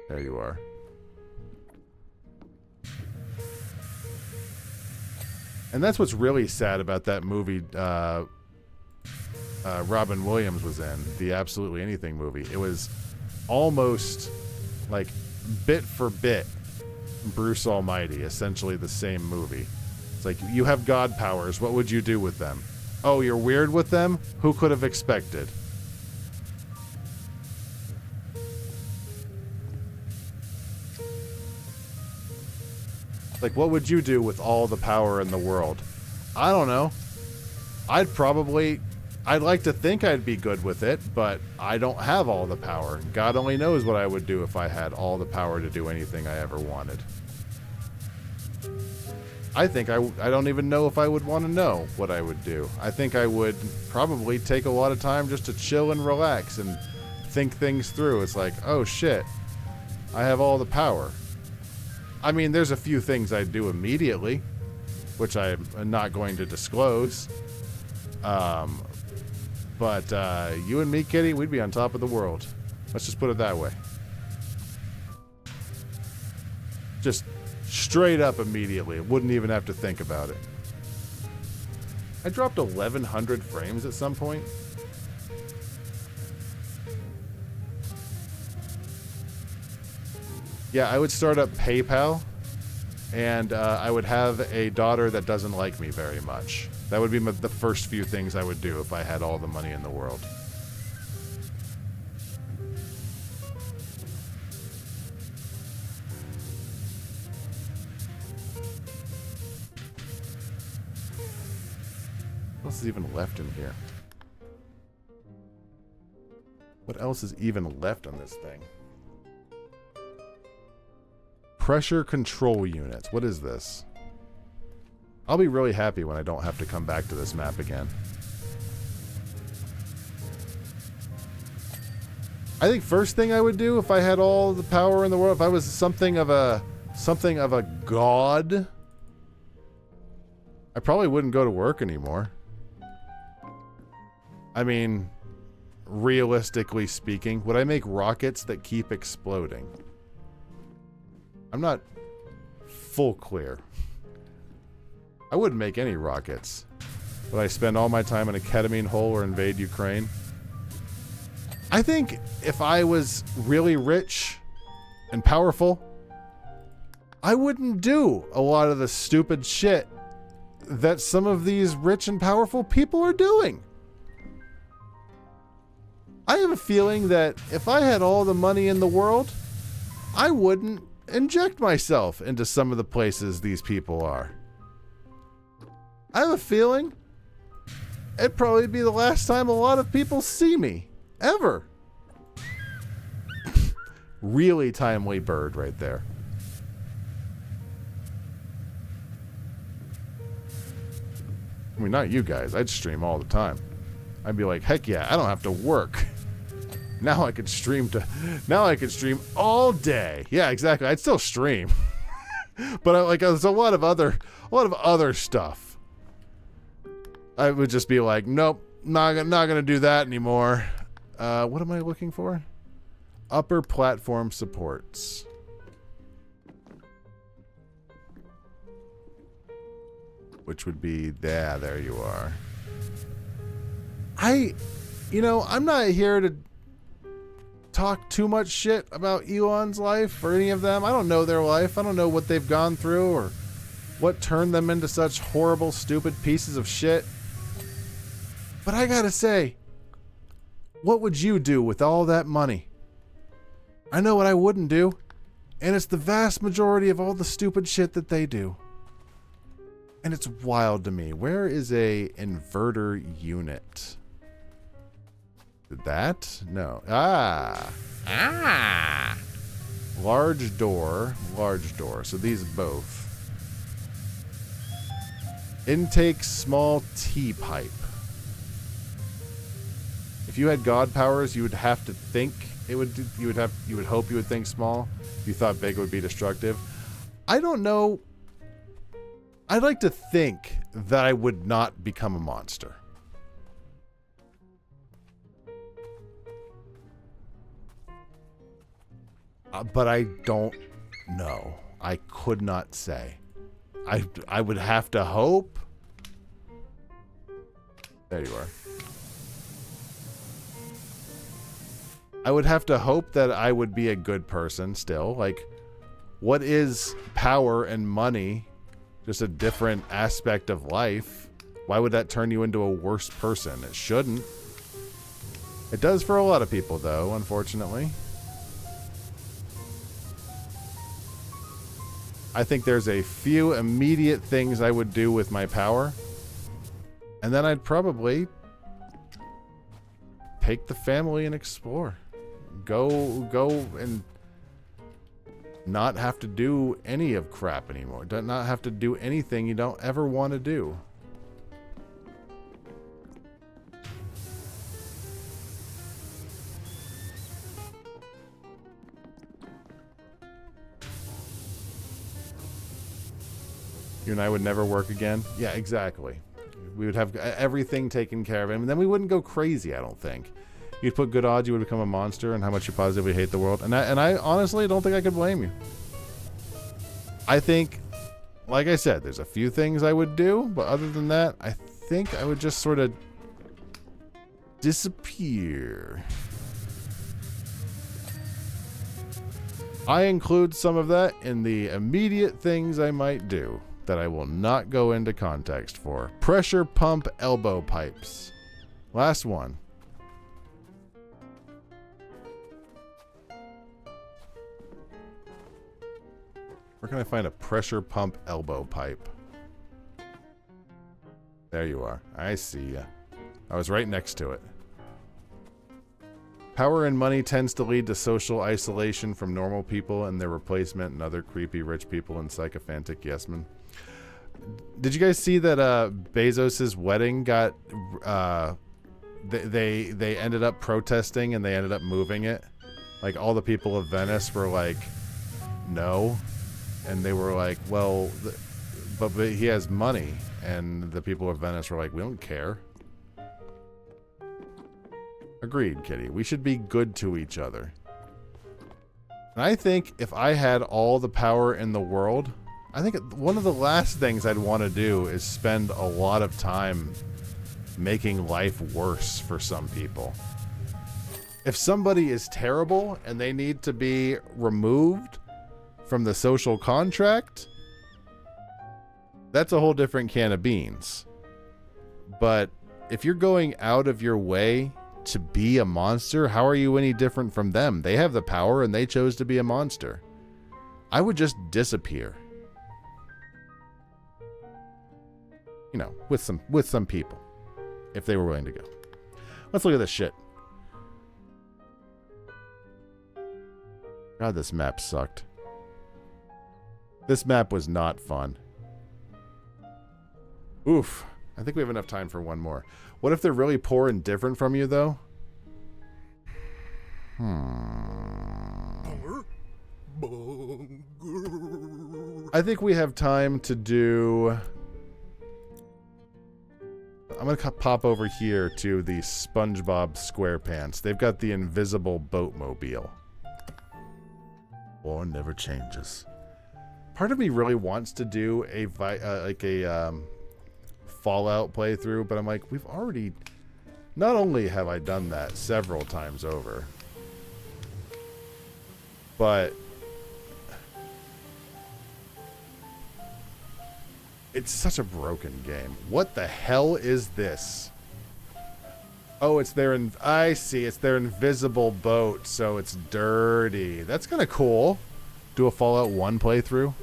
There you are. And that's what's really sad about that movie Robin Williams was in, the Absolutely Anything movie. It was almost like bit for bit Bruce Almighty, essentially the same movie. It's like, you have God powers, what would you do with them? Oh, you're weird with them? Who could have expected? Like, what would you do with all the power in the world? I don't know. I'd like to think I'd be good with it, but I don't have all the power. God only knows what I would do if I had all the power to do anything I ever wanted. I think I don't even know if I would want to know what I would do. I think I would probably take a lot of time just to chill and relax and think things through. It's like, oh shit, I have all the power. I mean, there's a few things I'd do immediately, which I'm not going to disclose. But you and me, Kitty, we'd be on top of the world. Let's just put it that way. Just straight up immediately. Wouldn't even have to think about it. I dropped 1,100 frames at some point. Yeah, I would start up PayPal, and I would have a daughter that doesn't like me very much. That would be the first few things I would do if I had all the money in the world. What else is even left in here? What else is even left on this thing? Pressure control units. What is this? I'll be really happy when I don't have to come back to this map again. I think first thing I would do if I had all the power in the world, if I was something of a god, I probably wouldn't go to work anymore. I mean, realistically speaking, would I make rockets that keep exploding? I'm not full clear. I wouldn't make any rockets. Would I spend all my time in a ketamine hole or invade Ukraine? I think if I was really rich and powerful, I wouldn't do a lot of the stupid shit that some of these rich and powerful people are doing. I have a feeling that if I had all the money in the world, I wouldn't inject myself into some of the places these people are. I have a feeling it'd probably be the last time a lot of people see me. Ever. Really timely bird right there. I mean, not you guys. I'd stream all the time. I'd be like, heck yeah, I don't have to work. Now I could stream all day. Yeah, exactly. I'd still stream. But there's a lot of other stuff. I would just be like, nope, not gonna do that anymore. What am I looking for? Upper platform supports. Which would be there you are. I'm not here to talk too much shit about Elon's life or any of them. I don't know their life. I don't know what they've gone through or what turned them into such horrible, stupid pieces of shit. But I gotta say, what would you do with all that money? I know what I wouldn't do. And it's the vast majority of all the stupid shit that they do. And it's wild to me. Where is a inverter unit? That? No. Ah. Large door. Large door. So these both. Intake small T pipe. If you had god powers, you would have to think it would. You would hope you would think small. If you thought big would be destructive. I don't know. I'd like to think that I would not become a monster. But I don't know. I could not say. I would have to hope. There you are. I would have to hope that I would be a good person still. Like, what is power and money? Just a different aspect of life. Why would that turn you into a worse person? It shouldn't. It does for a lot of people, though, unfortunately. I think there's a few immediate things I would do with my power. And then I'd probably take the family and explore. Go and not have to do any of crap anymore. Not have to do anything you don't ever want to do. You and I would never work again? Yeah, exactly. We would have everything taken care of, and then we wouldn't go crazy, I don't think. You'd put good odds you would become a monster and how much you positively hate the world. And I honestly don't think I could blame you. I think, like I said, there's a few things I would do, but other than that, I think I would just sort of disappear. I include some of that in the immediate things I might do that I will not go into context for. Pressure pump elbow pipes. Last one. Where can I find a pressure pump elbow pipe? There you are. I see ya. I was right next to it. Power and money tends to lead to social isolation from normal people and their replacement and other creepy rich people and sycophantic yes-men. Did you guys see that Bezos's wedding got they ended up protesting and they ended up moving it? Like, all the people of Venice were like, no. And they were like, well, but he has money. And the people of Venice were like, we don't care. Agreed, Kitty. We should be good to each other. And I think if I had all the power in the world, I think one of the last things I'd want to do is spend a lot of time making life worse for some people. If somebody is terrible and they need to be removed from the social contract, that's a whole different can of beans. But if you're going out of your way to be a monster, how are you any different from them? They have the power and they chose to be a monster. I would just disappear. You know, with some people, if they were willing to go. Let's look at this shit. God, this map sucked. This map was not fun. Oof. I think we have enough time for one more. What if they're really poor and different from you, though? I think we have time to do... I'm going to pop over here to the SpongeBob SquarePants. They've got the invisible boatmobile. War never changes. Part of me really wants to do a Fallout playthrough, but I'm like, we've already... Not only have I done that several times over, but it's such a broken game. What the hell is this? Oh, it's their... I see. It's their invisible boat, so it's dirty. That's kind of cool. Do a Fallout 1 playthrough?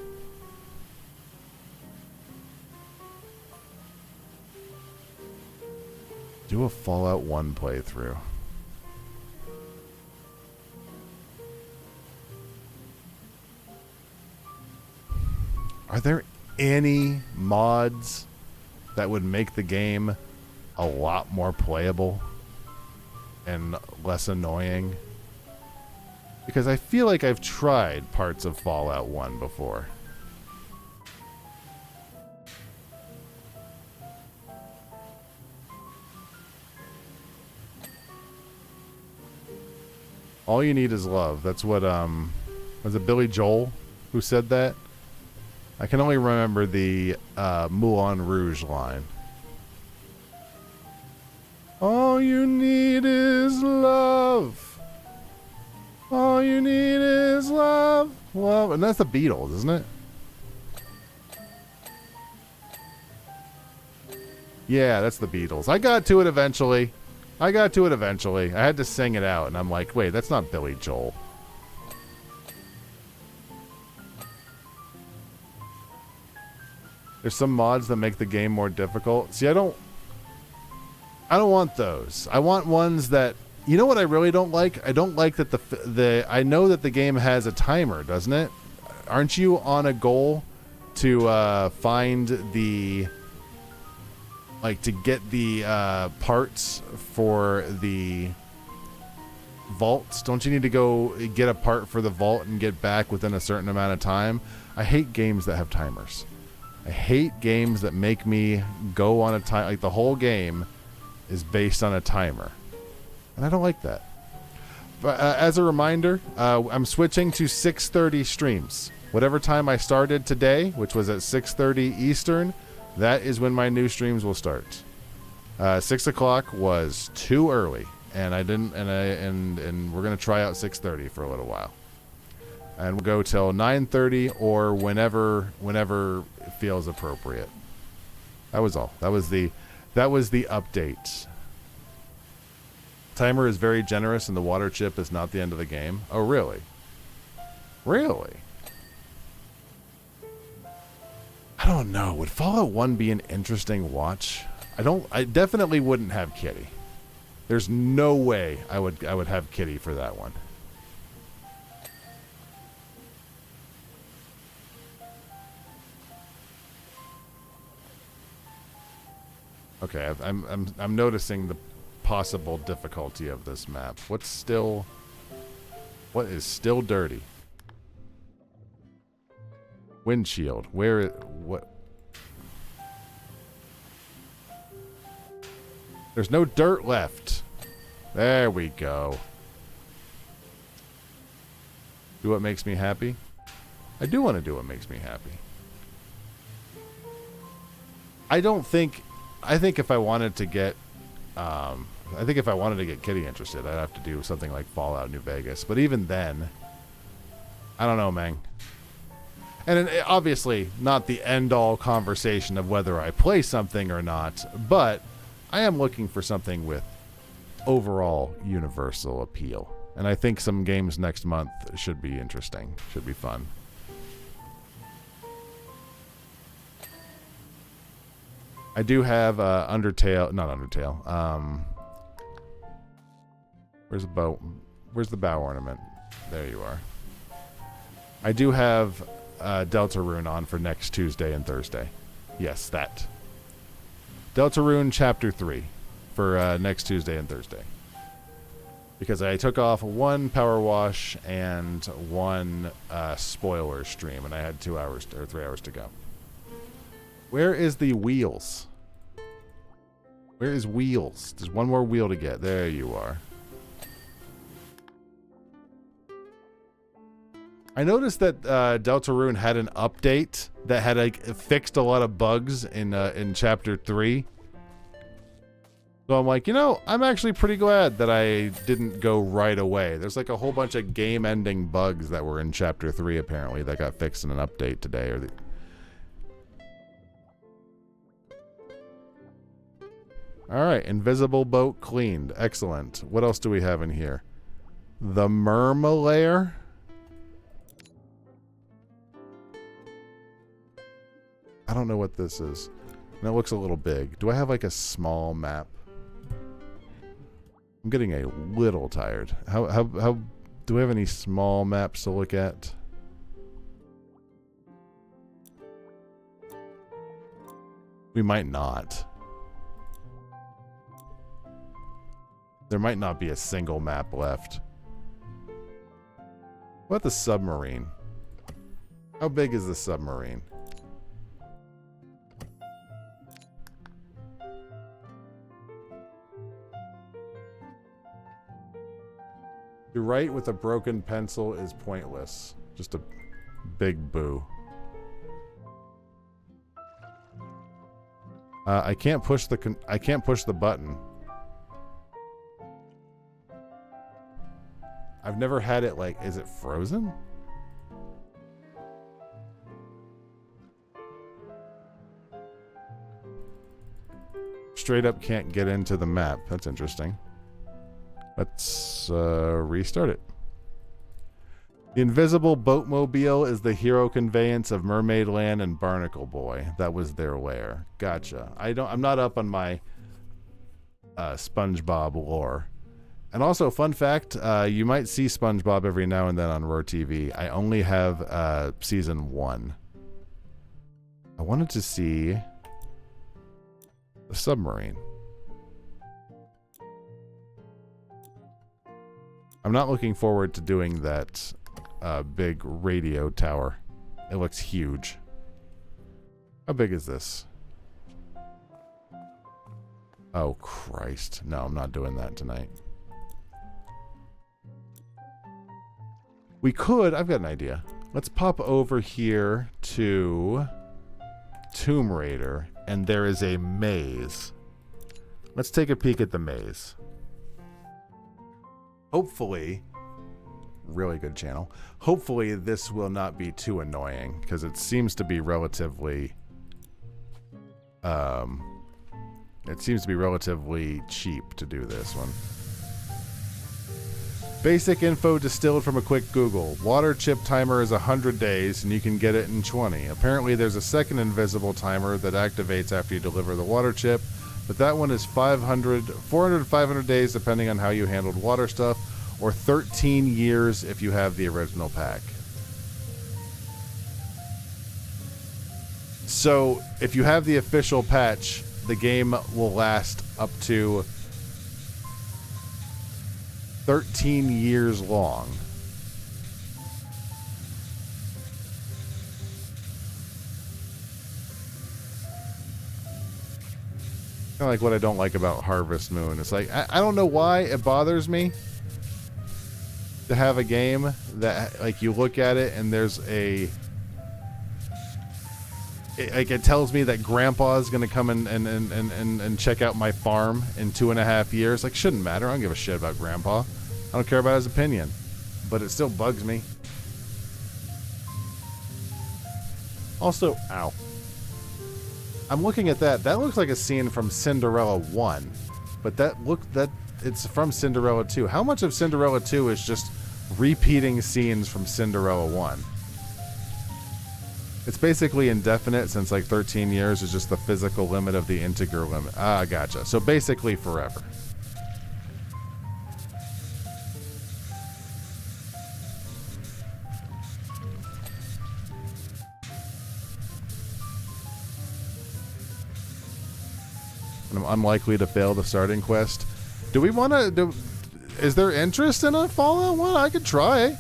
Do a Fallout 1 playthrough. Are there any mods that would make the game a lot more playable and less annoying? Because I feel like I've tried parts of Fallout 1 before. All you need is love. That's what, was it Billy Joel who said that? I can only remember the Moulin Rouge line. All you need is love. All you need is love. Love. And that's the Beatles, isn't it? Yeah, that's the Beatles. I got to it eventually. I had to sing it out, and I'm like, wait, that's not Billy Joel. There's some mods that make the game more difficult. See, I don't want those. I want ones that, you know what I really don't like? I don't like that I know that the game has a timer, doesn't it? Aren't you on a goal to find the, like, to get the parts for the vaults? Don't you need to go get a part for the vault and get back within a certain amount of time? I hate games that have timers. I hate games that make me go on a time. Like, the whole game is based on a timer. And I don't like that. But as a reminder, I'm switching to 6:30 streams. Whatever time I started today, which was at 6:30 Eastern, that is when my new streams will start. 6 o'clock was too early, and I didn't. And we're gonna try out 6:30 for a little while, and we'll go till 9:30 or whenever it feels appropriate. That was all. That was the update. Timer is very generous, and the water chip is not the end of the game. Oh, really? Really? I don't know. Would Fallout 1 be an interesting watch? I definitely wouldn't have Kitty. There's no way I would have Kitty for that one. Okay, I'm noticing the possible difficulty of this map. What is still dirty? Windshield. What? There's no dirt left. There we go. Do what makes me happy? I do want to do what makes me happy. I think if I wanted to get Kitty interested, I'd have to do something like Fallout New Vegas. But even then, I don't know, man. And obviously, not the end-all conversation of whether I play something or not, but I am looking for something with overall universal appeal. And I think some games next month should be interesting, should be fun. I do have Undertale, not Undertale. Where's the bow? Where's the bow ornament? There you are. I do have Deltarune on for next Tuesday and Thursday. Yes, that. Deltarune Chapter 3 for next Tuesday and Thursday. Because I took off one power wash and one spoiler stream, and I had 2 hours or 3 hours to go. Where is the wheels? Where is wheels? There's one more wheel to get. There you are. I noticed that Deltarune had an update that had fixed a lot of bugs in Chapter 3. So I'm like, I'm actually pretty glad that I didn't go right away. There's like a whole bunch of game-ending bugs that were in Chapter 3 apparently that got fixed in an update today. All right, invisible boat cleaned. Excellent. What else do we have in here? The Murmalair. I don't know what this is. And it looks a little big. Do I have like a small map? I'm getting a little tired. How do we have any small maps to look at? We might not. There might not be a single map left. What about the submarine? How big is the submarine? To write with a broken pencil is pointless. Just a big boo. I can't push the button. I've never had it like, is it frozen? Straight up can't get into the map. That's interesting. Let's restart it. The invisible boatmobile is the hero conveyance of Mermaid Land and Barnacle Boy. That was their lair. Gotcha. I'm not up on my SpongeBob lore. And also, fun fact, you might see SpongeBob every now and then on Roar TV. I only have season 1. I wanted to see the submarine. I'm not looking forward to doing that big radio tower. It looks huge. How big is this? Oh, Christ. No, I'm not doing that tonight. We could, I've got an idea. Let's pop over here to Tomb Raider, and there is a maze. Let's take a peek at the maze. Hopefully, really good channel. Hopefully this will not be too annoying, because it seems to be relatively cheap to do this one. Basic info distilled from a quick Google. Water chip timer is 100 days, and you can get it in 20. Apparently there's a second invisible timer that activates after you deliver the water chip, but that one is 400 to 500 days depending on how you handled water stuff, or 13 years if you have the original pack. So if you have the official patch, the game will last up to 13 years long. Kind of like what I don't like about Harvest Moon. It's like, I don't know why it bothers me to have a game that, like, you look at it and there's it tells me that Grandpa's gonna come and check out my farm in 2.5 years. Like, shouldn't matter. I don't give a shit about Grandpa. I don't care about his opinion, but it still bugs me. Also, ow. I'm looking at that. That looks like a scene from Cinderella 1, but it's from Cinderella 2. How much of Cinderella 2 is just repeating scenes from Cinderella 1? It's basically indefinite, since like 13 years is just the physical limit of the integer limit. Ah, gotcha. So basically forever. And I'm unlikely to fail the starting quest. Do we want to... Is there interest in a Fallout 1? I could try.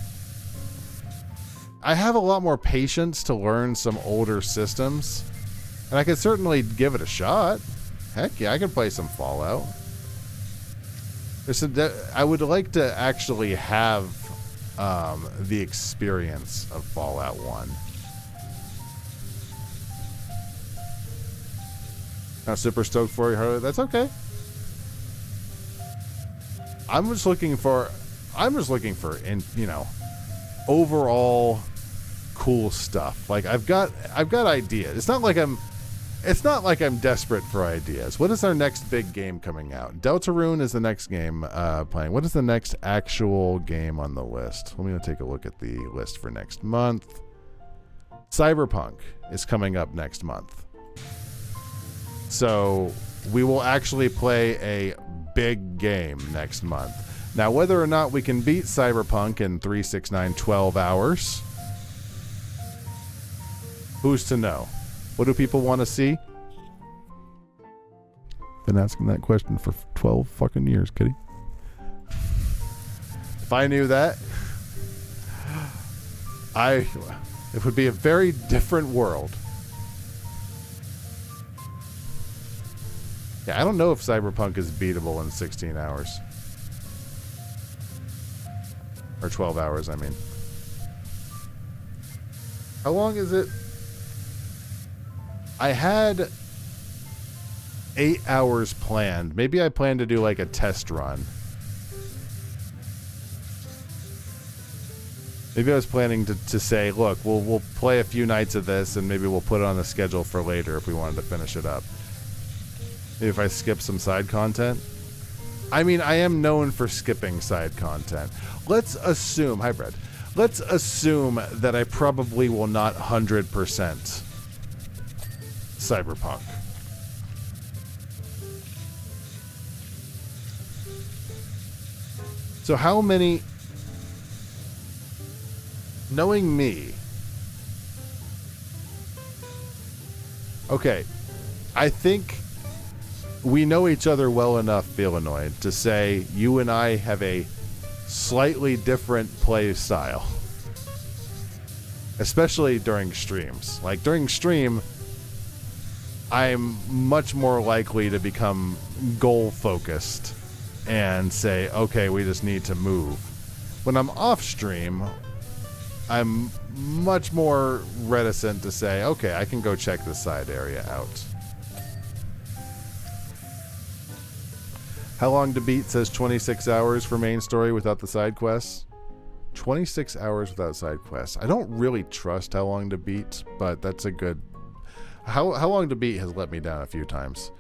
I have a lot more patience to learn some older systems, and I could certainly give it a shot. Heck yeah, I could play some Fallout. I would like to actually have the experience of Fallout 1. Not super stoked for you, Harley. That's okay. I'm just looking for, overall cool stuff. Like, I've got ideas. It's not like I'm desperate for ideas. What is our next big game coming out? Deltarune is the next game playing. What is the next actual game on the list? Let me take a look at the list for next month. Cyberpunk is coming up next month. So we will actually play a big game next month. Now, whether or not we can beat Cyberpunk in 369 12 hours, who's to know? What do people want to see? Been asking that question for 12 fucking years, Kitty. If I knew that, it would be a very different world. Yeah, I don't know if Cyberpunk is beatable in 16 hours. Or 12 hours, I mean. How long is it? I had 8 hours planned. Maybe I plan to do like a test run. Maybe I was planning to say, look, we'll play a few nights of this and maybe we'll put it on the schedule for later if we wanted to finish it up. Maybe if I skip some side content. I mean, I am known for skipping side content. Let's assume, hi Brad, let's assume that I probably will not 100% Cyberpunk. So how many, knowing me, okay, I think we know each other well enough, Feelanoid, to say you and I have a slightly different play style. Especially during streams. Like, during stream, I'm much more likely to become goal-focused and say, okay, we just need to move. When I'm off-stream, I'm much more reticent to say, okay, I can go check this side area out. How long to beat says 26 hours for main story without the side quests. 26 hours without side quests. I don't really trust How Long to Beat, but that's a good... How Long to Beat has let me down a few times.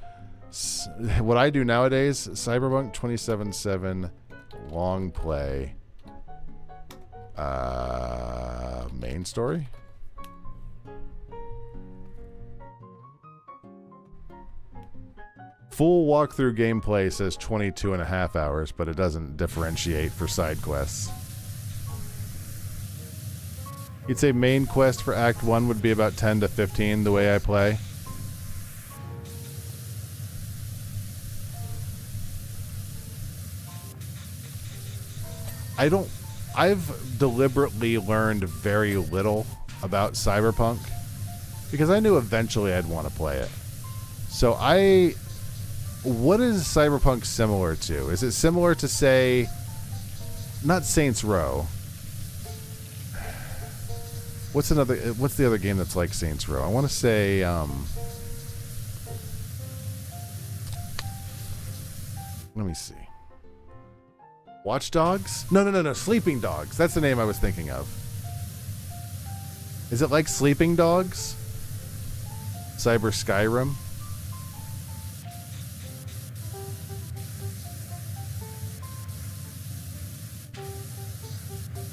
What I do nowadays, Cyberpunk 27/7, long play, main story? Full walkthrough gameplay says 22.5 hours, but it doesn't differentiate for side quests. You'd say main quest for Act 1 would be about 10 to 15 the way I play. I've deliberately learned very little about Cyberpunk because I knew eventually I'd want to play it. So what is Cyberpunk similar to? Is it similar to, say, not Saints Row? What's the other game that's like Saints Row? I want to say, let me see. Watch Dogs? No. Sleeping Dogs. That's the name I was thinking of. Is it like Sleeping Dogs? Cyber Skyrim?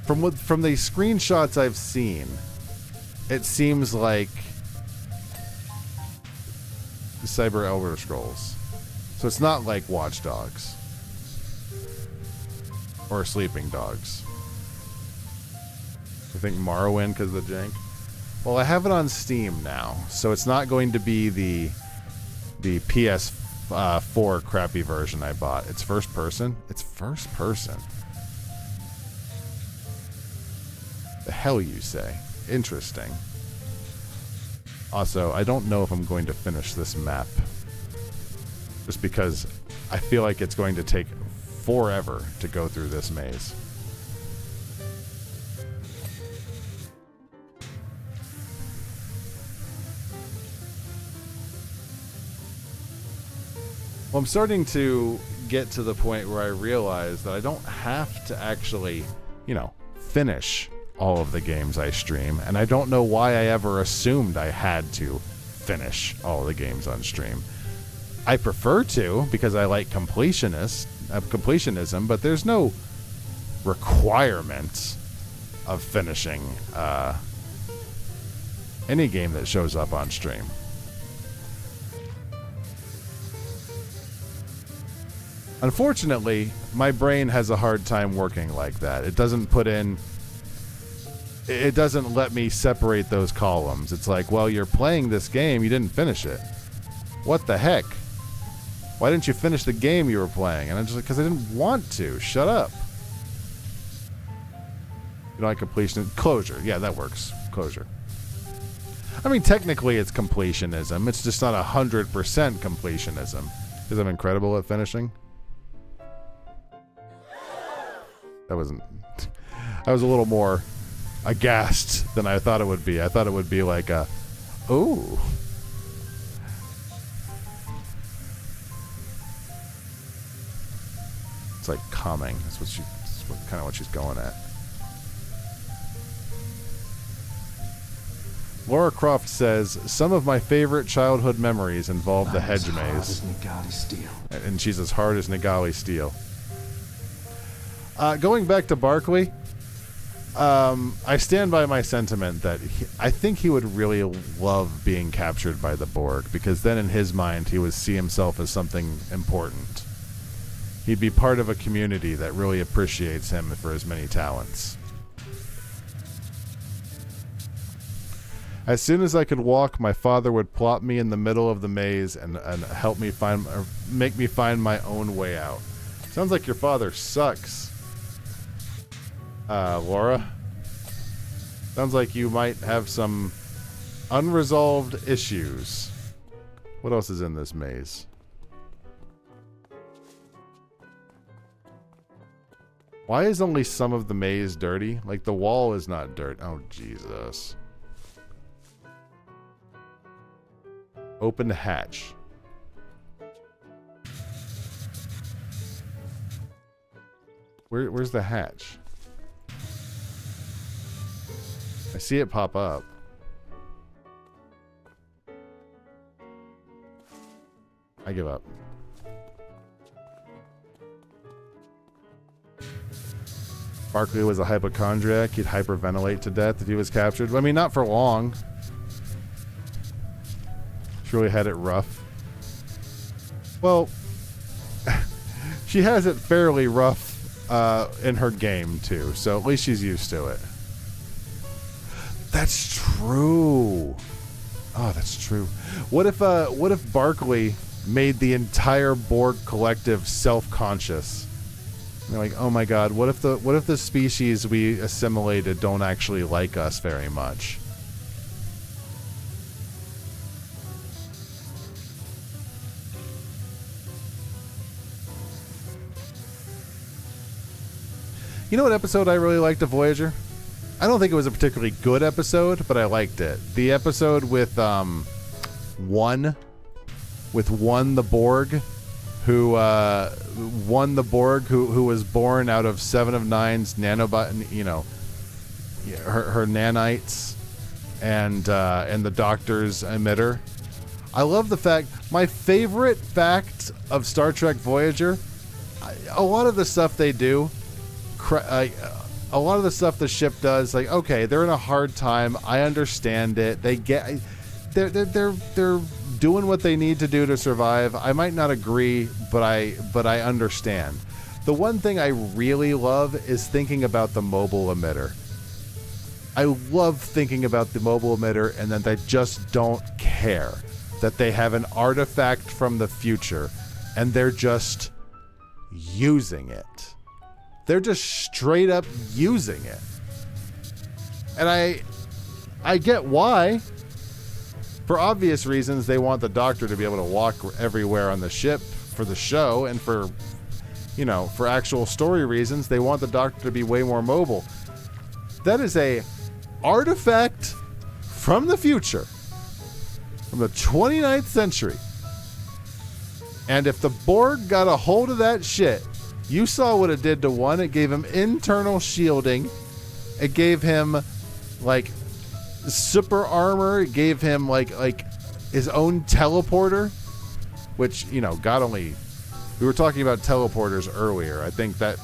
From the screenshots I've seen, it seems like Cyber Elder Scrolls. So it's not like Watch Dogs or Sleeping Dogs. I think Morrowind because of the jank. Well, I have it on Steam now, so it's not going to be the PS4 crappy version I bought. It's first person. It's first person. The hell you say? Interesting. Also, I don't know if I'm going to finish this map. Just because I feel like it's going to take forever to go through this maze. Well, I'm starting to get to the point where I realize that I don't have to actually, finish all of the games I stream, and I don't know why I ever assumed I had to finish all the games on stream. I prefer to, because I like completionism, but there's no requirement of finishing any game that shows up on stream. Unfortunately, my brain has a hard time working like that. It doesn't let me separate those columns. It's like, well, you're playing this game, you didn't finish it. What the heck? Why didn't you finish the game you were playing? And I'm just like, because I didn't want to. Shut up. You know, like completion. Closure. Yeah, that works. Closure. I mean, technically it's completionism. It's just not 100% completionism. Because I'm incredible at finishing. I was a little more aghast than I thought it would be. I thought it would be like a, ooh. It's like calming. That's kind of what she's going at. Laura Croft says, some of my favorite childhood memories involve the hedge maze. And she's as hard as Nagali steel. Going back to Barkley, I stand by my sentiment that I think he would really love being captured by the Borg, because then in his mind he would see himself as something important. He'd be part of a community that really appreciates him for his many talents. As soon as I could walk, my father would plop me in the middle of the maze and help me make me find my own way out. Sounds like your father sucks. Laura, sounds like you might have some unresolved issues. What else is in this maze? Why is only some of the maze dirty? Like, the wall is not dirt. Oh, Jesus. Open hatch. Where's the hatch? I see it pop up. I give up. Barkley was a hypochondriac. He'd hyperventilate to death if he was captured. I mean, not for long. She really had it rough. Well, she has it fairly rough in her game, too. So at least she's used to it. That's true. Oh, that's true. What if Barkley made the entire Borg collective self-conscious? And they're like, oh my God, what if the species we assimilated don't actually like us very much? You know what episode I really liked of Voyager? I don't think it was a particularly good episode, but I liked it. The episode with One the Borg, who was born out of 7 of 9's nanobot, you know, her nanites, and the Doctor's emitter. I love the fact. My favorite fact of Star Trek Voyager, a lot of the stuff they do, a lot of the stuff the ship does, like, okay, they're in a hard time. I understand it. They're doing what they need to do to survive. I might not agree, but I understand. The one thing I really love is thinking about the mobile emitter. I love thinking about the mobile emitter and that they just don't care that they have an artifact from the future and they're just using it. They're just straight up using it. And I get why. For obvious reasons, they want the Doctor to be able to walk everywhere on the ship for the show, and for actual story reasons, they want the Doctor to be way more mobile. That is a artifact from the future, from the 29th century. And if the Borg got a hold of that shit, you saw what it did to One. It gave him internal shielding. It gave him, like, super armor. It gave him, like his own teleporter, which, you know, God only... We were talking about teleporters earlier. I think that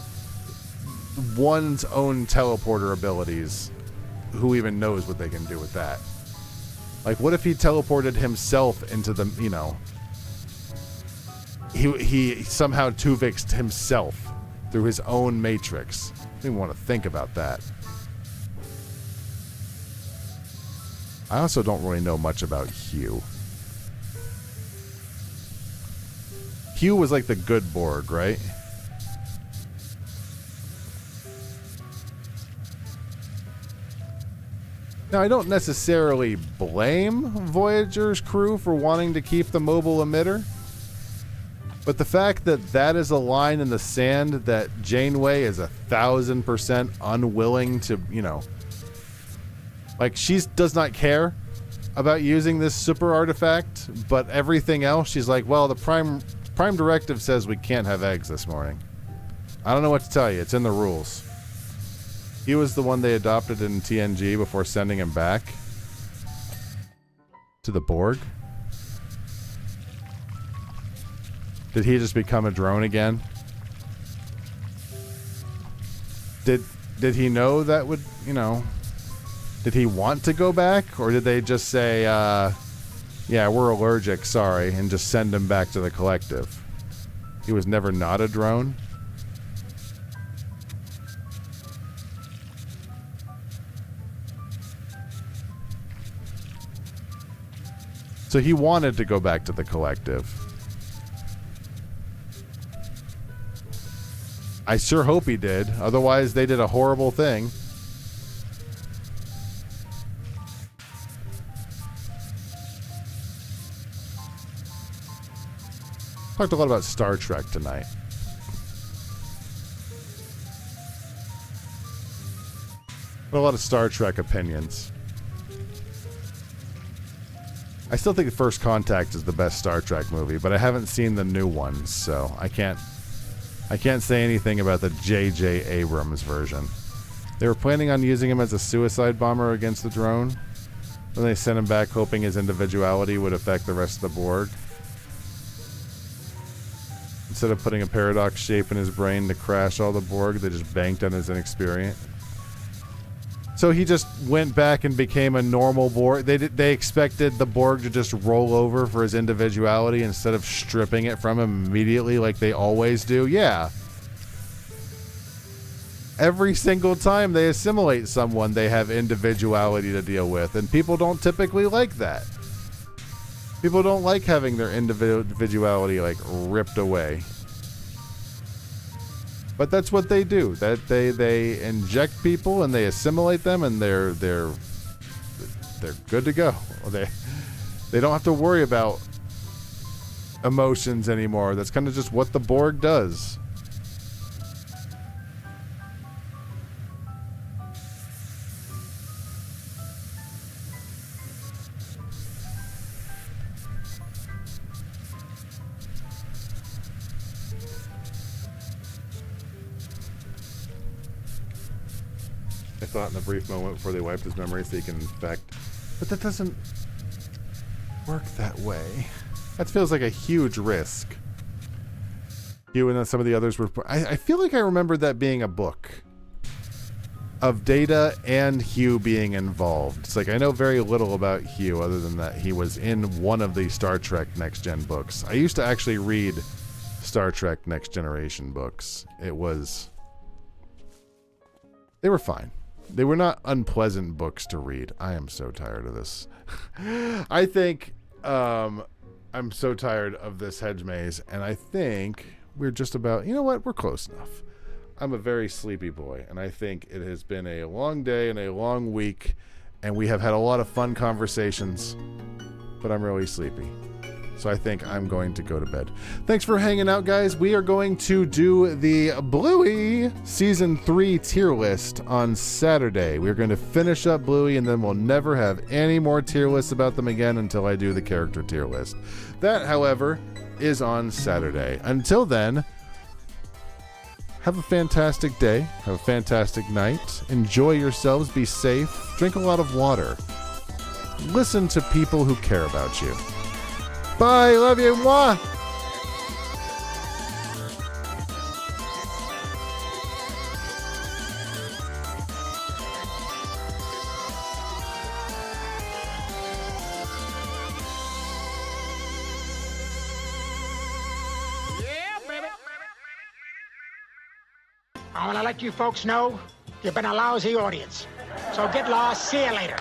One's own teleporter abilities, who even knows what they can do with that? Like, what if he teleported himself into the, you know, he somehow Tuvixed himself through his own matrix? I don't even want to think about that. I also don't really know much about Hugh. Hugh was like the good Borg, right? Now, I don't necessarily blame Voyager's crew for wanting to keep the mobile emitter, but the fact that that is a line in the sand that Janeway is 1,000% unwilling to, you know, like, she does not care about using this super artifact, but everything else, she's like, well, the Prime Directive says we can't have eggs this morning. I don't know what to tell you. It's in the rules. He was the one they adopted in TNG before sending him back to the Borg. Did he just become a drone again? Did he know that would, you know, did he want to go back? Or did they just say, yeah, we're allergic, sorry, and just send him back to the collective? He was never not a drone? So he wanted to go back to the collective. I sure hope he did. Otherwise, they did a horrible thing. Talked a lot about Star Trek tonight. A lot of Star Trek opinions. I still think First Contact is the best Star Trek movie, but I haven't seen the new ones, so I can't say anything about the J.J. Abrams version. They were planning on using him as a suicide bomber against the drone. Then they sent him back hoping his individuality would affect the rest of the Borg. Instead of putting a paradox shape in his brain to crash all the Borg, they just banked on his inexperience. So he just went back and became a normal Borg. They expected the Borg to just roll over for his individuality instead of stripping it from him immediately like they always do. Yeah. Every single time they assimilate someone, they have individuality to deal with, and people don't typically like that. People don't like having their individuality like ripped away. But that's what they do. That they inject people and they assimilate them, and they're good to go. They don't have to worry about emotions anymore. That's kind of just what the Borg does. Thought in a brief moment before they wiped his memory so he can infect. But that doesn't work that way. That feels like a huge risk. You and some of the others were... I feel like I remember that being a book of Data and Hugh being involved. It's like I know very little about Hugh other than that he was in one of the Star Trek Next Gen books. I used to actually read Star Trek Next Generation books. They were fine. They were not unpleasant books to read. I am so tired of this. I think I'm so tired of this hedge maze, and I think we're just about, you know what, we're close enough. I'm a very sleepy boy, and I think it has been a long day and a long week, and we have had a lot of fun conversations, but I'm really sleepy. So I think I'm going to go to bed. Thanks for hanging out, guys. We are going to do the Bluey Season 3 tier list on Saturday. We're going to finish up Bluey, and then we'll never have any more tier lists about them again until I do the character tier list. That, however, is on Saturday. Until then, have a fantastic day. Have a fantastic night. Enjoy yourselves. Be safe. Drink a lot of water. Listen to people who care about you. Bye. Love you. Mwah. I want to let you folks know you've been a lousy audience. So get lost. See you later.